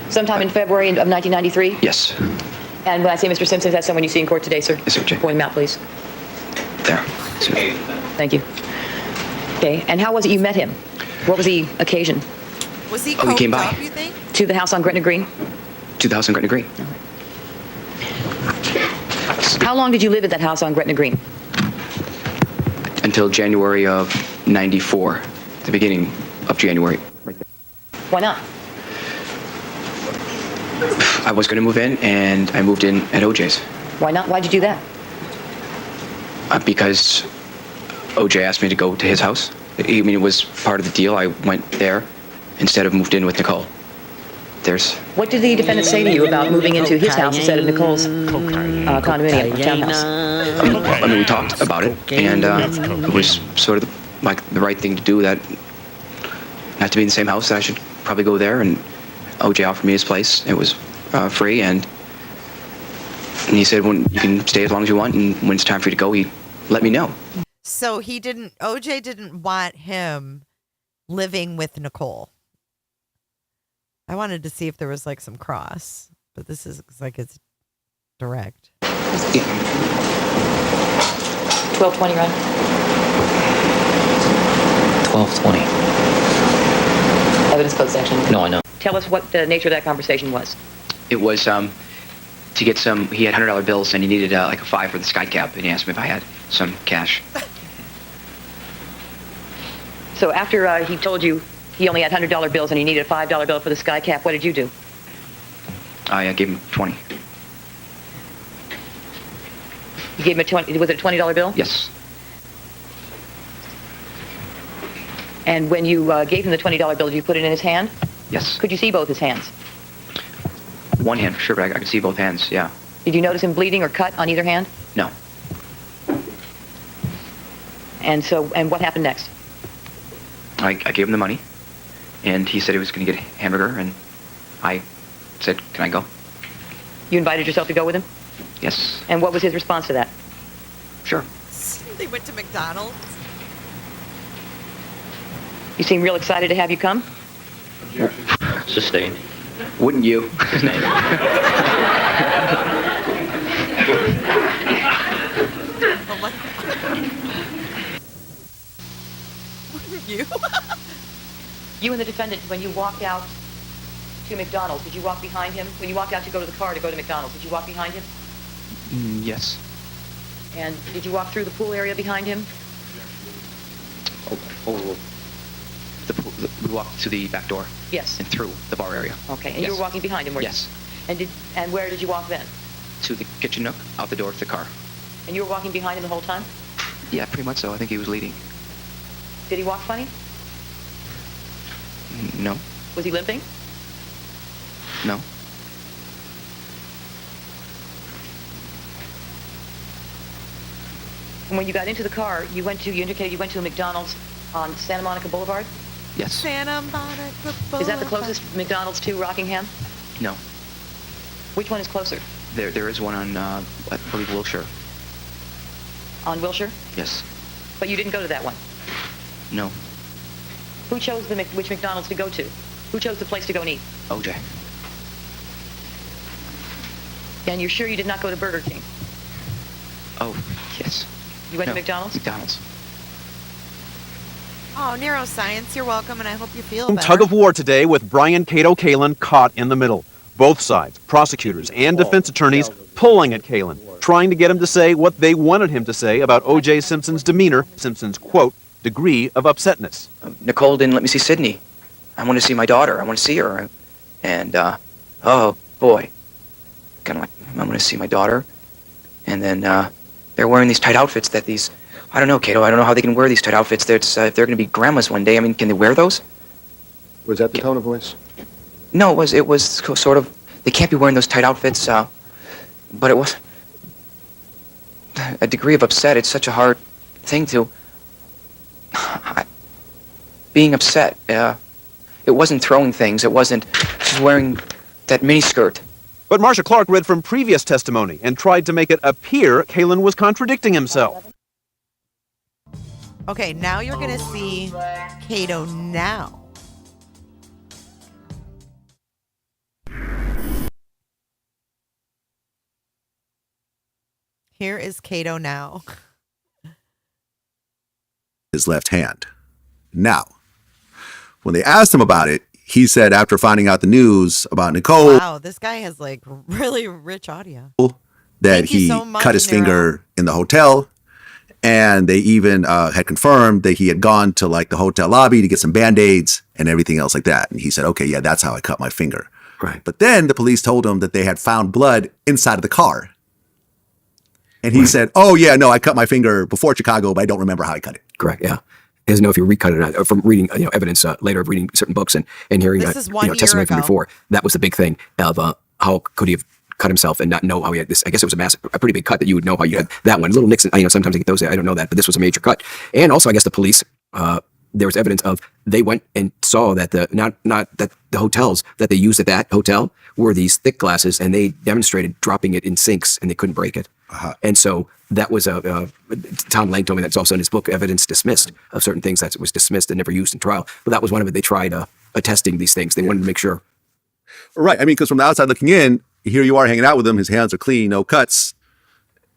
Sometime in February of 1993? Yes. And when I say Mr. Simpson, is that someone you see in court today, sir? Yes, sir. Point him out, please. There. Thank you. Okay, and how was it you met him? What was the occasion? Was he he came by. up, you think? To the house on Gretna Green? To the house on Gretna Green. How long did you live at that house on Gretna Green? Until January of '94, the beginning of January. Why not? I was going to move in, and I moved in at OJ's. Why not? Why'd you do that? Because OJ asked me to go to his house. I mean, it was part of the deal. I went there instead of moved in with Nicole. there's... What did the defendant say to you about moving into his house instead of Nicole's condominium or townhouse? I mean, we talked about it, and it was sort of like the right thing to do, that not to be in the same house, that I should probably go there, and OJ offered me his place. It was free, and he said, "When you can stay as long as you want, and when it's time for you to go, he let me know." So OJ didn't want him living with Nicole. I wanted to see if there was like some cross, but this is like it's direct. 12:20, right? 12:20. Evidence code section. No, I know. Tell us what the nature of that conversation was. It was to get some. He had $100 bills, and he needed like a $5 for the sky cap, and he asked me if I had some cash. So after he told you he only had $100 bills and he needed a $5 bill for the sky cap, what did you do? I gave him 20. You gave him a 20. Was it a $20 bill? Yes. And when you gave him the $20 bill, did you put it in his hand? Yes. Could you see both his hands? One hand for sure, but I could see both hands. Yeah. Did you notice him bleeding or cut on either hand? No. And what happened next? I gave him the money, and he said he was going to get a hamburger, and I said, "Can I go?" You invited yourself to go with him? Yes. And what was his response to that? Sure. They went to McDonald's. You seem real excited to have you come? Sustained. Wouldn't you? Sustained. Oh my God. You? You and the defendant, when you walked out to McDonald's, did you walk behind him? When you walked out to go to the car to go to McDonald's, did you walk behind him? Yes. And did you walk through the pool area behind him? We walked to the back door. Yes. And through the bar area. Okay. And yes. you were walking behind him, were you? Yes. And where did you walk then? To the kitchen nook, out the door to the car. And you were walking behind him the whole time? Yeah, pretty much so. I think he was leading. Did he walk funny? No. Was he limping? No. And when you got into the car, you indicated you went to a McDonald's on Santa Monica Boulevard? Yes. Santa Monica Boulevard. Is that the closest McDonald's to Rockingham? No. Which one is closer? There is one on, I believe, Wilshire. On Wilshire? Yes. But you didn't go to that one? No. Who chose which McDonald's to go to? Who chose the place to go and eat? OJ. And you're sure you did not go to Burger King? Oh, yes. You went to McDonald's? McDonald's. Oh, neuroscience, you're welcome, and I hope you feel better. Tug of war today with Brian Cato Kalin caught in the middle. Both sides, prosecutors and defense attorneys, pulling at Kalin, trying to get him to say what they wanted him to say about O.J. Simpson's demeanor, Simpson's, quote, degree of upsetness. Nicole didn't let me see Sydney. I want to see my daughter. I want to see her. And, oh, boy. Kind of like, I want to see my daughter. And then, they're wearing these tight outfits that these... I don't know, Cato. I don't know how they can wear these tight outfits. If they're going to be grandmas one day, I mean, can they wear those? Was that the tone of voice? No, it was sort of... They can't be wearing those tight outfits, but it was... A degree of upset, it's such a hard thing to... Being upset, it wasn't throwing things. It wasn't just wearing that miniskirt. But Marcia Clark read from previous testimony and tried to make it appear Kalin was contradicting himself. Okay, now you're going to see Cato now. Here is Cato now. His left hand. Now, when they asked him about it, he said after finding out the news about Nicole, Wow, this guy has like really rich audio. that he cut his finger in the hotel. And they even had confirmed that he had gone to like the hotel lobby to get some Band-Aids and everything else like that. And he said, okay, yeah, that's how I cut my finger. Right. But then the police told him that they had found blood inside of the car. And he said, oh, yeah, no, I cut my finger before Chicago, but I don't remember how I cut it. Correct, yeah. He doesn't know if he recut it or not, or from reading evidence later of reading certain books and hearing This is 1 year testimony from ago. before. That was the big thing of how could he have cut himself and not know how he had this. I guess it was a pretty big cut that you would know how you had that one. Little nicks, sometimes they get those. I don't know that, but this was a major cut. And also, I guess the police, there was evidence of they went and saw that not that the hotels that they used at that hotel were these thick glasses, and they demonstrated dropping it in sinks, and they couldn't break it. And so that was Tom Lang told me that's also in his book, Evidence Dismissed, of certain things that was dismissed and never used in trial. But that was one of it. They tried attesting these things. They wanted to make sure. Right. I mean, because from the outside looking in, here you are hanging out with him. His hands are clean, no cuts.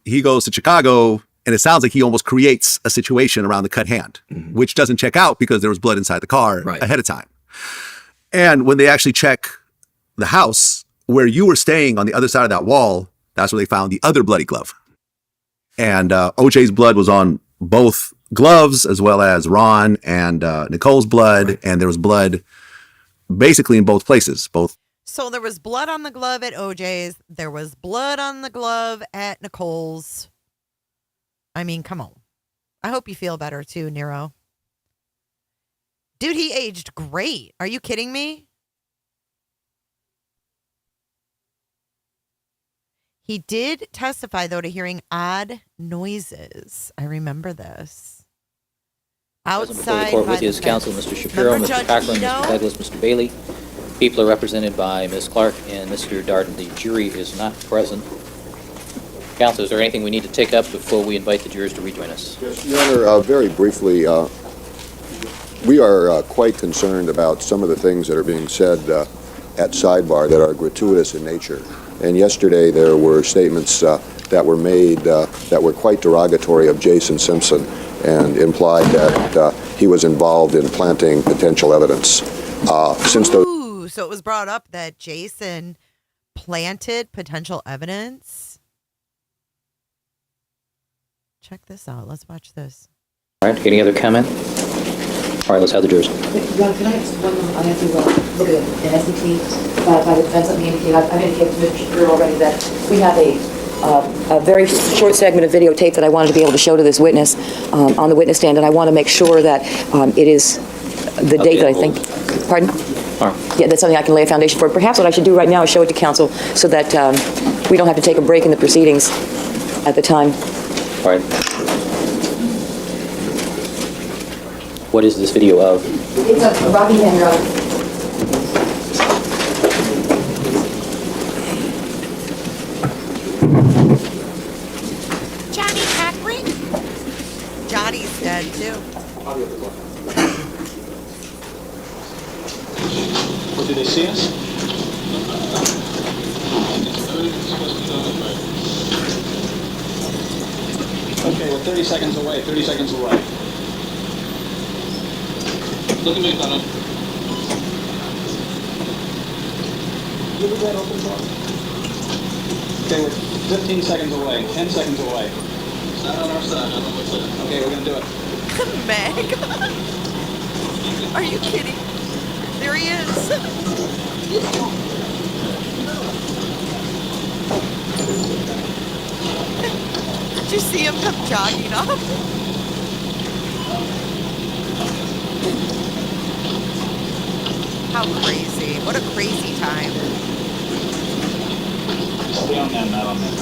He goes to Chicago, and it sounds like he almost creates a situation around the cut hand, which doesn't check out because there was blood inside the car ahead of time. And when they actually check the house where you were staying on the other side of that wall, that's where they found the other bloody glove. And OJ's blood was on both gloves, as well as Ron and Nicole's blood. And there was blood basically in both places, both. So there was blood on the glove at OJ's. There was blood on the glove at Nicole's. I mean, come on. I hope you feel better too, Nero. Dude, he aged great. Are you kidding me? He did testify, though, to hearing odd noises. I remember this. Outside Before the court by with you the is counsel, fence. Mr. Shapiro, Remember Mr. Judge Cochran, Ito? Mr. Douglas, Mr. Bailey. People are represented by Ms. Clark and Mr. Darden. The jury is not present. Counsel, is there anything we need to take up before we invite the jurors to rejoin us? Yes, Your Honor, very briefly, we are quite concerned about some of the things that are being said at sidebar that are gratuitous in nature. And yesterday there were statements that were made that were quite derogatory of Jason Simpson and implied that he was involved in planting potential evidence. Ooh, so it was brought up that Jason planted potential evidence. Check this out. Let's watch this. All right, any other comment? All right, let's have the jurors. Ron, can I ask one more? I have to look at an SDT by the defense. Let me indicate, I've indicated to Mr. Shapiro already that we have a very short segment of videotape that I wanted to be able to show to this witness on the witness stand, and I want to make sure that it is the date that I think. Pardon? Yeah, that's something I can lay a foundation for. Perhaps what I should do right now is show it to counsel so that we don't have to take a break in the proceedings at the time. All right. What is this video of? It's a Rocky hand drug. Johnny Cochran? Johnny's dead too. Well, did they see us? Okay, we're 30 seconds away, 30 seconds away. Look at me, Donald. Give me that open door. Okay, we're 15 seconds away, 10 seconds away. It's not on our side, I don't know what's there. Okay, we're gonna do it. Meg? Are you kidding? There he is. Did you see him come jogging up? How crazy. What a crazy time. Stay on them, not on them.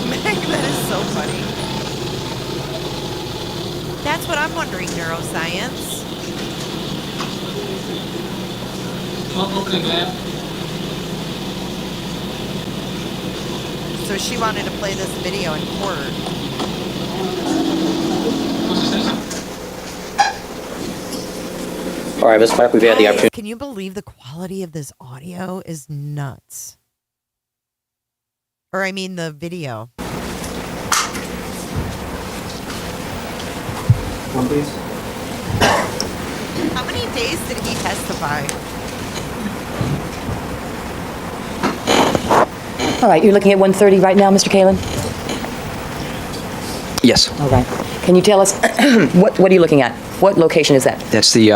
Meg, that is so funny. That's what I'm wondering, neuroscience. Okay, man. So she wanted to play this video in court. All right, Ms. Clark, we've had the opportunity. Can you believe the quality of this audio is nuts? Or I mean the video. One, please. How many days did he testify? All right, you're looking at 1:30 right now, Mr. Kalin? Yes. All right. Can you tell us, what are you looking at? What location is that? That's the,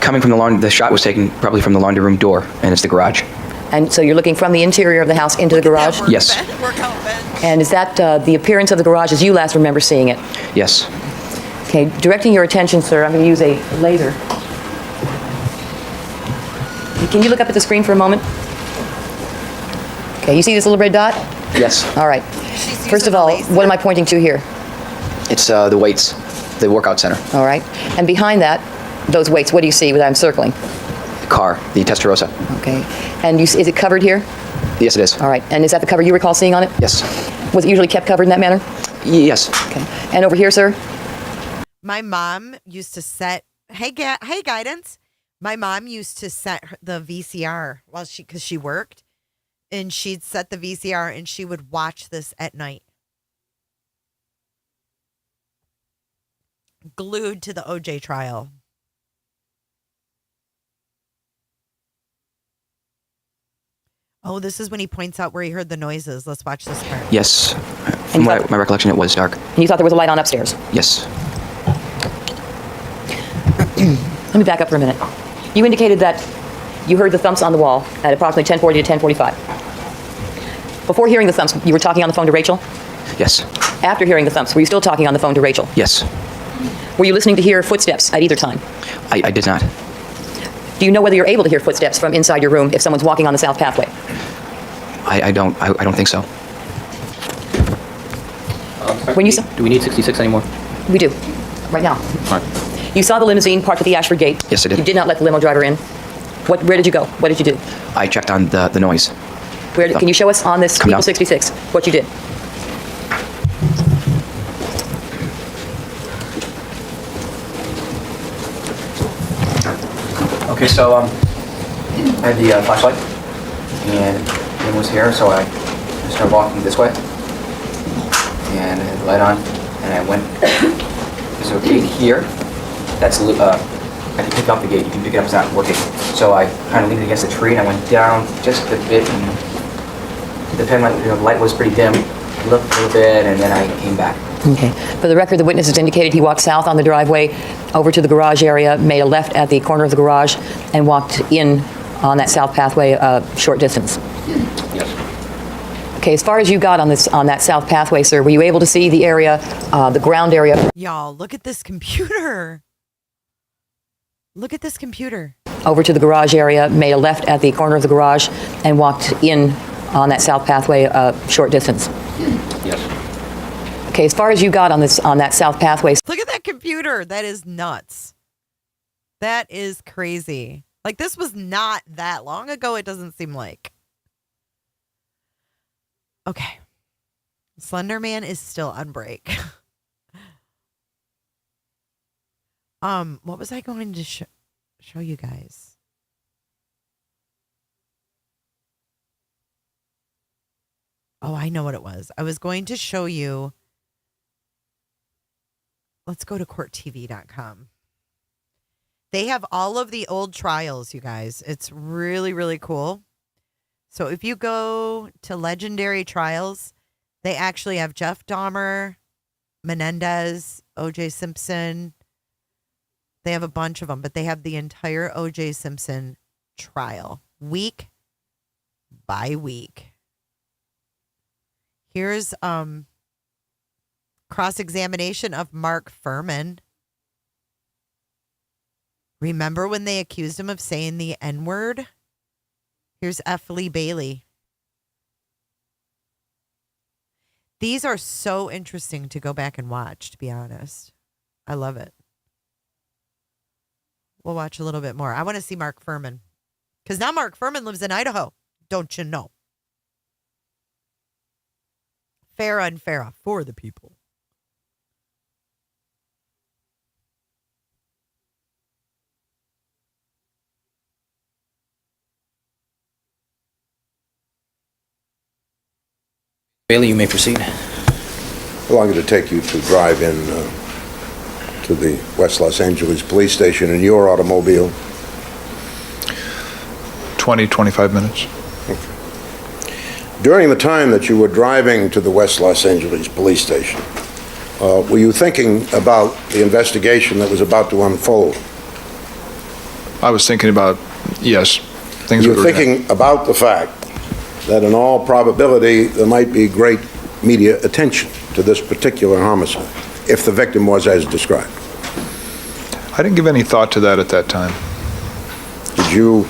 coming from the laundry, the shot was taken probably from the laundry room door, and it's the garage. And so you're looking from the interior of the house into the garage? Yes. And is that the appearance of the garage as you last remember seeing it? Yes. Okay, directing your attention, sir, I'm going to use a laser. Can you look up at the screen for a moment? Okay, you see this little red dot? Yes. All right. First of all, what am I pointing to here? It's the weights, the workout center. All right. And behind that, those weights, what do you see that I'm circling? The car, the Testarossa. Okay. And is it covered here? Yes, it is. All right. And is that the cover you recall seeing on it? Yes. Was it usually kept covered in that manner? Yes. Okay. And over here, sir? My mom used to set, hey guidance. My mom used to set the VCR because she worked, and she'd set the VCR and she would watch this at night. Glued to the OJ trial. Oh, this is when he points out where he heard the noises. Let's watch this part. Yes. From my recollection, it was dark. And you thought there was a light on upstairs? Yes. Let me back up for a minute. You indicated that you heard the thumps on the wall at approximately 10:40 to 10:45. Before hearing the thumps, you were talking on the phone to Rachel? Yes. After hearing the thumps, were you still talking on the phone to Rachel? Yes. Were you listening to hear footsteps at either time? I did not. Do you know whether you're able to hear footsteps from inside your room if someone's walking on the south pathway? I don't think so. When you Do we need 66 anymore? We do. Right now. All right. You saw the limousine parked at the Ashford gate. Yes, I did. You did not let the limo driver in. Where did you go? What did you do? I checked on the noise. Can you show us on this People 66 what you did? Okay, so I had the flashlight, and it was here, so I started walking this way, and I had the light on, and I went. There's a gate here. That's I can pick up the gate. You can pick it up. It's not working. So I kind of leaned against the tree, and I went down just a bit, and the pen light, the light was pretty dim. Looked a little bit, and then I came back. Okay. For the record, the witness has indicated he walked south on the driveway over to the garage area, made a left at the corner of the garage, and walked in on that south pathway a short distance. Yes. Okay, as far as you got on that south pathway, sir, were you able to see the area, the ground area? Y'all, look at this computer. Look at this computer. Over to the garage area, made a left at the corner of the garage, and walked in on that south pathway a short distance. Yes. Okay, as far as you got on that south pathway. Look at that computer. That is nuts. That is crazy. Like, this was not that long ago, it doesn't seem like. Okay. Slenderman is still on break. What was I going to show you guys? Oh, I know what it was. I was going to show you. Let's go to courttv.com. They have all of the old trials, you guys. It's really, really cool. So if you go to Legendary Trials, they actually have Jeff Dahmer, Menendez, O.J. Simpson. They have a bunch of them, but they have the entire O.J. Simpson trial, week by week. Here's cross-examination of Mark Furman. Remember when they accused him of saying the N-word? Here's F. Lee Bailey. These are so interesting to go back and watch, to be honest. I love it. We'll watch a little bit more. I want to see Mark Furman. Because now Mark Furman lives in Idaho. Don't you know? Fair, unfair, for the people. Bailey, you may proceed. Well, I'm going to take you to drive in to the West Los Angeles police station in your automobile. 20-25 minutes. Okay. During the time that you were driving to the West Los Angeles police station, were you thinking about the investigation that was about to unfold? I was thinking about, yes, things you were thinking about the fact that in all probability there might be great media attention to this particular homicide if the victim was as described. I didn't give any thought to that at that time. Did you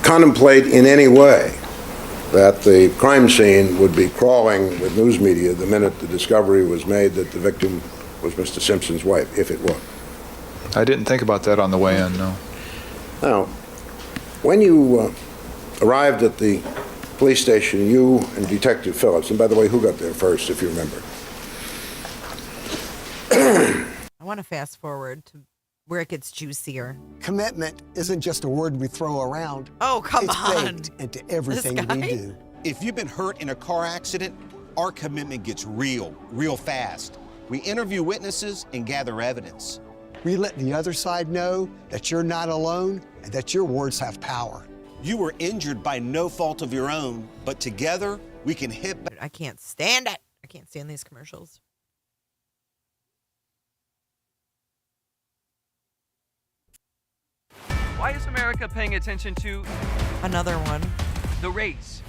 contemplate in any way that the crime scene would be crawling with news media the minute the discovery was made that the victim was Mr. Simpson's wife, if it was? I didn't think about that on the way in, no. Now, when you arrived at the police station, you and Detective Phillips, and by the way, who got there first, if you remember? I want to fast forward to where it gets juicier. Commitment isn't just a word we throw around. Oh, come on. It's baked into everything we do. If you've been hurt in a car accident, our commitment gets real fast. We interview witnesses and gather evidence. We let the other side know that you're not alone and that your words have power. You were injured by no fault of your own, but together we can hit back. I can't stand it. I can't stand these commercials. Why is America paying attention to another one? The race.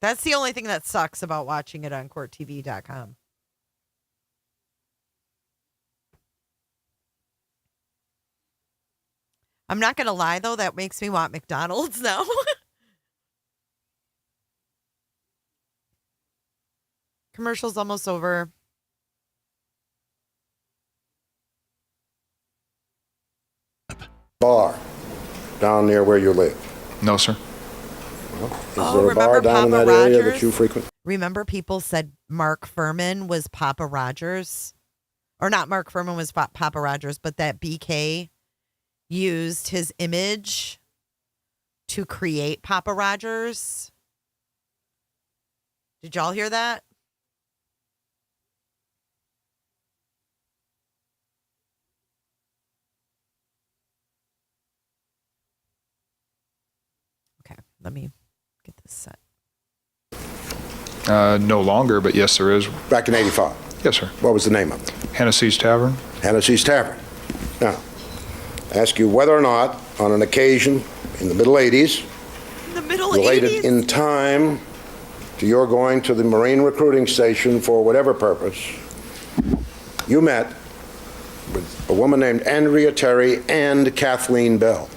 That's the only thing that sucks about watching it on courttv.com. I'm not going to lie, though. That makes me want McDonald's now. Commercial's almost over. Bar down near where you live? No, sir. Well, is there a bar down in that area that you frequent? Remember people said Mark Furman was Papa Rogers? Or not Mark Furman was Papa Rogers, but that BK used his image to create Papa Rogers. Did y'all hear that? Okay, let me get this set. No longer, but yes, there is. Back in 85? Yes, sir. What was the name of it? Hennessy's Tavern. Hennessy's Tavern. Now, I ask you whether or not, on an occasion in the middle 80s, related in time to your going to the Marine recruiting station for whatever purpose, you met with a woman named Andrea Terry and Kathleen Bell,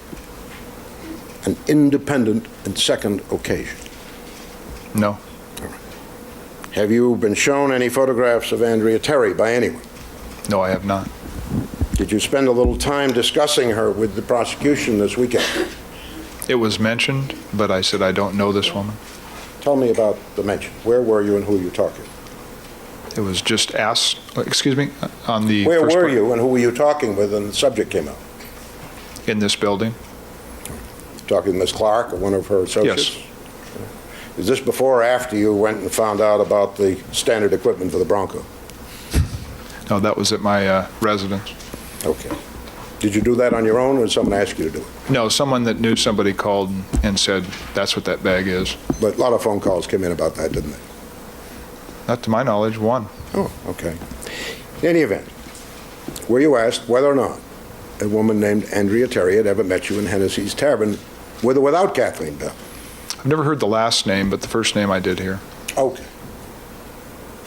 an independent and second occasion. No. All right. Have you been shown any photographs of Andrea Terry by anyone? No, I have not. Did you spend a little time discussing her with the prosecution this weekend? It was mentioned, but I said I don't know this woman. Tell me about the mention. Where were you and who you talking? It was just asked, excuse me, on the Where first were part. you and who were you talking with and the subject came out? In this building. Talking to Ms. Clark or one of her associates? Yes. Is this before or after you went and found out about the standard equipment for the Bronco? No, that was at my residence. Okay. Did you do that on your own or did someone ask you to do it? No, someone that knew somebody called and said, that's what that bag is. But a lot of phone calls came in about that, didn't they? Not to my knowledge, one. Oh, okay. In any event, were you asked whether or not a woman named Andrea Terry had ever met you in Hennessy's Tavern, with or without Kathleen Bell? I've never heard the last name, but the first name I did hear. Okay.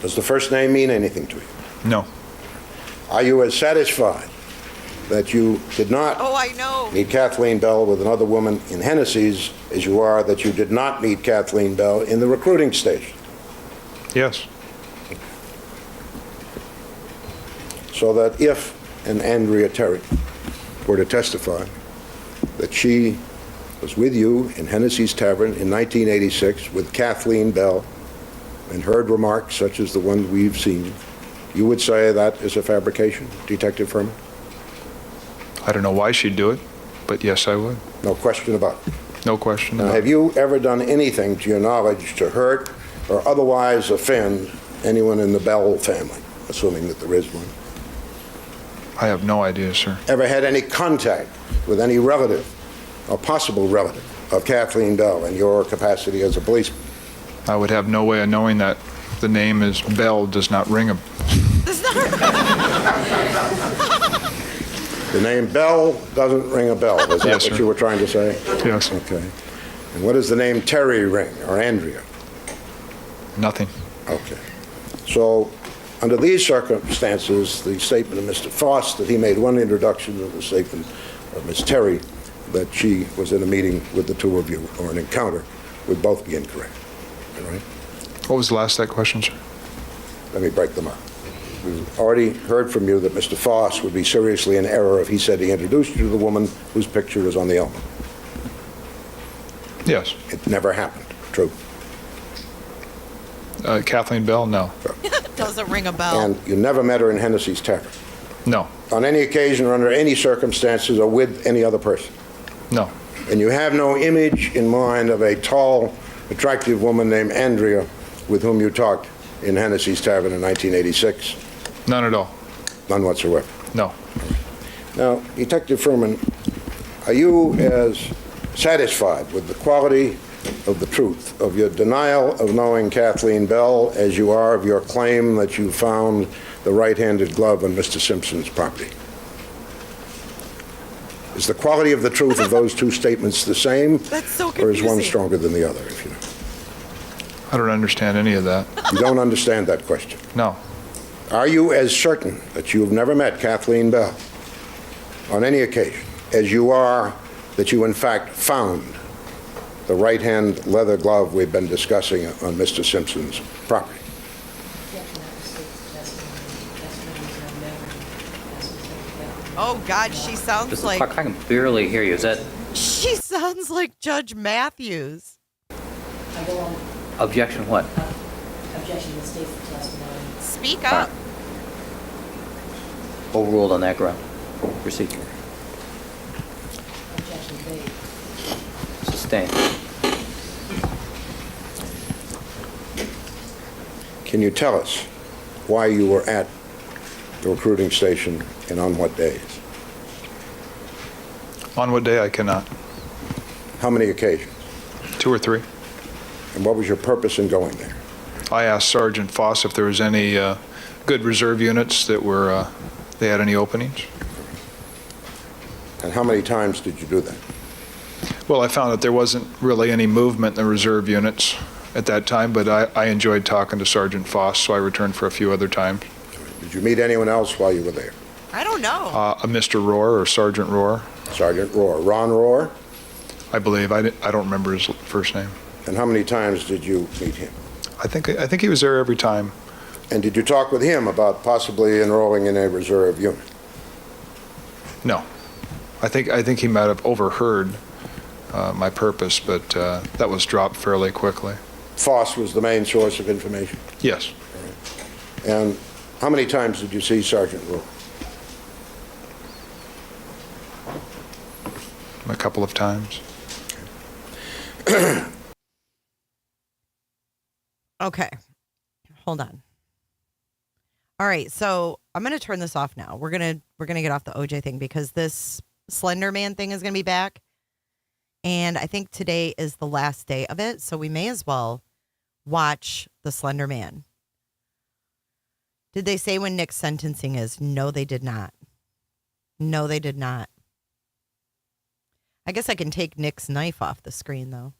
Does the first name mean anything to you? No. Are you as satisfied that you did not meet Kathleen Bell with another woman in Hennessy's as you are that you did not meet Kathleen Bell in the recruiting station? Yes. So that if an Andrea Terry were to testify that she was with you in Hennessy's Tavern in 1986 with Kathleen Bell and heard remarks such as the one we've seen, you would say that is a fabrication, Detective Furman? I don't know why she'd do it, but yes, I would. No question about it? No question Now, about it. have you ever done anything to your knowledge to hurt or otherwise offend anyone in the Bell family, assuming that there is one? I have no idea, sir. Ever had any contact with any relative or possible relative of Kathleen Bell in your capacity as a policeman? I would have no way of knowing that. The name is Bell does not ring a The name Bell doesn't ring a bell. Is that Yes, what sir. you were trying to say? Yes. Okay. And what does the name Terry ring, or Andrea? Nothing. Okay. So, under these circumstances, the statement of Mr. Foss that he made one introduction to the statement of Ms. Terry that she was in a meeting with the two of you, or an encounter, would both be incorrect. All right? What was the last of that question, sir? Let me break them up. We've already heard from you that Mr. Foss would be seriously in error if he said he introduced you to the woman whose picture is on the album. Yes. It never happened. True. Kathleen Bell? No. Doesn't ring a bell. And you never met her in Hennessy's Tavern? No. On any occasion or under any circumstances or with any other person? No. And you have no image in mind of a tall, attractive woman named Andrea with whom you talked in Hennessy's Tavern in 1986? None at all. None whatsoever? No. Now, Detective Furman, are you as satisfied with the quality of the truth of your denial of knowing Kathleen Bell as you are of your claim that you found the right-handed glove on Mr. Simpson's property? Is the quality of the truth of those two statements the same? That's so Or is one confusing. stronger than the other, if you know? I don't understand any of that. You don't understand that question? No. Are you as certain that you've never met Kathleen Bell on any occasion as you are that you in fact found the right-hand leather glove we've been discussing on Mr. Simpson's property? Oh, God, she sounds Mr. like... Clark, I can barely hear you. Is that She sounds like Judge Matthews. objection what? Objection to the state's testimony. Speak up. Overruled on that ground. Proceed. Objection made. Sustained. Can you tell us why you were at the recruiting station and on what days? On what day? I cannot. How many occasions? 2 or 3. And what was your purpose in going there? I asked Sergeant Foss if there was any good reserve units that were, they had any openings. And how many times did you do that? Well, I found that there wasn't really any movement in the reserve units at that time, but I enjoyed talking to Sergeant Foss, so I returned for a few other times. Did you meet anyone else while you were there? I don't know. A Mr. Rohr or Sergeant Rohr. Sergeant Rohr. Ron Rohr? I believe. I don't remember his first name. And how many times did you meet him? I think he was there every time. And did you talk with him about possibly enrolling in a reserve unit? No. I think he might have overheard my purpose, but that was dropped fairly quickly. Foss was the main source of information? Yes. And how many times did you see Sergeant Rohr? A couple of times. Okay. Hold on. All right, so I'm going to turn this off now. We're going to get off the OJ thing because this Slenderman thing is going to be back. And I think today is the last day of it, so we may as well watch the Slenderman. Did they say when Nick's sentencing is? No, they did not. No, they did not. I guess I can take Nick's knife off the screen, though.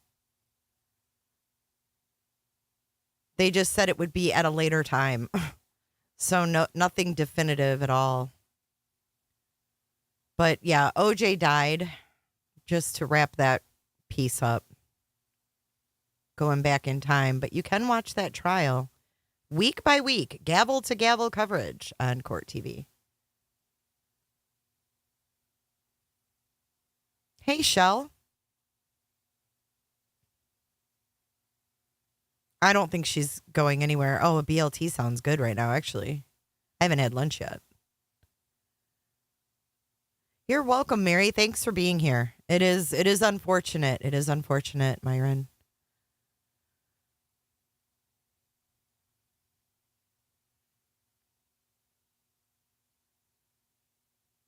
They just said it would be at a later time. So nothing definitive at all. But yeah, OJ died. Just to wrap that piece up. Going back in time. But you can watch that trial week by week. Gavel to gavel coverage on Court TV. Hey, Shell. I don't think she's going anywhere. Oh, a BLT sounds good right now, actually. I haven't had lunch yet. You're welcome, Mary. Thanks for being here. It is unfortunate. It is unfortunate, Myron.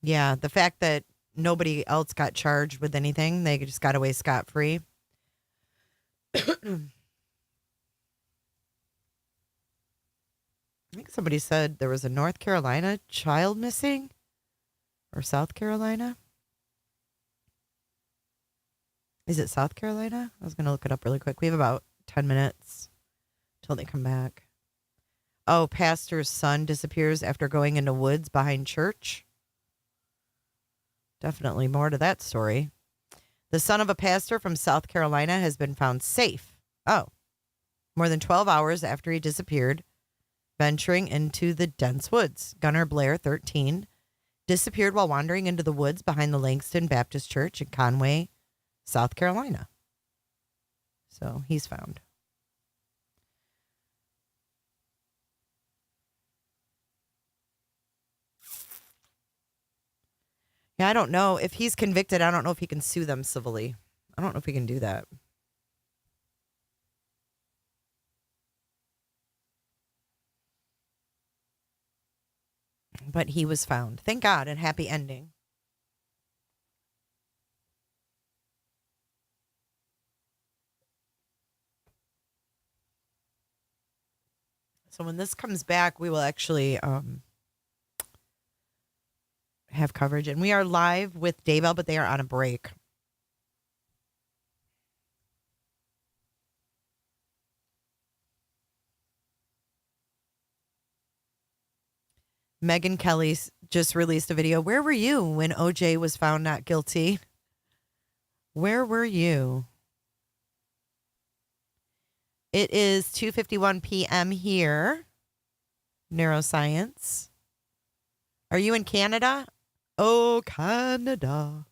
Yeah, the fact that nobody else got charged with anything, they just got away scot-free. I think somebody said there was a North Carolina child missing, or South Carolina. Is it South Carolina? I was going to look it up really quick. We have about 10 minutes till they come back. Oh, pastor's son disappears after going into woods behind church. Definitely more to that story. The son of a pastor from South Carolina has been found safe. Oh, more than 12 hours after he disappeared, venturing into the dense woods. Gunnar Blair, 13, disappeared while wandering into the woods behind the Langston Baptist Church in Conway, South Carolina. So he's found. Yeah, I don't know. If he's convicted, I don't know if he can sue them civilly. I don't know if he can do that. But he was found. Thank God, and happy ending. So when this comes back, we will actually have coverage. And we are live with Daybell, but they are on a break. Megyn Kelly just released a video. Where were you when OJ was found not guilty? Where were you? It is 2:51 p.m. here. Neuroscience. Are you in Canada? Oh, Canada.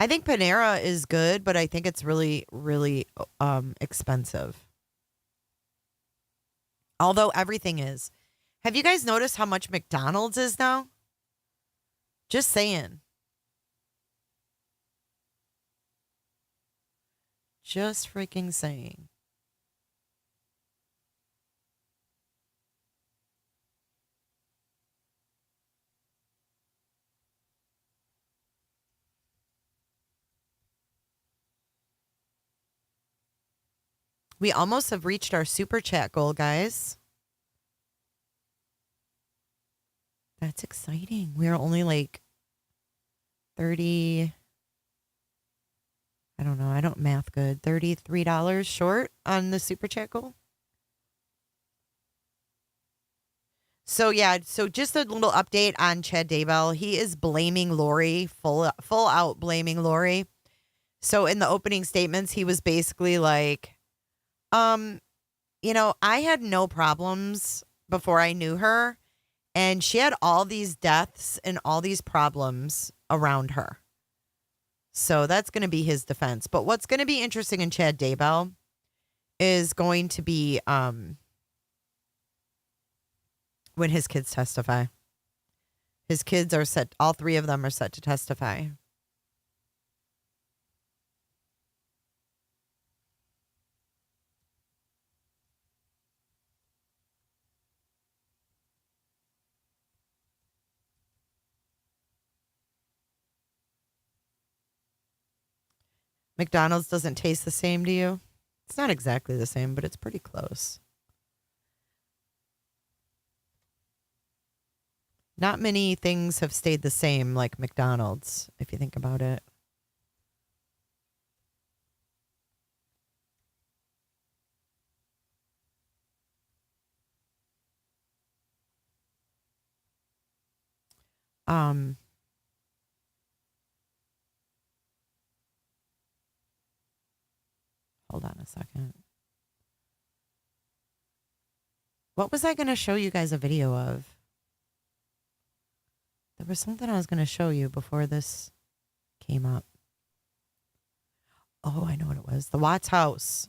I think Panera is good, but I think it's really, really expensive. Although everything is. Have you guys noticed how much McDonald's is now? Just saying. Just freaking saying. We almost have reached our super chat goal, guys. That's exciting. We are only like 30. I don't know. I don't math good. $33 short on the super chat goal. So yeah, so just a little update on Chad Daybell. He is blaming Lori, full out blaming Lori. So in the opening statements, he was basically like, you know, I had no problems before I knew her, and she had all these deaths and all these problems around her. So that's going to be his defense. But what's going to be interesting in Chad Daybell is going to be when his kids testify. His kids are set, all three of them are set to testify. McDonald's doesn't taste the same to you? It's not exactly the same, but it's pretty close. Not many things have stayed the same like McDonald's, if you think about it. Hold on a second. What was I going to show you guys a video of? There was something I was going to show you before this came up. Oh, I know what it was. The Watts house.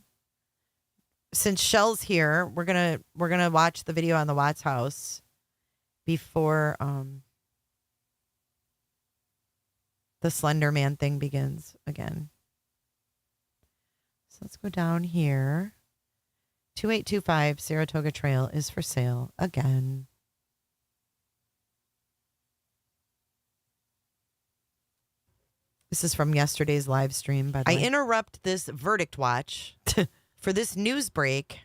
Since Shell's here, we're gonna watch the video on the Watts house before the Slenderman thing begins again. So let's go down here. 2825 Saratoga Trail is for sale again. This is from yesterday's live stream, by the way. I interrupt this verdict watch for this news break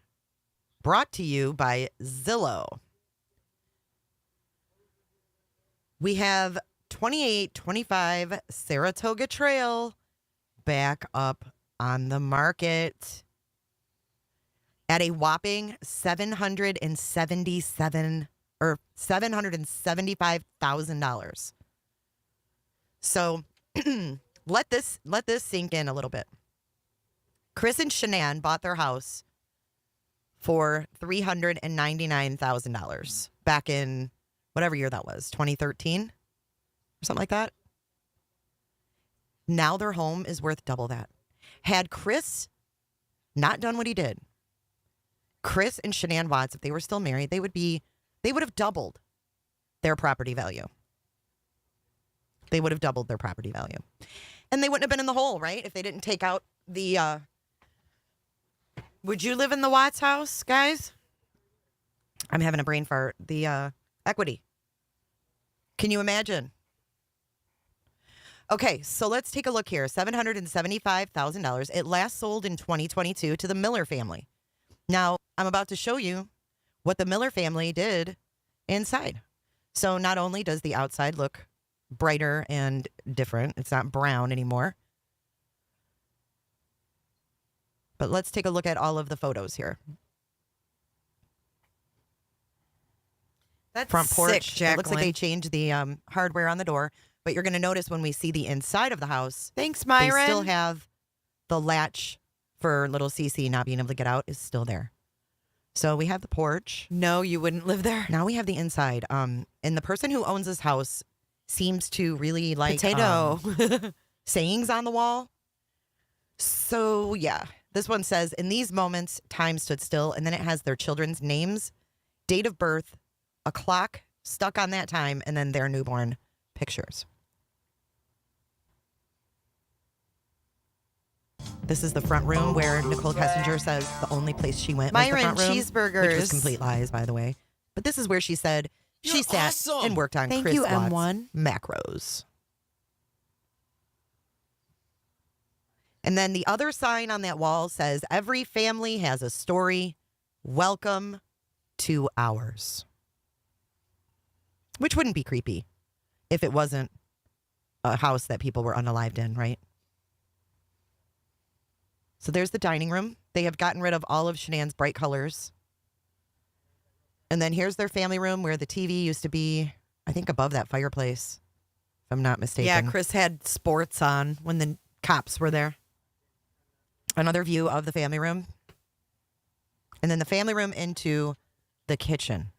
brought to you by Zillow. We have 2825 Saratoga Trail back up on the market at a whopping $775,000. So let this sink in a little bit. Chris and Shanann bought their house for $399,000 back in whatever year that was, 2013 or something like that. Now their home is worth double that. Had Chris not done what he did, Chris and Shanann Watts, if they were still married, they would have doubled their property value. They would have doubled their property value. And they wouldn't have been in the hole, right? If they didn't take out the, would you live in the Watts house, guys? I'm having a brain fart. The equity. Can you imagine? Okay, so let's take a look here. $775,000. It last sold in 2022 to the Miller family. Now, I'm about to show you what the Miller family did inside. So not only does the outside look brighter and different, it's not brown anymore, but let's take a look at all of the photos here. That front porch, it looks like they changed the hardware on the door, but you're going to notice when we see the inside of the house, thanks, Myron, they still have the latch for little Cece not being able to get out is still there. So we have the porch. No, you wouldn't live there. Now we have the inside. And the person who owns this house seems to really like potato sayings on the wall. So yeah, this one says, in these moments, time stood still. And then it has their children's names, date of birth, a clock stuck on that time, and then their newborn pictures. This is the front room where Nicole Kessinger says the only place she went was the front room. Cheeseburgers. Which was complete lies, by the way. But this is where she said she sat and worked on Chris Watts' M1 macros. And then the other sign on that wall says, every family has a story. Welcome to ours. Which wouldn't be creepy if it wasn't a house that people were unalived in, right? So there's the dining room. They have gotten rid of all of Shanann's bright colors. And then here's their family room where the TV used to be, I think, above that fireplace, if I'm not mistaken. Yeah, Chris had sports on when the cops were there. Another view of the family room. And then the family room into the kitchen.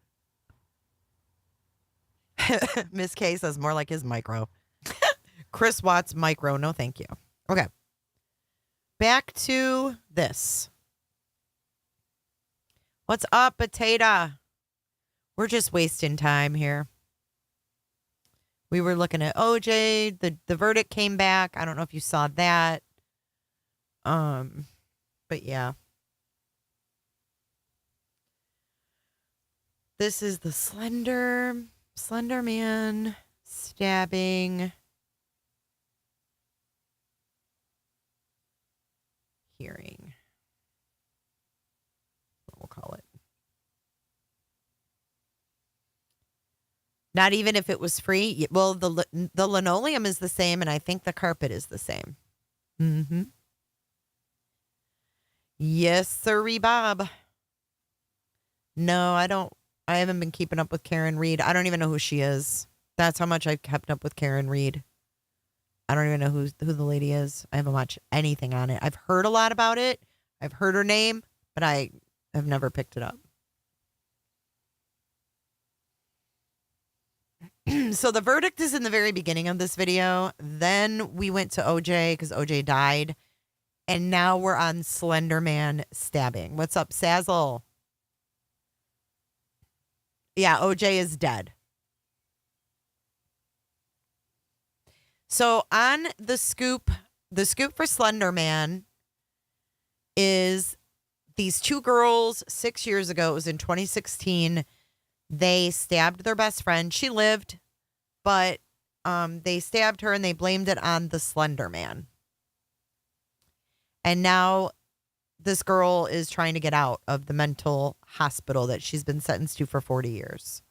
Miss K says more like his micro. Chris Watts micro. No, thank you. Okay. Back to this. What's up, Potato? We're just wasting time here. We were looking at OJ. The verdict came back. I don't know if you saw that. But yeah. This is the Slenderman Stabbing Hearing. We'll call it. Not even if it was free. Well, the linoleum is the same, and I think the carpet is the same. Mm-hmm. Yes, sirree, Bob. No, I don't. I haven't been keeping up with Karen Reed. I don't even know who she is. That's how much I've kept up with Karen Reed. I don't even know who the lady is. I haven't watched anything on it. I've heard a lot about it. I've heard her name, but I have never picked it up. So the verdict is in the very beginning of this video. Then we went to OJ because OJ died. And now we're on Slenderman Stabbing. What's up, Sazzle? Yeah, OJ is dead. So on the scoop for Slenderman is these two girls 6 years ago. It was in 2016. They stabbed their best friend. She lived, but they stabbed her and they blamed it on the Slender Man. And now this girl is trying to get out of the mental hospital that she's been sentenced to for 40 years.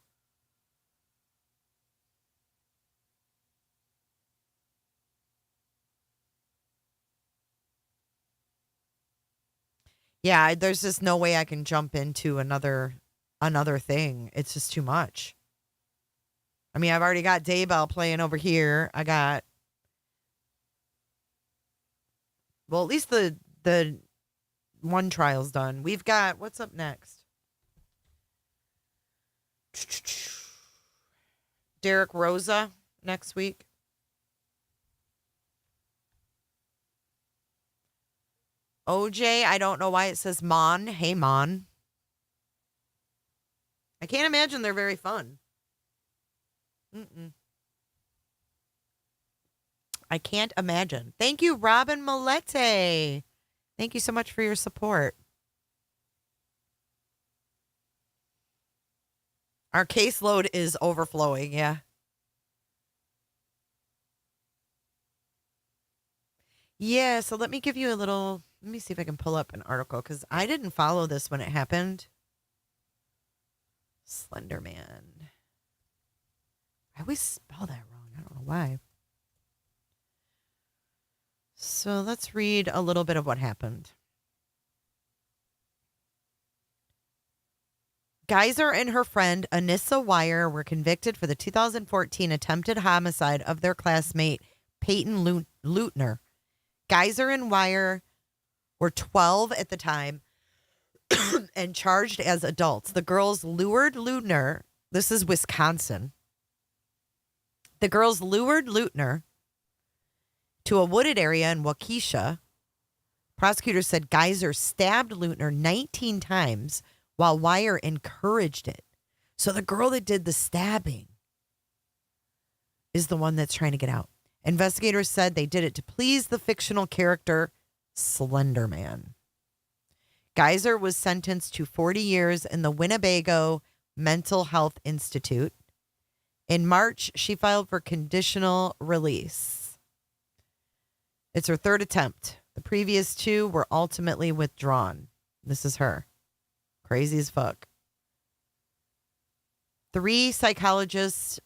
Yeah, there's just no way I can jump into another thing. It's just too much. I mean, I've already got Daybell playing over here. I got, well, at least the one trial's done. We've got, what's up next? Derek Rosa next week. OJ, I don't know why it says Mon. Hey, Mon. I can't imagine they're very fun. I can't imagine. Thank you, Robin Malete. Thank you so much for your support. Our caseload is overflowing, yeah. Yeah, so let me give you a little, let me see if I can pull up an article, because I didn't follow this when it happened. Slenderman. I always spell that wrong. I don't know why. So let's read a little bit of what happened. Geyser and her friend Anissa Wire were convicted for the 2014 attempted homicide of their classmate Peyton Leutner. Geyser and Wire were 12 at the time and charged as adults. The girls lured Leutner, this is Wisconsin. The girls lured Leutner to a wooded area in Waukesha. Prosecutors said Geyser stabbed Leutner 19 times while Wire encouraged it. So the girl that did the stabbing is the one that's trying to get out. Investigators said they did it to please the fictional character Slenderman. Geyser was sentenced to 40 years in the Winnebago Mental Health Institute. In March, she filed for conditional release. It's her third attempt. The previous two were ultimately withdrawn. This is her. Crazy as fuck. 3 psychologists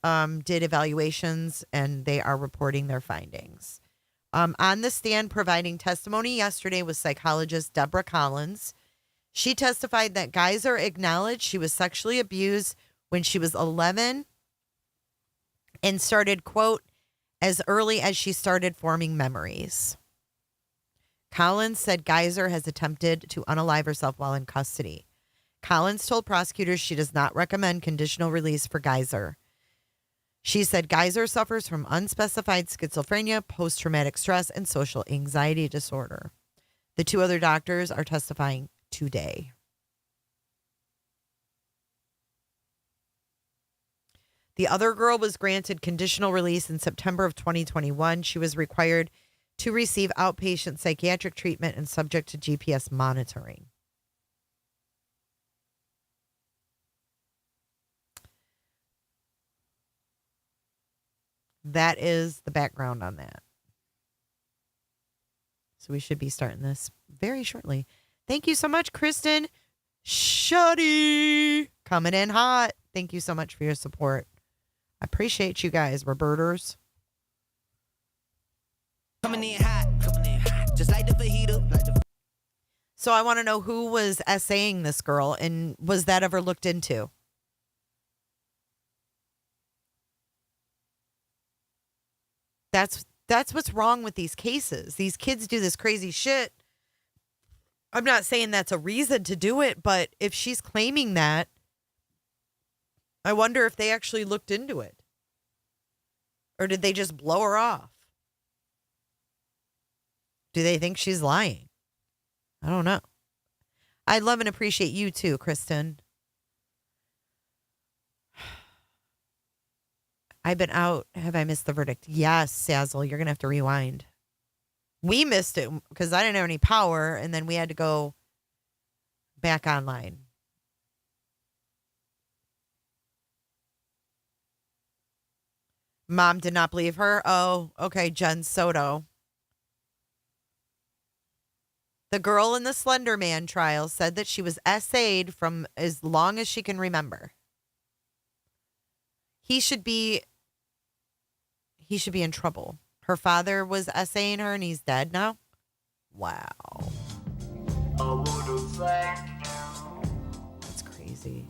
did evaluations, and they are reporting their findings. On the stand providing testimony yesterday was psychologist Deborah Collins. She testified that Geyser acknowledged she was sexually abused when she was 11 and started, quote, as early as she started forming memories. Collins said Geyser has attempted to unalive herself while in custody. Collins told prosecutors she does not recommend conditional release for Geyser. She said Geyser suffers from unspecified schizophrenia, post-traumatic stress, and social anxiety disorder. The 2 other doctors are testifying today. The other girl was granted conditional release in September of 2021. She was required to receive outpatient psychiatric treatment and subject to GPS monitoring. That is the background on that. So we should be starting this very shortly. Thank you so much, Kristen Shuddy. Coming in hot. Thank you so much for your support. I appreciate you guys, Roberters. Coming in hot, just like the fajita. So I want to know who was essaying this girl, and was that ever looked into? That's what's wrong with these cases. These kids do this crazy shit. I'm not saying that's a reason to do it, but if she's claiming that, I wonder if they actually looked into it. Or did they just blow her off? Do they think she's lying? I don't know. I love and appreciate you too, Kristen. I've been out. Have I missed the verdict? Yes, Sazzle. You're going to have to rewind. We missed it because I didn't have any power, and then we had to go back online. Mom did not believe her. Oh, okay. Jen Soto. The girl in the Slender Man trial said that she was SA'd from as long as she can remember. He should be in trouble. Her father was SAing her and he's dead now. Wow. That's crazy.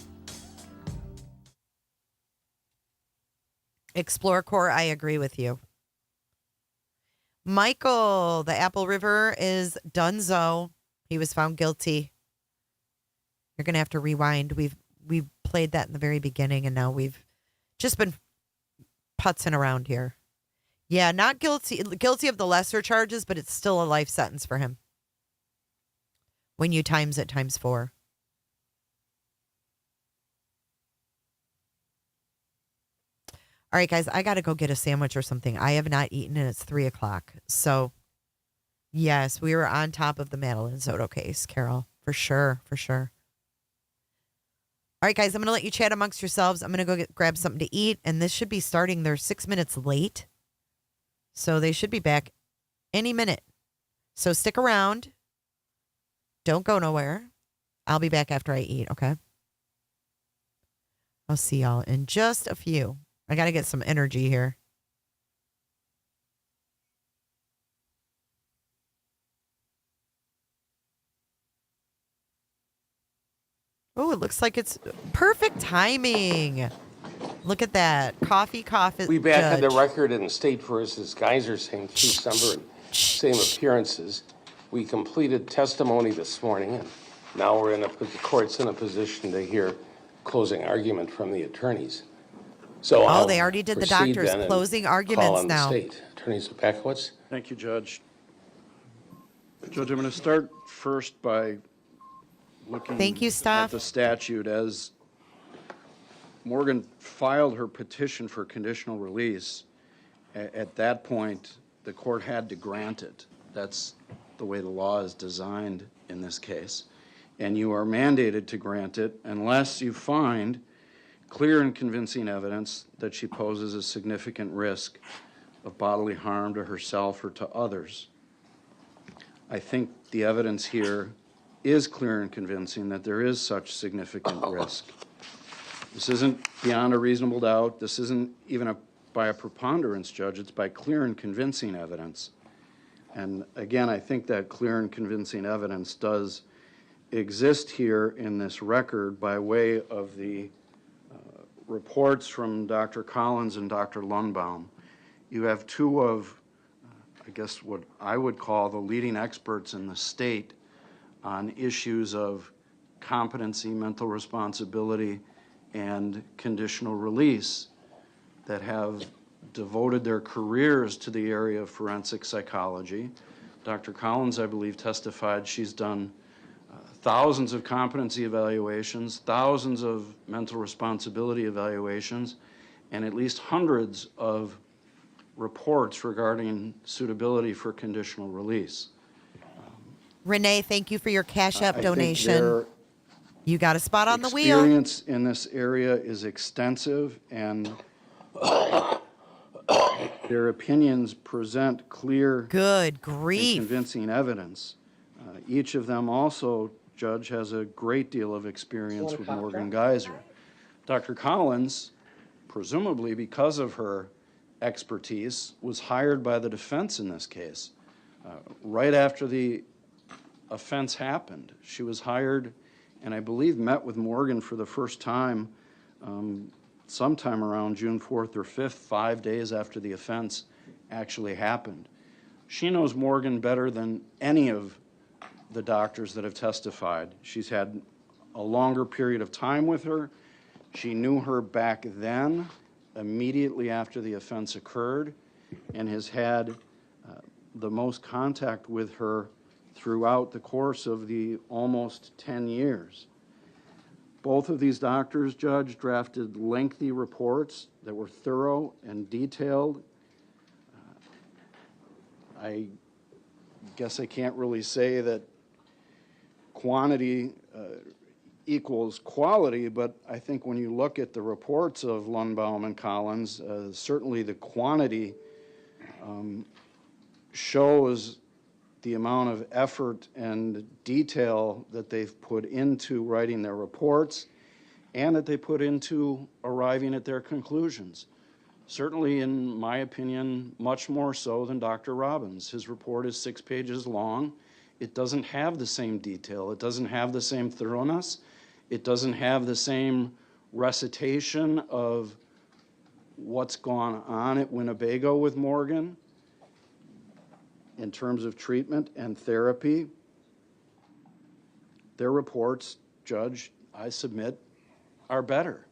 Explore Core, I agree with you. Michael, the Apple River is donezo. He was found guilty. You're gonna have to rewind. We've played that in the very beginning, and now we've just been putzing around here. Yeah, not guilty. Guilty of the lesser charges, but it's still a life sentence for him. When you times it times 4. All right, guys, I got to go get a sandwich or something. I have not eaten and it's 3:00. So, yes, we were on top of the Madeline Soto case, Carol. For sure, for sure. All right, guys, I'm going to let you chat amongst yourselves. I'm going to go grab something to eat, and this should be starting. They're 6 minutes late, so they should be back any minute. So stick around. Don't go nowhere. I'll be back after I eat, okay? I'll see y'all in just a few. I got to get some energy here. Oh, it looks like it's perfect timing. Look at that. Coffee. We back on the record in State versus Geyser, same case number and same appearances. We completed testimony this morning, and now the court's in a position to hear closing argument from the attorneys. So they already did the doctor's closing arguments now. State. Attorney Zepakowicz. Thank you, Judge. Judge, I'm going to start first by looking at the statute. As Morgan filed her petition for conditional release, at that point, the court had to grant it. That's the way the law is designed in this case. And you are mandated to grant it unless you find clear and convincing evidence that she poses a significant risk of bodily harm to herself or to others. I think the evidence here is clear and convincing that there is such significant risk. This isn't beyond a reasonable doubt. This isn't even by a preponderance, Judge. It's by clear and convincing evidence. And again, I think that clear and convincing evidence does exist here in this record by way of the reports from Dr. Collins and Dr. Lundbaum. You have two of, I guess, what I would call the leading experts in the state on issues of competency, mental responsibility, and conditional release that have devoted their careers to the area of forensic psychology. Dr. Collins, I believe, testified she's done thousands of competency evaluations, thousands of mental responsibility evaluations, and at least hundreds of reports regarding suitability for conditional release. Renee, thank you for your Cash App donation. You got a spot on the wheel. Experience in this area is extensive, and their opinions present clear, good grief, and convincing evidence. Each of them also, Judge, has a great deal of experience with Morgan Geyser. Dr. Collins, presumably because of her expertise, was hired by the defense in this case. Right after the offense happened, she was hired and I believe met with Morgan for the first time sometime around June 4th or 5th, 5 days after the offense actually happened. She knows Morgan better than any of the doctors that have testified. She's had a longer period of time with her. She knew her back then, immediately after the offense occurred, and has had the most contact with her throughout the course of the almost 10 years. Both of these doctors, Judge, drafted lengthy reports that were thorough and detailed. I guess I can't really say that quantity equals quality, but I think when you look at the reports of Lundbaum and Collins, certainly the quantity shows the amount of effort and detail that they've put into writing their reports and that they put into arriving at their conclusions. Certainly, in my opinion, much more so than Dr. Robbins. His report is 6 pages long. It doesn't have the same detail. It doesn't have the same thoroughness. It doesn't have the same recitation of what's gone on at Winnebago with Morgan in terms of treatment and therapy. Their reports, Judge, I submit, are better.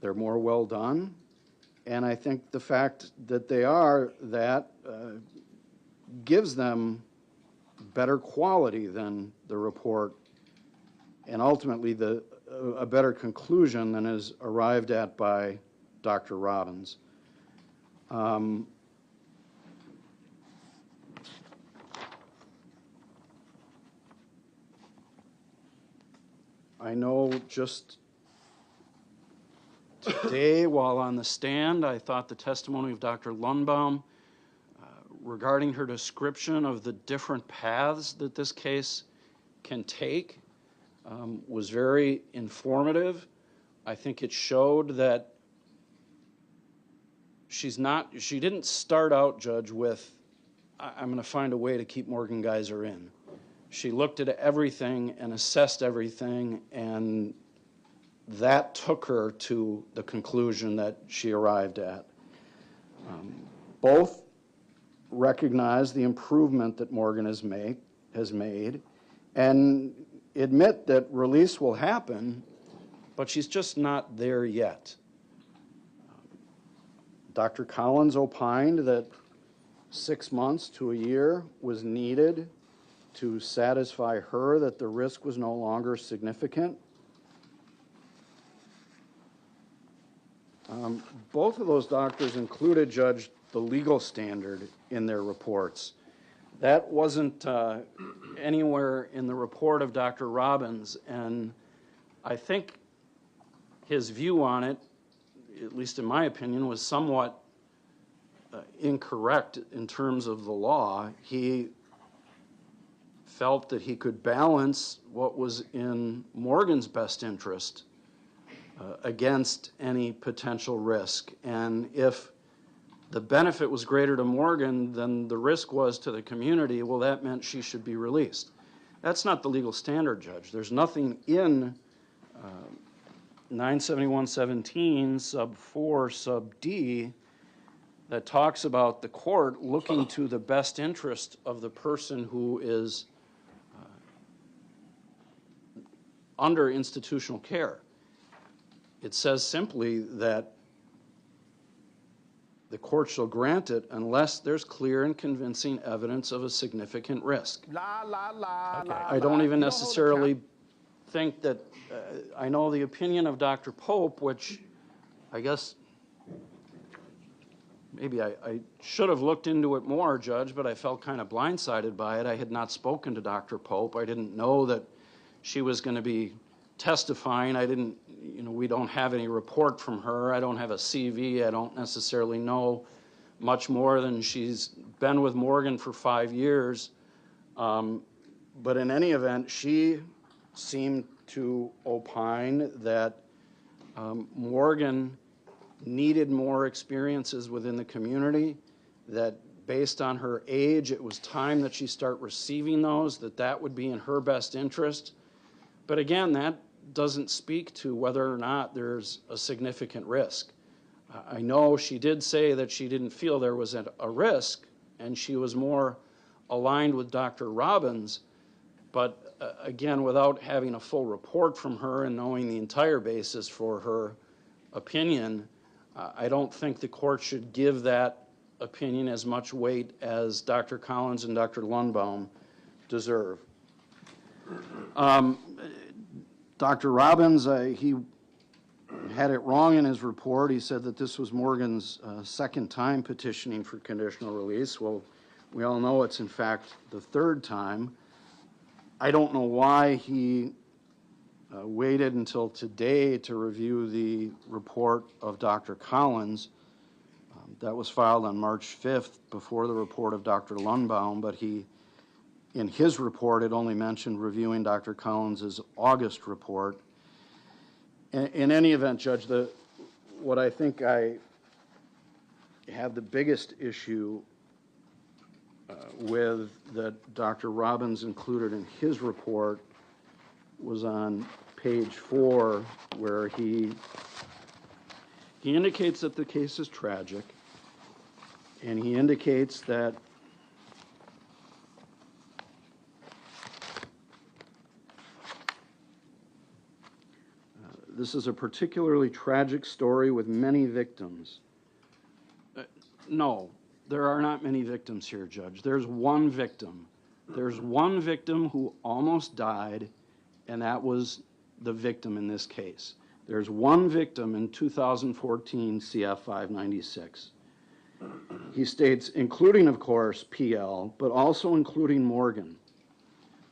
They're more well done. And I think the fact that they are that gives them better quality than the report and ultimately a better conclusion than is arrived at by Dr. Robbins. I know just today, while on the stand, I thought the testimony of Dr. Lundbaum regarding her description of the different paths that this case can take was very informative. I think it showed that she didn't start out, Judge, with, I'm going to find a way to keep Morgan Geyser in. She looked at everything and assessed everything, and that took her to the conclusion that she arrived at. Both recognize the improvement that Morgan has made and admit that release will happen, but she's just not there yet. Dr. Collins opined that 6 months to a year was needed to satisfy her that the risk was no longer significant. Both of those doctors included, Judge, the legal standard in their reports. That wasn't anywhere in the report of Dr. Robbins, and I think his view on it, at least in my opinion, was somewhat incorrect in terms of the law. He felt that he could balance what was in Morgan's best interest against any potential risk. And if the benefit was greater to Morgan than the risk was to the community, well, that meant she should be released. That's not the legal standard, Judge. There's nothing in 971.17 sub 4 sub D that talks about the court looking to the best interest of the person who is under institutional care. It says simply that the court shall grant it unless there's clear and convincing evidence of a significant risk. I don't even necessarily think that, I know the opinion of Dr. Pope, which I guess maybe I should have looked into it more, Judge, but I felt kind of blindsided by it. I had not spoken to Dr. Pope. I didn't know that she was going to be testifying. We don't have any report from her. I don't have a CV. I don't necessarily know much more than she's been with Morgan for 5 years. But in any event, she seemed to opine that Morgan needed more experiences within the community, that based on her age, it was time that she start receiving those, that would be in her best interest. But again, that doesn't speak to whether or not there's a significant risk. I know she did say that she didn't feel there was a risk, and she was more aligned with Dr. Robbins, but again, without having a full report from her and knowing the entire basis for her opinion, I don't think the court should give that opinion as much weight as Dr. Collins and Dr. Lundbaum deserve. Dr. Robbins, he had it wrong in his report. He said that this was Morgan's second time petitioning for conditional release. Well, we all know it's in fact the third time. I don't know why he waited until today to review the report of Dr. Collins. That was filed on March 5th before the report of Dr. Lundbaum, but in his report, it only mentioned reviewing Dr. Collins' August report. In any event, Judge, what I think I have the biggest issue with that Dr. Robbins included in his report was on page 4, where he indicates that the case is tragic, and he indicates that this is a particularly tragic story with many victims. No, there are not many victims here, Judge. There's one victim. There's one victim who almost died, and that was the victim in this case. There's one victim in 2014 CF 596. He states, including, of course, PL, but also including Morgan.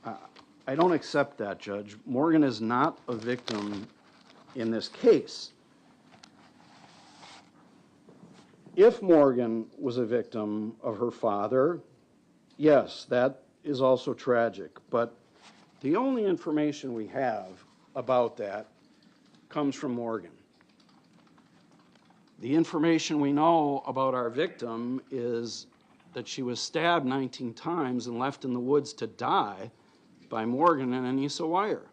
I don't accept that, Judge. Morgan is not a victim in this case. If Morgan was a victim of her father, yes, that is also tragic. But the only information we have about that comes from Morgan. The information we know about our victim is that she was stabbed 19 times and left in the woods to die by Morgan and Anissa Wire.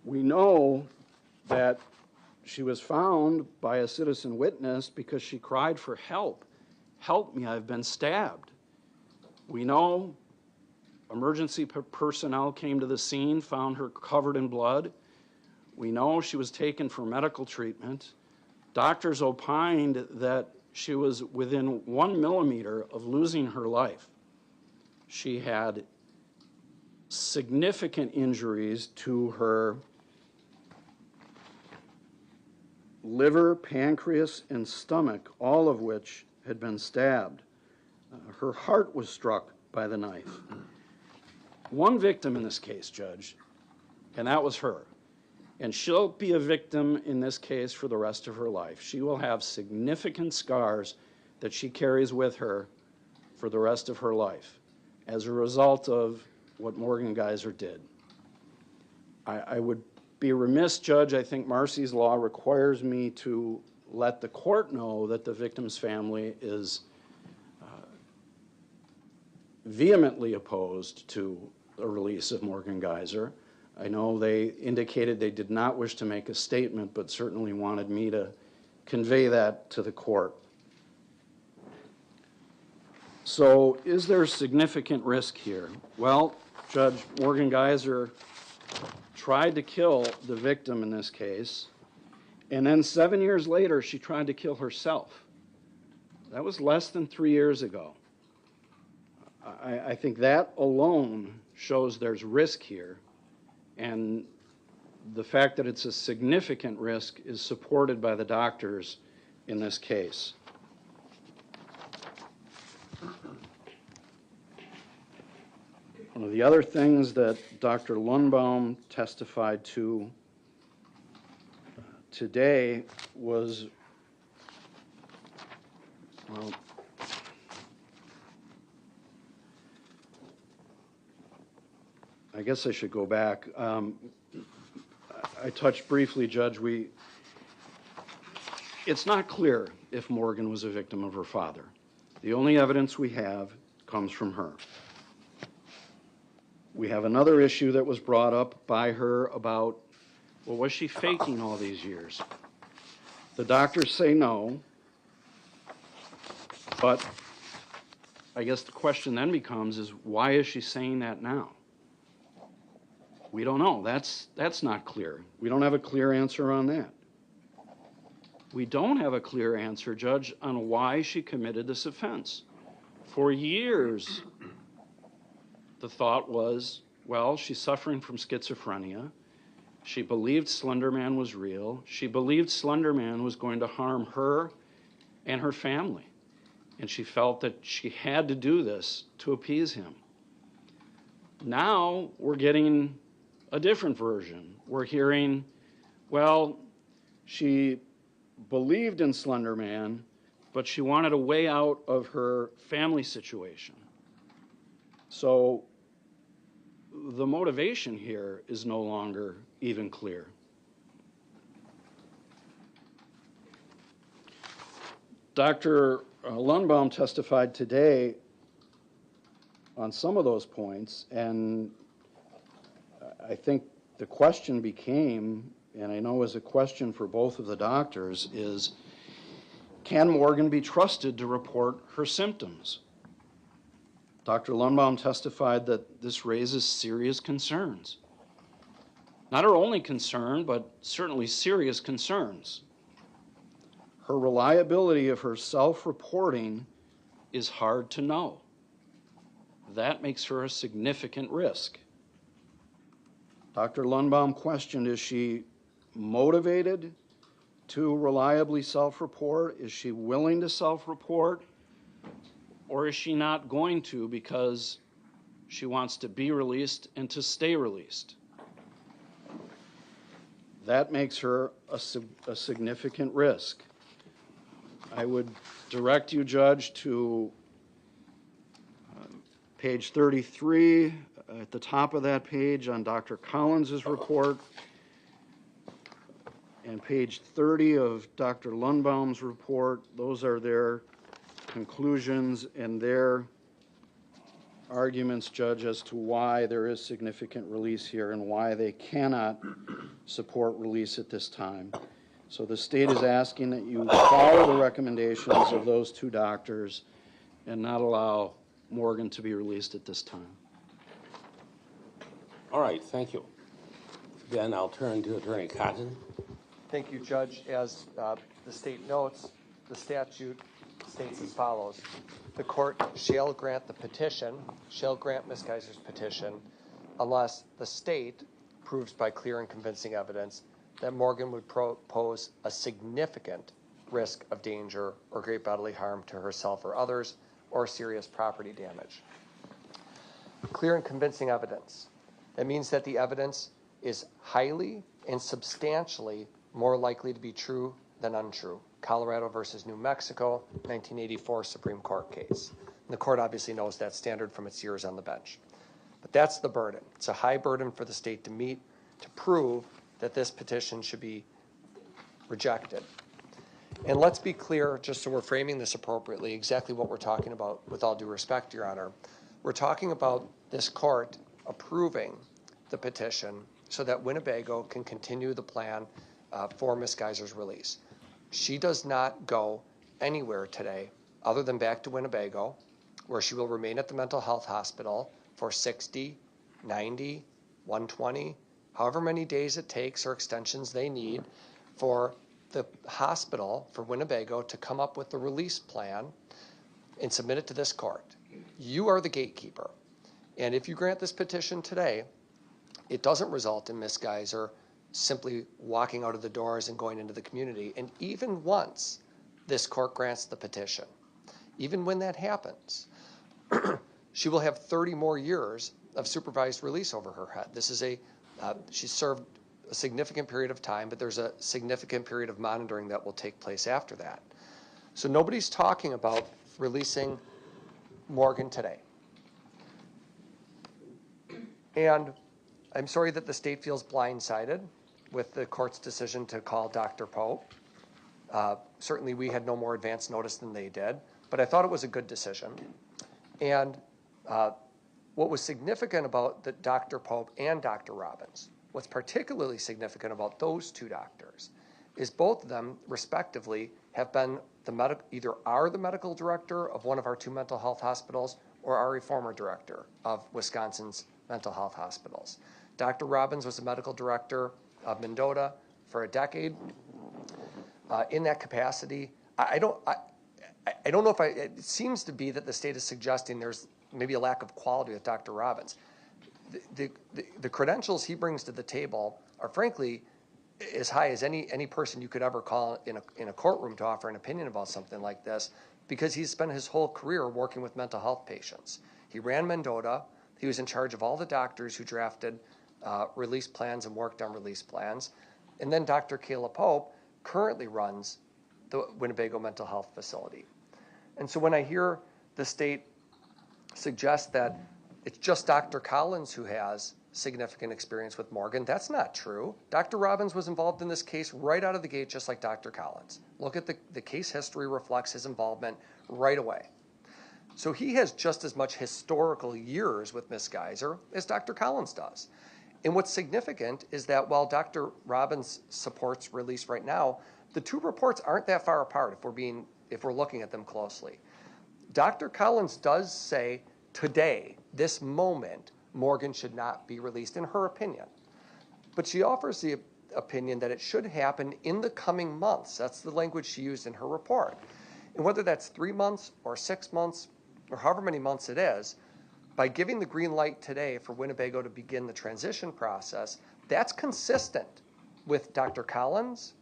We know that she was found by a citizen witness because she cried for help. Help me, I've been stabbed. We know emergency personnel came to the scene, found her covered in blood. We know she was taken for medical treatment. Doctors opined that she was within 1 millimeter of losing her life. She had significant injuries to her liver, pancreas, and stomach, all of which had been stabbed. Her heart was struck by the knife. One victim in this case, Judge, and that was her. And she'll be a victim in this case for the rest of her life. She will have significant scars that she carries with her for the rest of her life as a result of what Morgan Geyser did. I would be remiss, Judge, I think Marcy's law requires me to let the court know that the victim's family is vehemently opposed to the release of Morgan Geyser. I know they indicated they did not wish to make a statement, but certainly wanted me to convey that to the court. So is there significant risk here? Well, Judge, Morgan Geyser tried to kill the victim in this case, and then 7 years later, she tried to kill herself. That was less than 3 years ago. I think that alone shows there's risk here, and the fact that it's a significant risk is supported by the doctors in this case. One of the other things that Dr. Lundbaum testified to today was, well, I guess I should go back. I touched briefly, Judge, it's not clear if Morgan was a victim of her father. The only evidence we have comes from her. We have another issue that was brought up by her about, well, was she faking all these years? The doctors say no, but I guess the question then becomes is, why is she saying that now? We don't know. That's not clear. We don't have a clear answer on that. We don't have a clear answer, Judge, on why she committed this offense. For years, the thought was, well, she's suffering from schizophrenia. She believed Slenderman was real. She believed Slenderman was going to harm her and her family. And she felt that she had to do this to appease him. Now we're getting a different version. We're hearing, well, she believed in Slenderman, but she wanted a way out of her family situation. So the motivation here is no longer even clear. Dr. Lundbaum testified today on some of those points, and I think the question became, and I know it was a question for both of the doctors, is can Morgan be trusted to report her symptoms? Dr. Lundbaum testified that this raises serious concerns. Not her only concern, but certainly serious concerns. Her reliability of her self-reporting is hard to know. That makes her a significant risk. Dr. Lundbaum questioned, is she motivated to reliably self-report? Is she willing to self-report? Or is she not going to because she wants to be released and to stay released? That makes her a significant risk. I would direct you, Judge, to page 33, at the top of that page on Dr. Collins's report, and page 30 of Dr. Lundbaum's report. Those are their conclusions and their arguments, Judge, as to why there is significant release here and why they cannot support release at this time. So the state is asking that you follow the recommendations of those two doctors and not allow Morgan to be released at this time. All right, thank you. Then I'll turn to Attorney Cotton. Thank you, Judge. As the state notes, the statute states as follows. The court shall grant the petition, shall grant Ms. Geiser's petition, unless the state proves by clear and convincing evidence that Morgan would pose a significant risk of danger or great bodily harm to herself or others, or serious property damage. Clear and convincing evidence. That means that the evidence is highly and substantially more likely to be true than untrue. Colorado versus New Mexico, 1984 Supreme Court case. And the court obviously knows that standard from its years on the bench. But that's the burden. It's a high burden for the state to meet to prove that this petition should be rejected. And let's be clear, just so we're framing this appropriately, exactly what we're talking about, with all due respect, Your Honor. We're talking about this court approving the petition so that Winnebago can continue the plan for Ms. Geiser's release. She does not go anywhere today other than back to Winnebago, where she will remain at the mental health hospital for 60, 90, 120, however many days it takes or extensions they need for the hospital, for Winnebago, to come up with the release plan and submit it to this court. You are the gatekeeper. And if you grant this petition today, it doesn't result in Ms. Geiser simply walking out of the doors and going into the community. And even once this court grants the petition, even when that happens, she will have 30 more years of supervised release over her head. This is she served a significant period of time, but there's a significant period of monitoring that will take place after that. So nobody's talking about releasing Morgan today. And I'm sorry that the state feels blindsided with the court's decision to call Dr. Pope. Certainly we had no more advance notice than they did, but I thought it was a good decision. And what was significant about Dr. Pope and Dr. Robbins, what's particularly significant about those two doctors, is both of them, respectively, have been either are the medical director of one of our two mental health hospitals or are a former director of Wisconsin's mental health hospitals. Dr. Robbins was the medical director of Mendota for a decade. In that capacity, I don't know if it seems to be that the state is suggesting there's maybe a lack of quality with Dr. Robbins. The credentials he brings to the table are frankly as high as any person you could ever call in a courtroom to offer an opinion about something like this, because he's spent his whole career working with mental health patients. He ran Mendota. He was in charge of all the doctors who drafted release plans and worked on release plans. And then Dr. Kayla Pope currently runs the Winnebago Mental Health Facility. And so when I hear the state suggest that it's just Dr. Collins who has significant experience with Morgan, that's not true. Dr. Robbins was involved in this case right out of the gate, just like Dr. Collins. Look at the case history reflects his involvement right away. So he has just as much historical years with Ms. Geiser as Dr. Collins does. And what's significant is that while Dr. Robbins supports release right now, the two reports aren't that far apart if we're looking at them closely. Dr. Collins does say today, this moment, Morgan should not be released in her opinion. But she offers the opinion that it should happen in the coming months. That's the language she used in her report. And whether that's 3 months or 6 months or however many months it is, by giving the green light today for Winnebago to begin the transition process, that's consistent with Dr. Collins'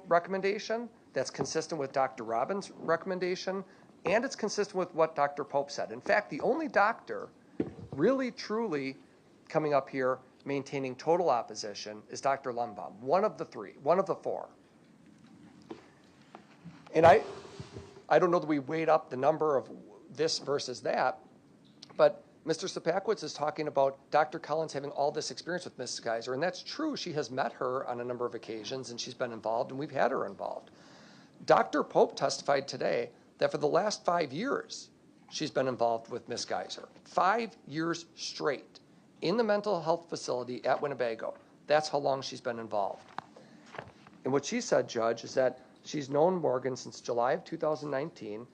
recommendation, that's consistent with Dr. Robbins' recommendation, and it's consistent with what Dr. Pope said. In fact, the only doctor really, truly coming up here maintaining total opposition is Dr. Lundbaum, one of the four. And I don't know that we weighed up the number of this versus that, but Mr. Sapakowicz is talking about Dr. Collins having all this experience with Ms. Geiser, and that's true. She has met her on a number of occasions, and she's been involved, and we've had her involved. Dr. Pope testified today that for the last 5 years, she's been involved with Ms. Geiser. 5 years straight in the mental health facility at Winnebago. That's how long she's been involved. And what she said, Judge, is that she's known Morgan since July of 2019,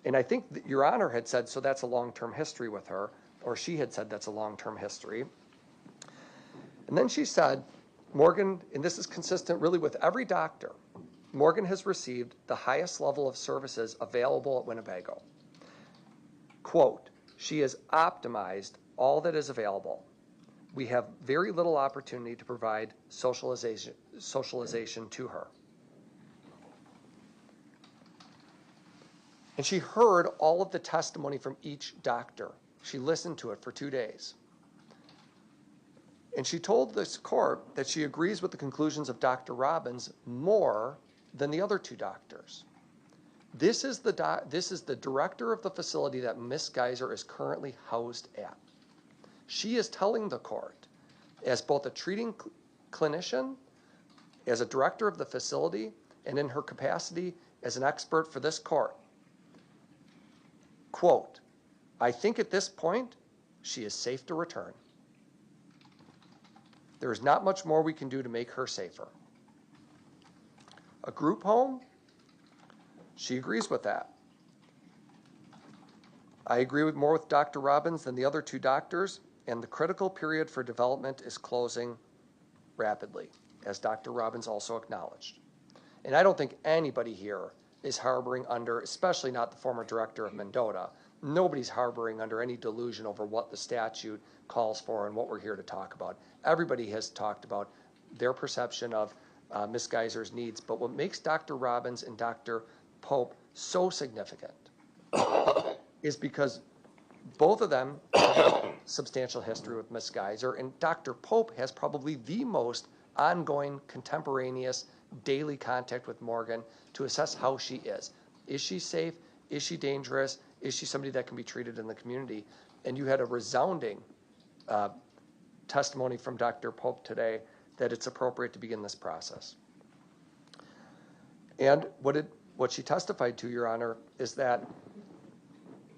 and I think that Your Honor had said, so that's a long-term history with her, or she had said that's a long-term history. And then she said, Morgan, and this is consistent really with every doctor, Morgan has received the highest level of services available at Winnebago. Quote, she has optimized all that is available. We have very little opportunity to provide socialization to her. And she heard all of the testimony from each doctor. She listened to it for 2 days. And she told this court that she agrees with the conclusions of Dr. Robbins more than the other two doctors. This is the director of the facility that Ms. Geiser is currently housed at. She is telling the court, as both a treating clinician, as a director of the facility, and in her capacity as an expert for this court, quote, I think at this point, she is safe to return. There is not much more we can do to make her safer. A group home? She agrees with that. I agree more with Dr. Robbins than the other two doctors, and the critical period for development is closing rapidly, as Dr. Robbins also acknowledged. And I don't think anybody here is harboring under, especially not the former director of Mendota, nobody's harboring under any delusion over what the statute calls for and what we're here to talk about. Everybody has talked about their perception of Ms. Geiser's needs, but what makes Dr. Robbins and Dr. Pope so significant is because both of them have substantial history with Ms. Geiser, and Dr. Pope has probably the most ongoing, contemporaneous, daily contact with Morgan to assess how she is. Is she safe? Is she dangerous? Is she somebody that can be treated in the community? And you had a resounding testimony from Dr. Pope today that it's appropriate to begin this process. And what she testified to, Your Honor, is that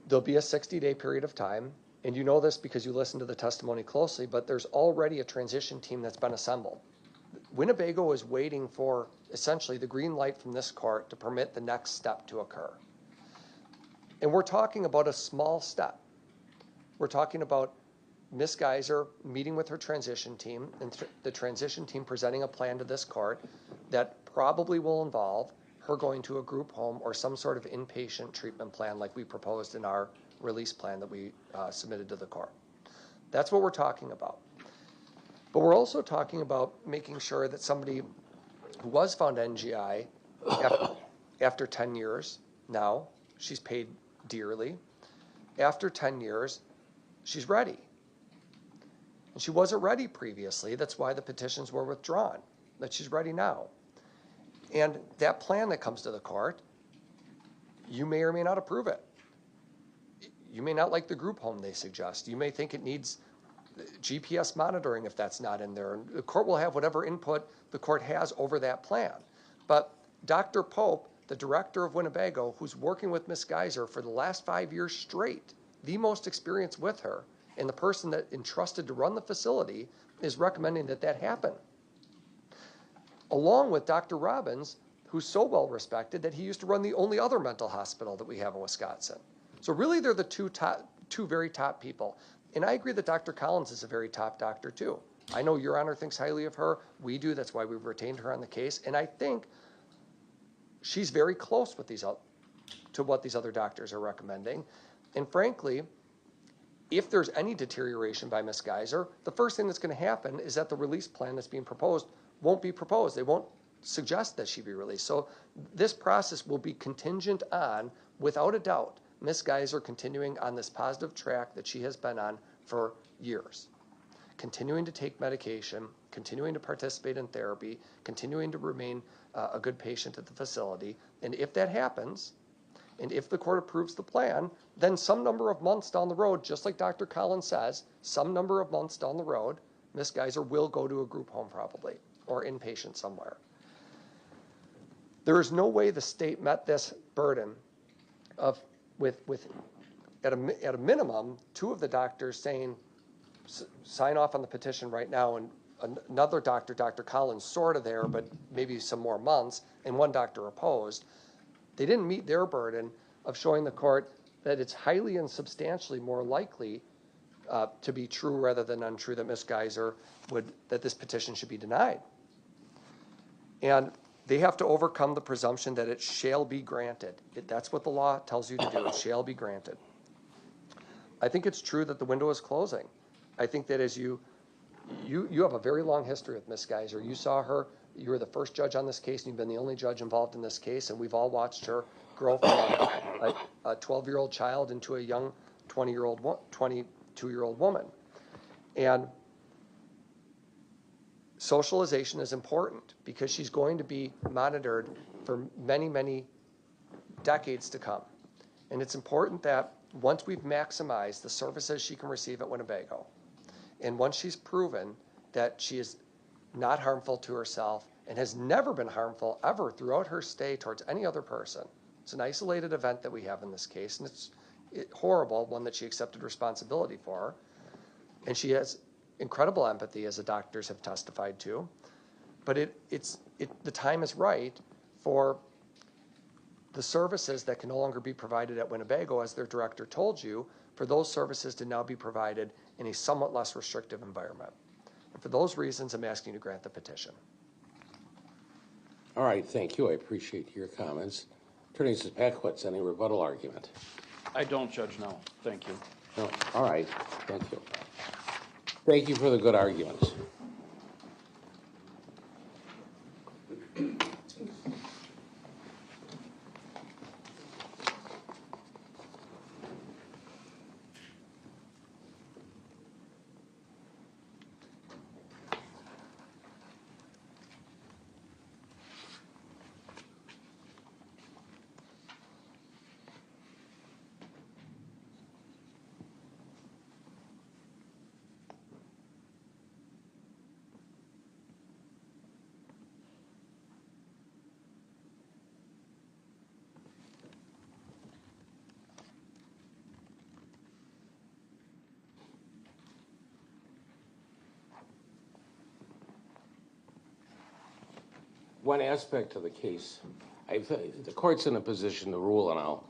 there'll be a 60-day period of time, and you know this because you listened to the testimony closely, but there's already a transition team that's been assembled. Winnebago is waiting for essentially the green light from this court to permit the next step to occur. And we're talking about a small step. We're talking about Ms. Geiser meeting with her transition team and the transition team presenting a plan to this court that probably will involve her going to a group home or some sort of inpatient treatment plan like we proposed in our release plan that we submitted to the court. That's what we're talking about. But we're also talking about making sure that somebody who was found NGI after 10 years, now she's paid dearly, after 10 years, she's ready. And she wasn't ready previously. That's why the petitions were withdrawn, that she's ready now. And that plan that comes to the court, you may or may not approve it. You may not like the group home they suggest. You may think it needs GPS monitoring if that's not in there. The court will have whatever input the court has over that plan. But Dr. Pope, the director of Winnebago, who's working with Ms. Geiser for the last 5 years straight, the most experience with her, and the person that entrusted to run the facility, is recommending that that happen. Along with Dr. Robbins, who's so well respected that he used to run the only other mental hospital that we have in Wisconsin. So really they're the two very top people. And I agree that Dr. Collins is a very top doctor too. I know Your Honor thinks highly of her. We do. That's why we've retained her on the case. And I think she's very close with to what these other doctors are recommending. And frankly, if there's any deterioration by Ms. Geiser, the first thing that's going to happen is that the release plan that's being proposed won't be proposed. They won't suggest that she be released. So this process will be contingent on, without a doubt, Ms. Geiser continuing on this positive track that she has been on for years. Continuing to take medication, continuing to participate in therapy, continuing to remain a good patient at the facility. And if that happens, and if the court approves the plan, then some number of months down the road, just like Dr. Collins says, some number of months down the road, Ms. Geiser will go to a group home probably, or inpatient somewhere. There is no way the state met this burden of with at a minimum, two of the doctors saying, sign off on the petition right now, and another doctor, Dr. Collins, sort of there, but maybe some more months, and one doctor opposed. They didn't meet their burden of showing the court that it's highly and substantially more likely to be true rather than untrue that Ms. Geiser that this petition should be denied. And they have to overcome the presumption that it shall be granted. That's what the law tells you to do. It shall be granted. I think it's true that the window is closing. I think that as you have a very long history with Ms. Geiser. You saw her. You were the first judge on this case, and you've been the only judge involved in this case, and we've all watched her grow from a 12-year-old child into a young 22-year-old woman. And socialization is important because she's going to be monitored for many, many decades to come. And it's important that once we've maximized the services she can receive at Winnebago, and once she's proven that she is not harmful to herself and has never been harmful ever throughout her stay towards any other person. It's an isolated event that we have in this case, and it's horrible, one that she accepted responsibility for. And she has incredible empathy, as the doctors have testified to. But the time is right for the services that can no longer be provided at Winnebago, as their director told you, for those services to now be provided in a somewhat less restrictive environment. And for those reasons, I'm asking you to grant the petition. All right, thank you. I appreciate your comments. Attorney Zepakowitz, any rebuttal argument? I don't, Judge, no. Thank you. No. All right, thank you. Thank you for the good arguments. One aspect of the case, the court's in a position to rule, and I'll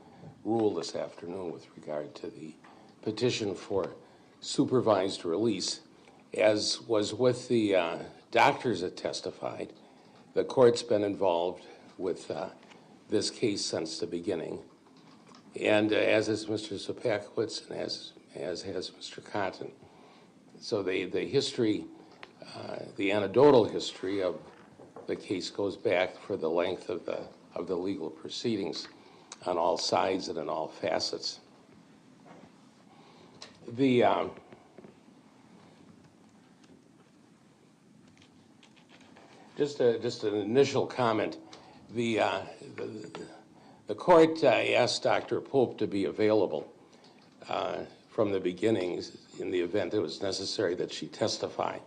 rule this afternoon with regard to the petition for supervised release. As was with the doctors that testified, the court's been involved with this case since the beginning. And as is Mr. Zepakowitz and as has Mr. Cotton. So the history, the anecdotal history of the case goes back for the length of the legal proceedings on all sides and in all facets. Just an initial comment. The court asked Dr. Pope to be available from the beginnings in the event it was necessary that she testify.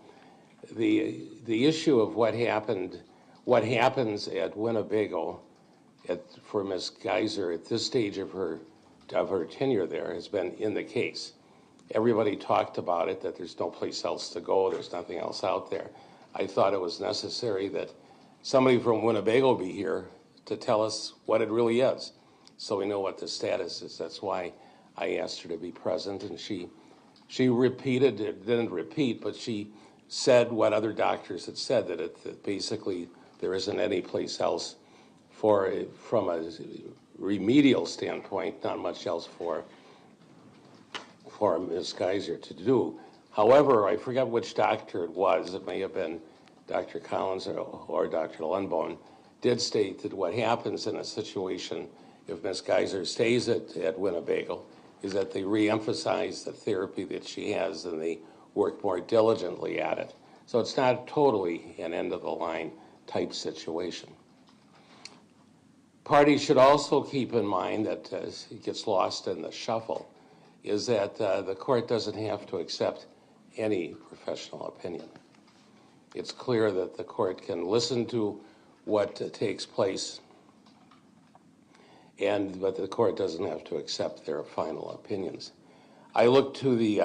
The issue of what happens at Winnebago for Ms. Geiser at this stage of her tenure there has been in the case. Everybody talked about it, that there's no place else to go, there's nothing else out there. I thought it was necessary that somebody from Winnebago be here to tell us what it really is, so we know what the status is. That's why I asked her to be present, and she didn't repeat, but she said what other doctors had said, that basically there isn't any place else from a remedial standpoint, not much else for Ms. Geiser to do. However, I forget which doctor it was. It may have been Dr. Collins or Dr. Lundbone, did state that what happens in a situation if Ms. Geiser stays at Winnebago is that they re-emphasize the therapy that she has and they work more diligently at it. So it's not totally an end-of-the-line type situation. Parties should also keep in mind that it gets lost in the shuffle, is that the court doesn't have to accept any professional opinion. It's clear that the court can listen to what takes place, but the court doesn't have to accept their final opinions. I look to the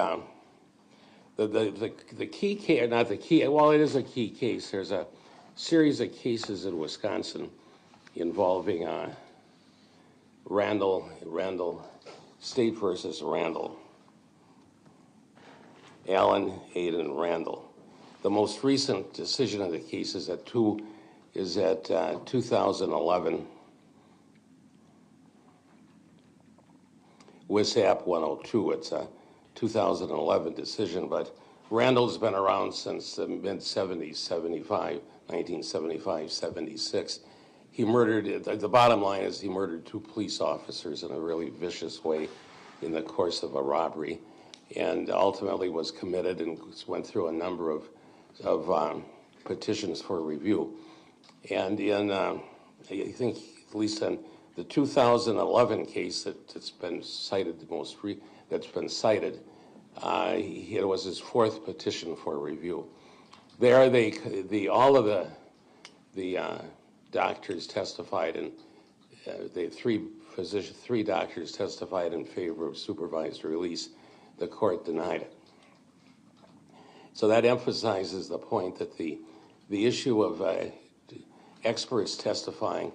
key case, not the key, well, it is a key case. There's a series of cases in Wisconsin involving Randall, State versus Randall. Allen, Aiden, Randall. The most recent decision of the case is at 2011 WISAP 102. It's a 2011 decision, but Randall's been around since the mid-70s, 1975, 76. He murdered, the bottom line is he murdered 2 police officers in a really vicious way in the course of a robbery, and ultimately was committed and went through a number of petitions for review. And in, I think, at least in the 2011 case that's been cited, it was his 4th petition for review. There, all of the doctors testified, and three doctors testified in favor of supervised release. The court denied it. So that emphasizes the point that the issue of experts testifying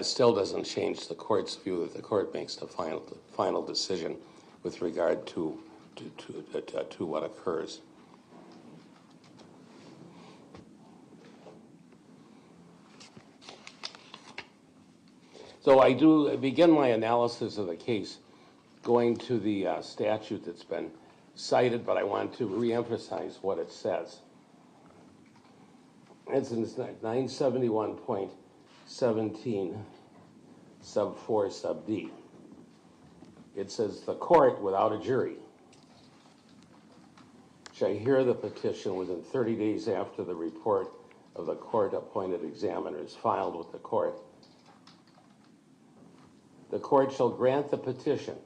still doesn't change the court's view that the court makes the final decision with regard to what occurs. So I do begin my analysis of the case going to the statute that's been cited, but I want to reemphasize what it says. It's in 971.17 sub 4 sub D. It says the court without a jury shall hear the petition within 30 days after the report of the court appointed examiner is filed with the court. The court shall grant the petition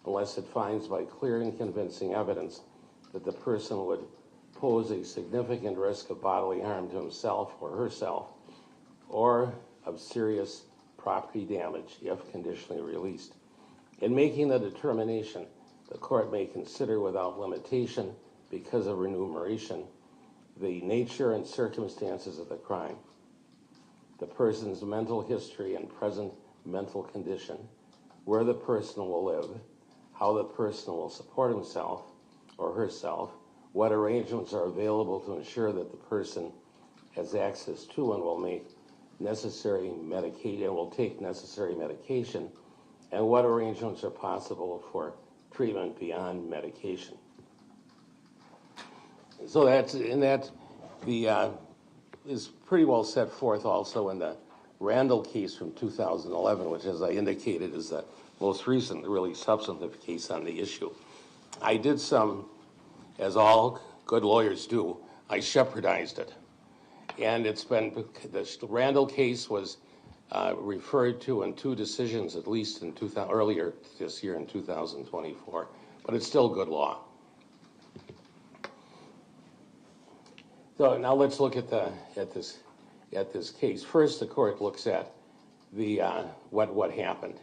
unless it finds by clear and convincing evidence that the person would pose a significant risk of bodily harm to himself or herself, or of serious property damage if conditionally released. In making the determination, the court may consider without limitation, because of remuneration, the nature and circumstances of the crime, the person's mental history and present mental condition, where the person will live, how the person will support himself or herself, what arrangements are available to ensure that the person has access to and will make necessary medication, will take necessary medication, and what arrangements are possible for treatment beyond medication. So that is pretty well set forth also in the Randall case from 2011, which, as I indicated, is the most recent, really substantive case on the issue. I did some, as all good lawyers do, I shepherdized it. And it's been, the Randall case was referred to in 2 decisions, at least in earlier this year in 2024, but it's still good law. So now let's look at this case. First, the court looks at the what happened,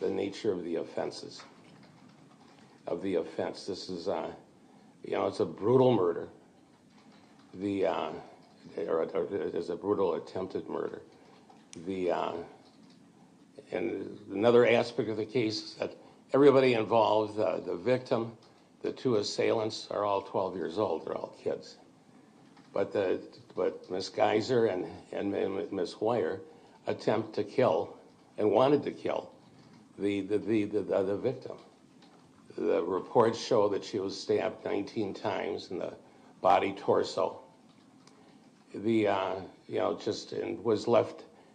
the nature of the offenses. This is it's a brutal murder. Or it's a brutal attempted murder. And another aspect of the case is that everybody involved, the victim, the 2 assailants, are all 12 years old. They're all kids. But Ms. Geiser and Ms. Hoyer attempt to kill and wanted to kill the victim. The reports show that she was stabbed 19 times in the body, torso. And was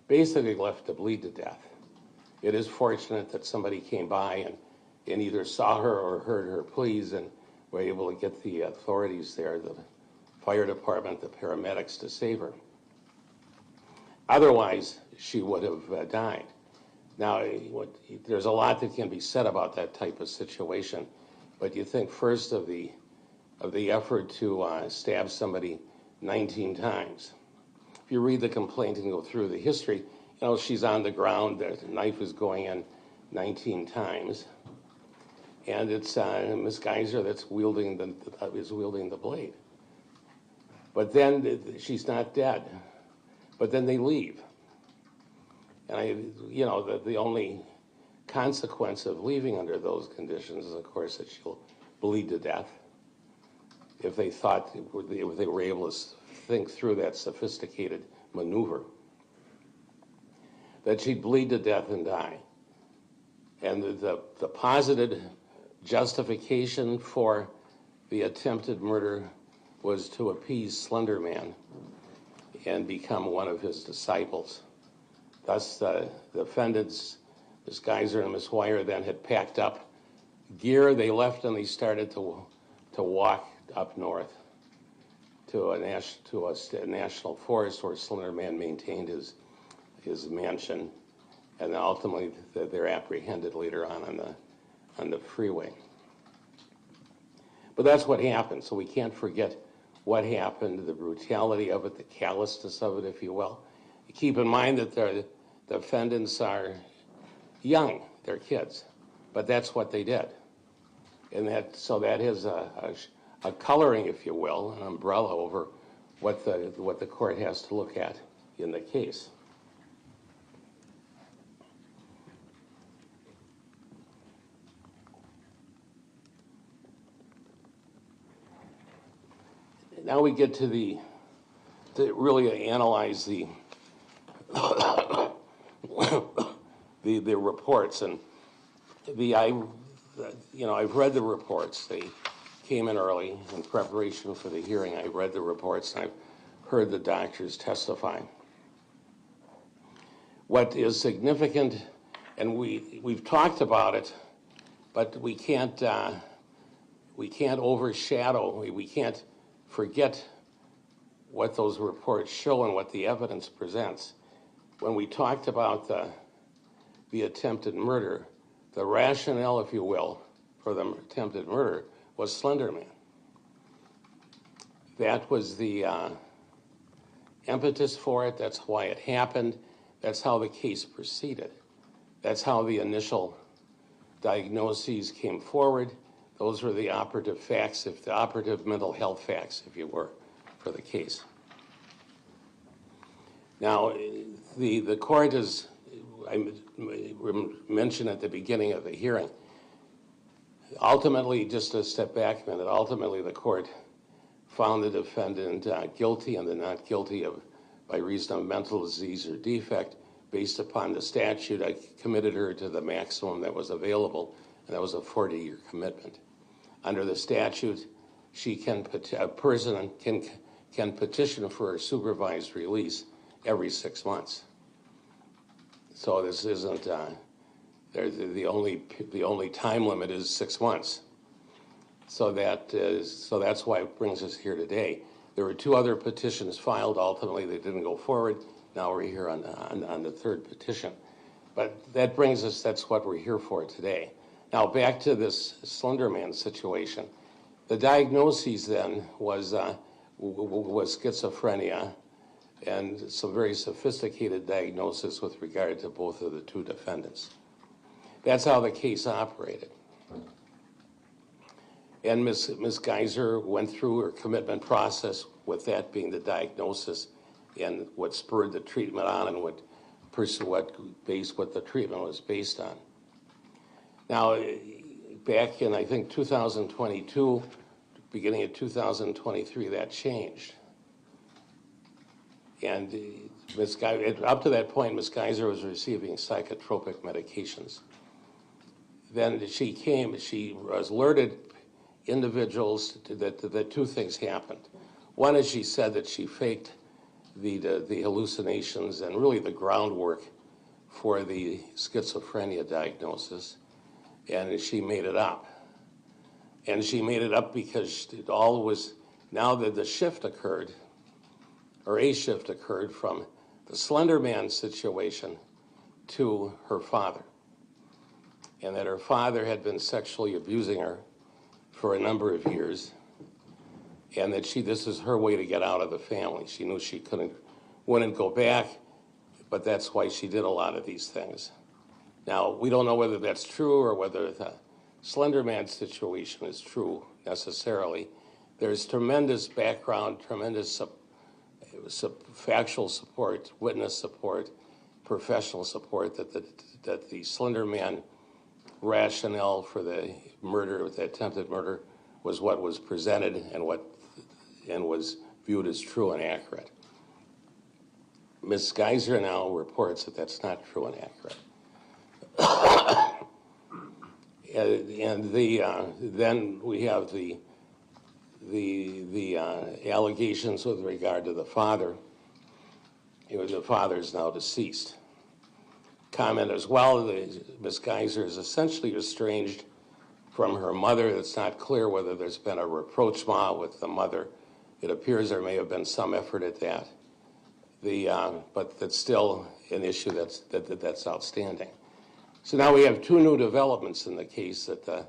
basically left to bleed to death. It is fortunate that somebody came by and either saw her or heard her pleas and were able to get the authorities there, the fire department, the paramedics, to save her. Otherwise, she would have died. Now, there's a lot that can be said about that type of situation, but you think first of the effort to stab somebody 19 times. If you read the complaint and go through the history, she's on the ground, the knife is going in 19 times, and it's Ms. Geiser that's wielding the blade. But then she's not dead. But then they leave. And the only consequence of leaving under those conditions is, of course, that she'll bleed to death. If they were able to think through that sophisticated maneuver, that she'd bleed to death and die. And the posited justification for the attempted murder was to appease Slenderman and become one of his disciples. Thus, the defendants, Ms. Geiser and Ms. Hoyer, then had packed up gear. They left and they started to walk up north to a national forest where Slenderman maintained his mansion, and ultimately they're apprehended later on the freeway. But that's what happened, so we can't forget what happened, the brutality of it, the callousness of it, if you will. Keep in mind that the defendants are young, they're kids, but that's what they did. And that is a coloring, if you will, an umbrella over what the court has to look at in the case. Now we get to really analyze the reports, and I've read the reports. They came in early in preparation for the hearing. I read the reports and I've heard the doctors testify. What is significant, and we've talked about it, but we can't overshadow, we can't forget what those reports show and what the evidence presents. When we talked about the attempted murder, the rationale, if you will, for the attempted murder was Slenderman. That was the impetus for it. That's why it happened. That's how the case proceeded. That's how the initial diagnoses came forward. Those were the operative facts, the operative mental health facts, if you were, for the case. Now, the court is, I mentioned at the beginning of the hearing, ultimately, just to step back a minute, ultimately the court found the defendant guilty and the not guilty by reason of mental disease or defect based upon the statute. I committed her to the maximum that was available, and that was a 40-year commitment. Under the statute, a person can petition for a supervised release every 6 months. So this isn't, the only time limit is 6 months. So that's why it brings us here today. There were 2 other petitions filed. Ultimately, they didn't go forward. Now we're here on the 3rd petition. But that brings us, that's what we're here for today. Now back to this Slenderman situation. The diagnosis then was schizophrenia and some very sophisticated diagnosis with regard to both of the 2 defendants. That's how the case operated. And Ms. Geiser went through her commitment process with that being the diagnosis and what spurred the treatment on and what the treatment was based on. Now, back in, I think, 2022, beginning of 2023, that changed. And up to that point, Ms. Geiser was receiving psychotropic medications. Then she was alerted individuals that 2 things happened. One is she said that she faked the hallucinations and really the groundwork for the schizophrenia diagnosis, and she made it up. And she made it up because it all was, now that the shift occurred, or a shift occurred from the Slenderman situation to her father, and that her father had been sexually abusing her for a number of years, and that this is her way to get out of the family. She knew she wouldn't go back, but that's why she did a lot of these things. Now, we don't know whether that's true or whether the Slenderman situation is true necessarily. There's tremendous background, tremendous factual support, witness support, professional support that the Slenderman rationale for the murder, the attempted murder, was what was presented and was viewed as true and accurate. Ms. Geiser now reports that that's not true and accurate. Then we have the allegations with regard to the father. The father is now deceased. Comment as well, Ms. Geiser is essentially estranged from her mother. It's not clear whether there's been a rapprochement with the mother. It appears there may have been some effort at that. But that's still an issue that's outstanding. So now we have 2 new developments in the case that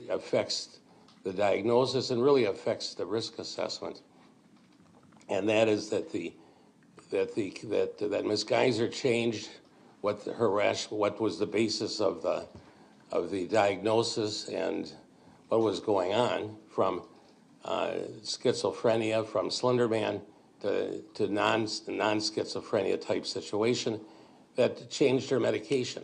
affects the diagnosis and really affects the risk assessment, and that is that Ms. Geiser changed what was the basis of the diagnosis and what was going on from schizophrenia, from Slenderman to non-schizophrenia type situation, that changed her medication.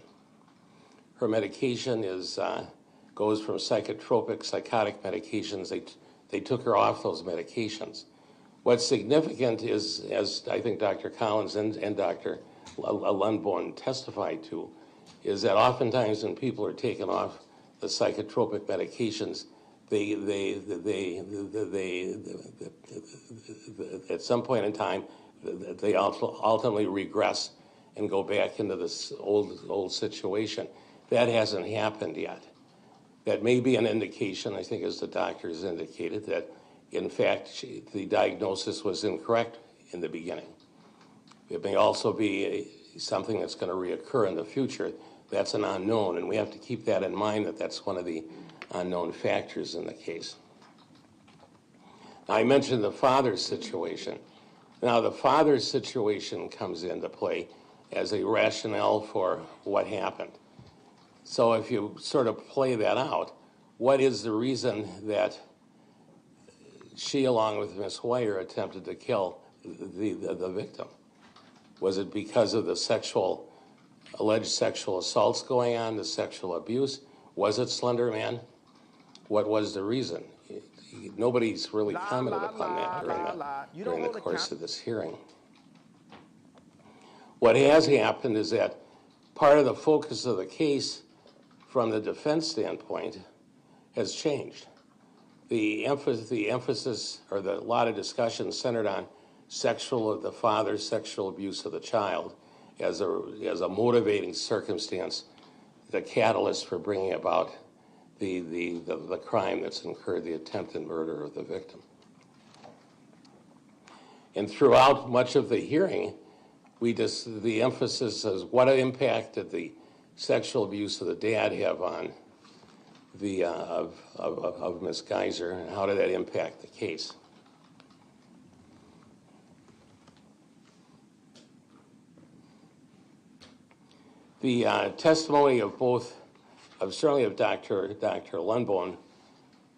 Her medication goes from psychotropic, psychotic medications. They took her off those medications. What's significant is, as I think Dr. Collins and Dr. Lundborn testified to, is that oftentimes when people are taken off the psychotropic medications, they at some point in time, they ultimately regress and go back into this old situation. That hasn't happened yet. That may be an indication, I think, as the doctors indicated, that in fact the diagnosis was incorrect in the beginning. It may also be something that's going to reoccur in the future. That's an unknown, and we have to keep that in mind, that that's one of the unknown factors in the case. Now, I mentioned the father's situation. Now, the father's situation comes into play as a rationale for what happened. So if you sort of play that out, what is the reason that she, along with Ms. Hoyer, attempted to kill the victim? Was it because of the alleged sexual assaults going on, the sexual abuse? Was it Slenderman? What was the reason? Nobody's really commented upon that during the course of this hearing. What has happened is that part of the focus of the case from the defense standpoint has changed. The emphasis, or a lot of discussion centered on the father's sexual abuse of the child as a motivating circumstance, the catalyst for bringing about the crime that's incurred, the attempted murder of the victim. And throughout much of the hearing, the emphasis is what impact did the sexual abuse of the dad have on the of Ms. Geiser, and how did that impact the case? The testimony of certainly of Dr. Lundborn,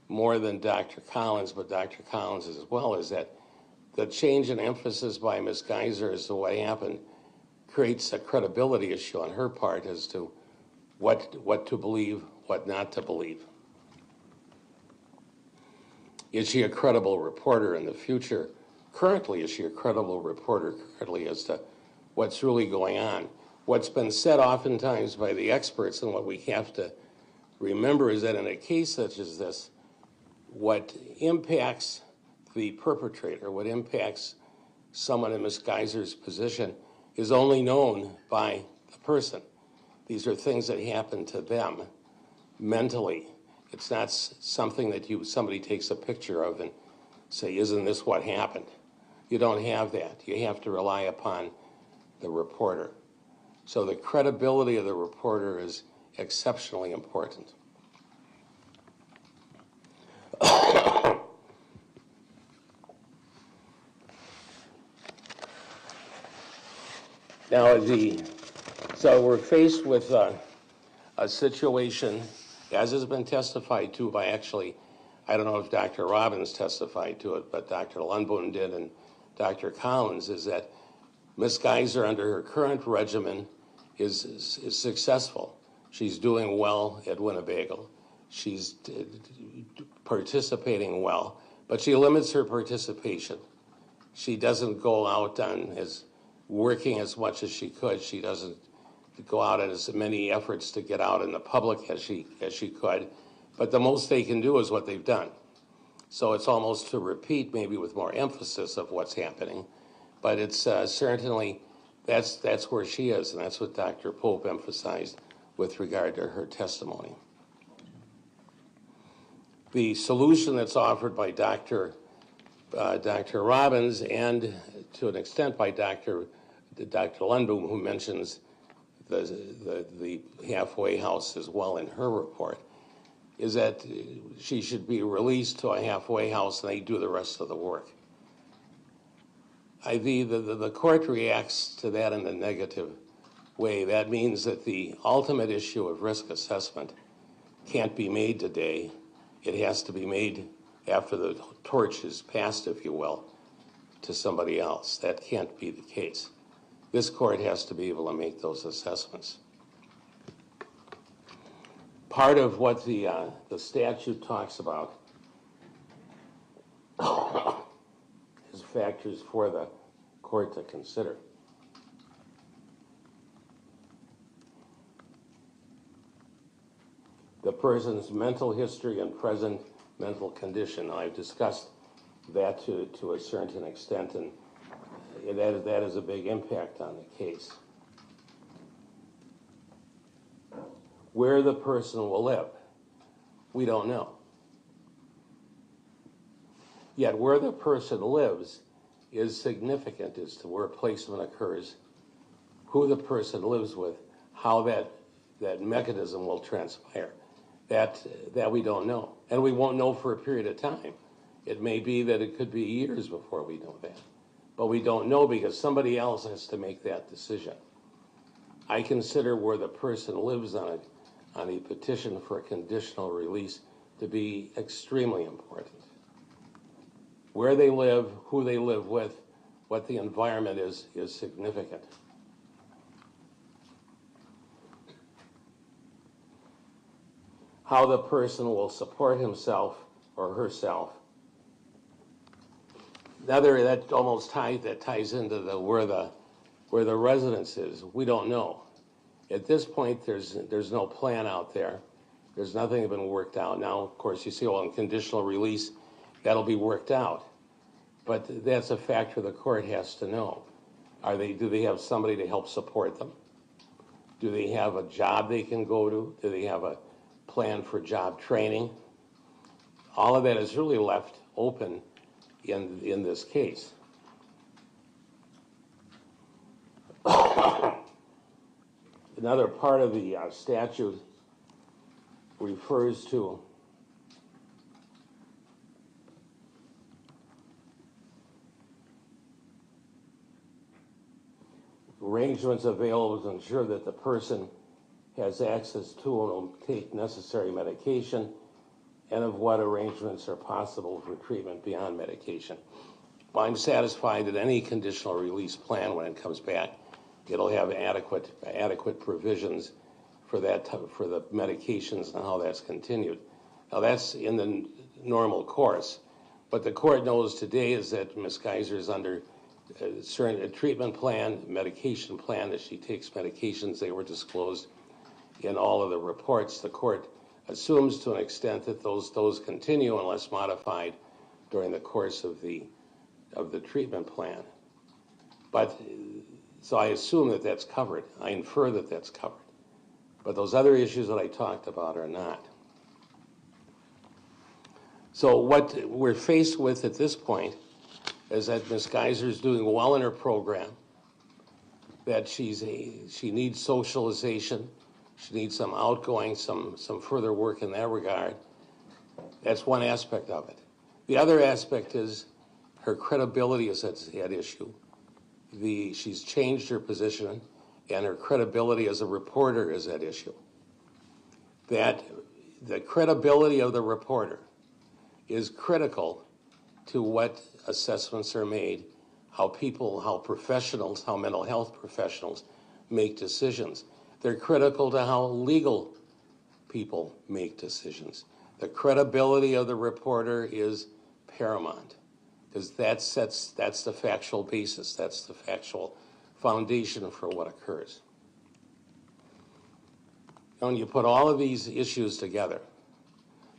more than Dr. Collins, but Dr. Collins as well, is that the change in emphasis by Ms. Geiser as to what happened creates a credibility issue on her part as to what to believe, what not to believe. Is she a credible reporter in the future? Currently, is she a credible reporter currently as to what's really going on? What's been said oftentimes by the experts, and what we have to remember, is that in a case such as this, what impacts the perpetrator, what impacts someone in Ms. Geiser's position, is only known by the person. These are things that happen to them mentally. It's not something that somebody takes a picture of and say, isn't this what happened? You don't have that. You have to rely upon the reporter. So the credibility of the reporter is exceptionally important. Now, so we're faced with a situation, as has been testified to by I don't know if Dr. Robbins testified to it, but Dr. Lundborn did and Dr. Collins, is that Ms. Geiser, under her current regimen, is successful. She's doing well at Winnebago. She's participating well, but she limits her participation. She doesn't go out on working as much as she could. She doesn't go out on as many efforts to get out in the public as she could. But the most they can do is what they've done. So it's almost to repeat, maybe with more emphasis, of what's happening. But it's certainly, that's where she is, and that's what Dr. Pope emphasized with regard to her testimony. The solution that's offered by Dr. Robbins, and to an extent by Dr. Lundborn, who mentions the halfway house as well in her report, is that she should be released to a halfway house and they do the rest of the work. The court reacts to that in a negative way. That means that the ultimate issue of risk assessment can't be made today. It has to be made after the torch is passed, if you will, to somebody else. That can't be the case. This court has to be able to make those assessments. Part of what the statute talks about is factors for the court to consider. The person's mental history and present mental condition. I've discussed that to a certain extent, and that is a big impact on the case. Where the person will live, we don't know. Yet where the person lives is significant as to where placement occurs, who the person lives with, how that mechanism will transpire. That we don't know. And we won't know for a period of time. It may be that it could be years before we know that. But we don't know because somebody else has to make that decision. I consider where the person lives on a petition for a conditional release to be extremely important. Where they live, who they live with, what the environment is significant. How the person will support himself or herself. That almost ties into where the residence is. We don't know. At this point, there's no plan out there. There's nothing been worked out. Now, of course, you see, well, in conditional release, that'll be worked out. But that's a factor the court has to know. Do they have somebody to help support them? Do they have a job they can go to? Do they have a plan for job training? All of that is really left open in this case. Another part of the statute refers to arrangements available to ensure that the person has access to and will take necessary medication, and of what arrangements are possible for treatment beyond medication. Well, I'm satisfied that any conditional release plan, when it comes back, it'll have adequate provisions for that, for the medications and how that's continued. Now, that's in the normal course. What the court knows today is that Ms. Geiser is under a treatment plan, medication plan, that she takes medications. They were disclosed in all of the reports. The court assumes to an extent that those continue unless modified during the course of the treatment plan. But so I assume that that's covered. I infer that that's covered. But those other issues that I talked about are not. So what we're faced with at this point is that Ms. Geiser is doing well in her program, that she needs socialization, she needs some outgoing, some further work in that regard. That's one aspect of it. The other aspect is her credibility is at issue. She's changed her position, and her credibility as a reporter is at issue. That the credibility of the reporter is critical to what assessments are made, how professionals, how mental health professionals make decisions. They're critical to how legal people make decisions. The credibility of the reporter is paramount, because that's the factual basis, that's the factual foundation for what occurs. And when you put all of these issues together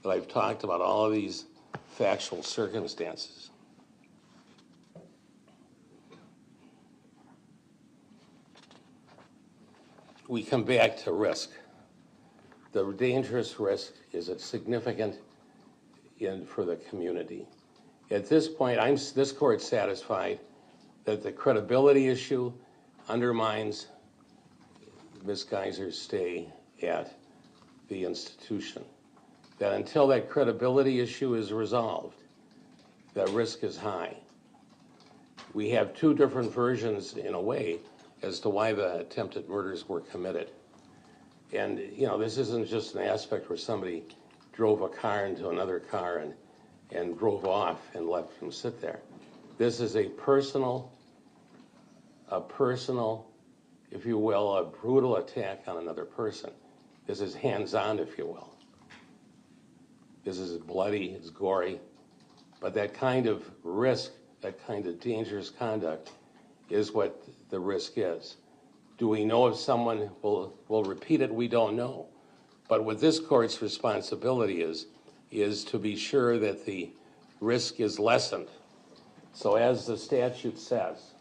that I've talked about, all of these factual circumstances, we come back to risk. The dangerous risk is significant for the community. At this point, this court's satisfied that the credibility issue undermines Ms. Geiser's stay at the institution. That until that credibility issue is resolved, that risk is high. We have two different versions, in a way, as to why the attempted murders were committed. And, this isn't just an aspect where somebody drove a car into another car and drove off and left them sit there. This is a personal, if you will, a brutal attack on another person. This is hands-on, if you will. This is bloody, it's gory, but that kind of risk, that kind of dangerous conduct is what the risk is. Do we know if someone will repeat it? We don't know. But what this court's responsibility is to be sure that the risk is lessened. So as the statute says,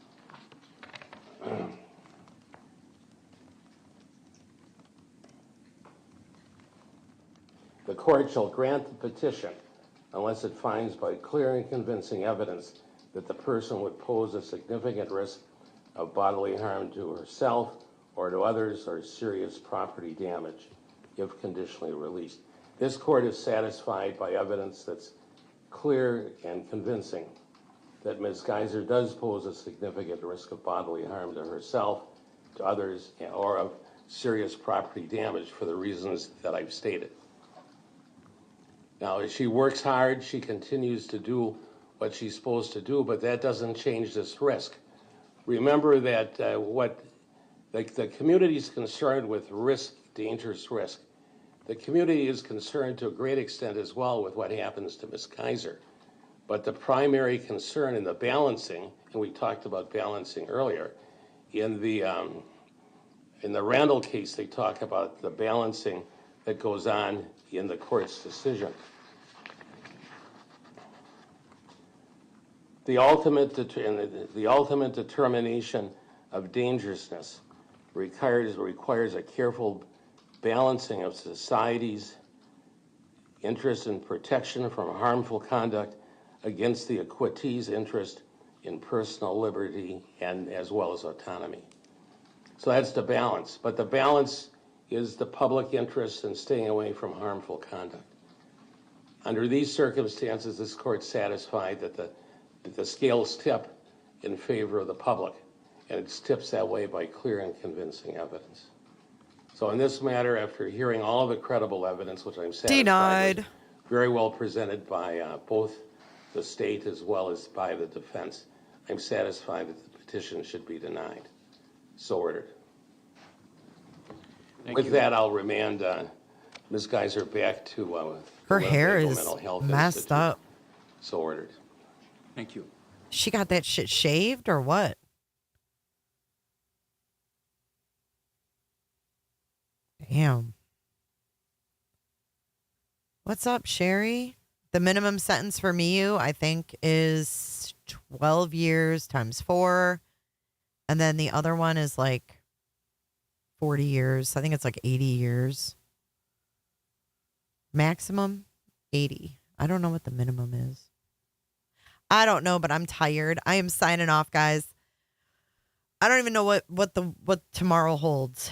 the court shall grant the petition unless it finds by clear and convincing evidence that the person would pose a significant risk of bodily harm to herself or to others or serious property damage if conditionally released. This court is satisfied by evidence that's clear and convincing that Ms. Geiser does pose a significant risk of bodily harm to herself, to others, or of serious property damage for the reasons that I've stated. Now, as she works hard, she continues to do what she's supposed to do, but that doesn't change this risk. Remember that the community is concerned with risk, dangerous risk. The community is concerned to a great extent as well with what happens to Ms. Geiser. But the primary concern in the balancing, and we talked about balancing earlier, in the Randall case, they talk about the balancing that goes on in the court's decision. The ultimate determination of dangerousness requires a careful balancing of society's interest in protection from harmful conduct against the equity's interest in personal liberty and as well as autonomy. So that's the balance. But the balance is the public interest in staying away from harmful conduct. Under these circumstances, this court's satisfied that the scales tip in favor of the public, and it tips that way by clear and convincing evidence. So in this matter, after hearing all of the credible evidence, which I'm satisfied Denied. was very well presented by both the state as well as by the defense, I'm satisfied that the petition should be denied. So ordered. With that, I'll remand Ms. Geiser back to Her the hair Largo is Mental Health messed Institute. up. So ordered. Thank you. She got that shit shaved or what? Damn. What's up, Sherry? The minimum sentence for Miu, I think, is 12 years times 4. And then the other one is like 40 years. I think it's like 80 years. Maximum 80. I don't know what the minimum is. I don't know, but I'm tired. I am signing off, guys. I don't even know what tomorrow holds.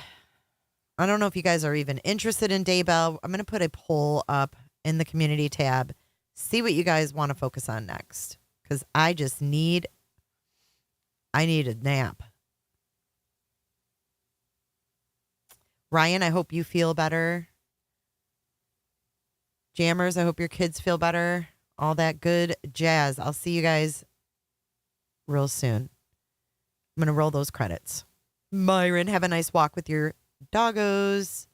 I don't know if you guys are even interested in Daybell. I'm going to put a poll up in the community tab. See what you guys want to focus on next. Because I need a nap. Ryan, I hope you feel better. Jammers, I hope your kids feel better. All that good jazz. I'll see you guys real soon. I'm going to roll those credits. Myron, have a nice walk with your doggos.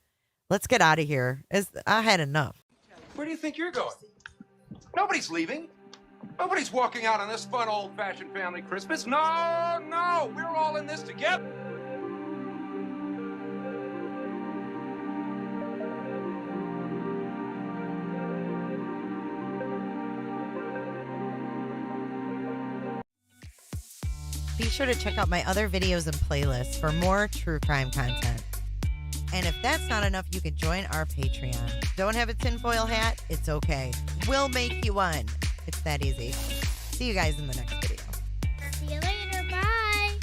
Let's get out of here. I had enough. Where do you think you're going? Nobody's leaving. Nobody's walking out on this fun old-fashioned family Christmas. No, we're all in this together. Be sure to check out my other videos and playlists for more true crime content. And if that's not enough, you can join our Patreon. Don't have a tinfoil hat? It's okay. We'll make you one. It's that easy. See you guys in the next video. See you later. Bye.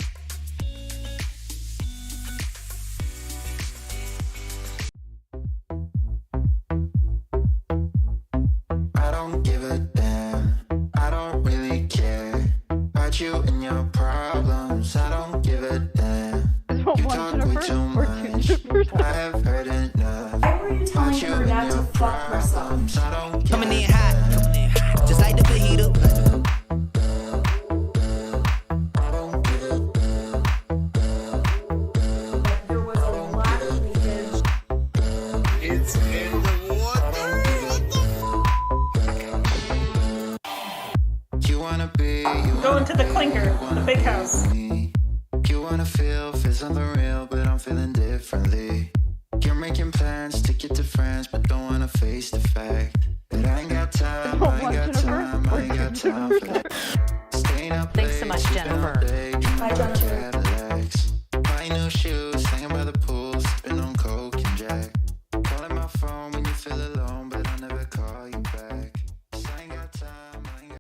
I don't give a damn. I don't really care about you and your problems. I don't give a damn. You talk way too much. I have heard enough. Why were you telling her not to fuck herself? Coming in hot, just like the fajita. There was a lot of leakage. It's in the water. You wanna be. Going to the clinker, the big house. You wanna feel something real, but I'm feeling differently. You're making plans to get to friends, but don't wanna face the fact that I ain't got time, I ain't got time, I ain't got time for that. Staying up Thanks so much, Jennifer.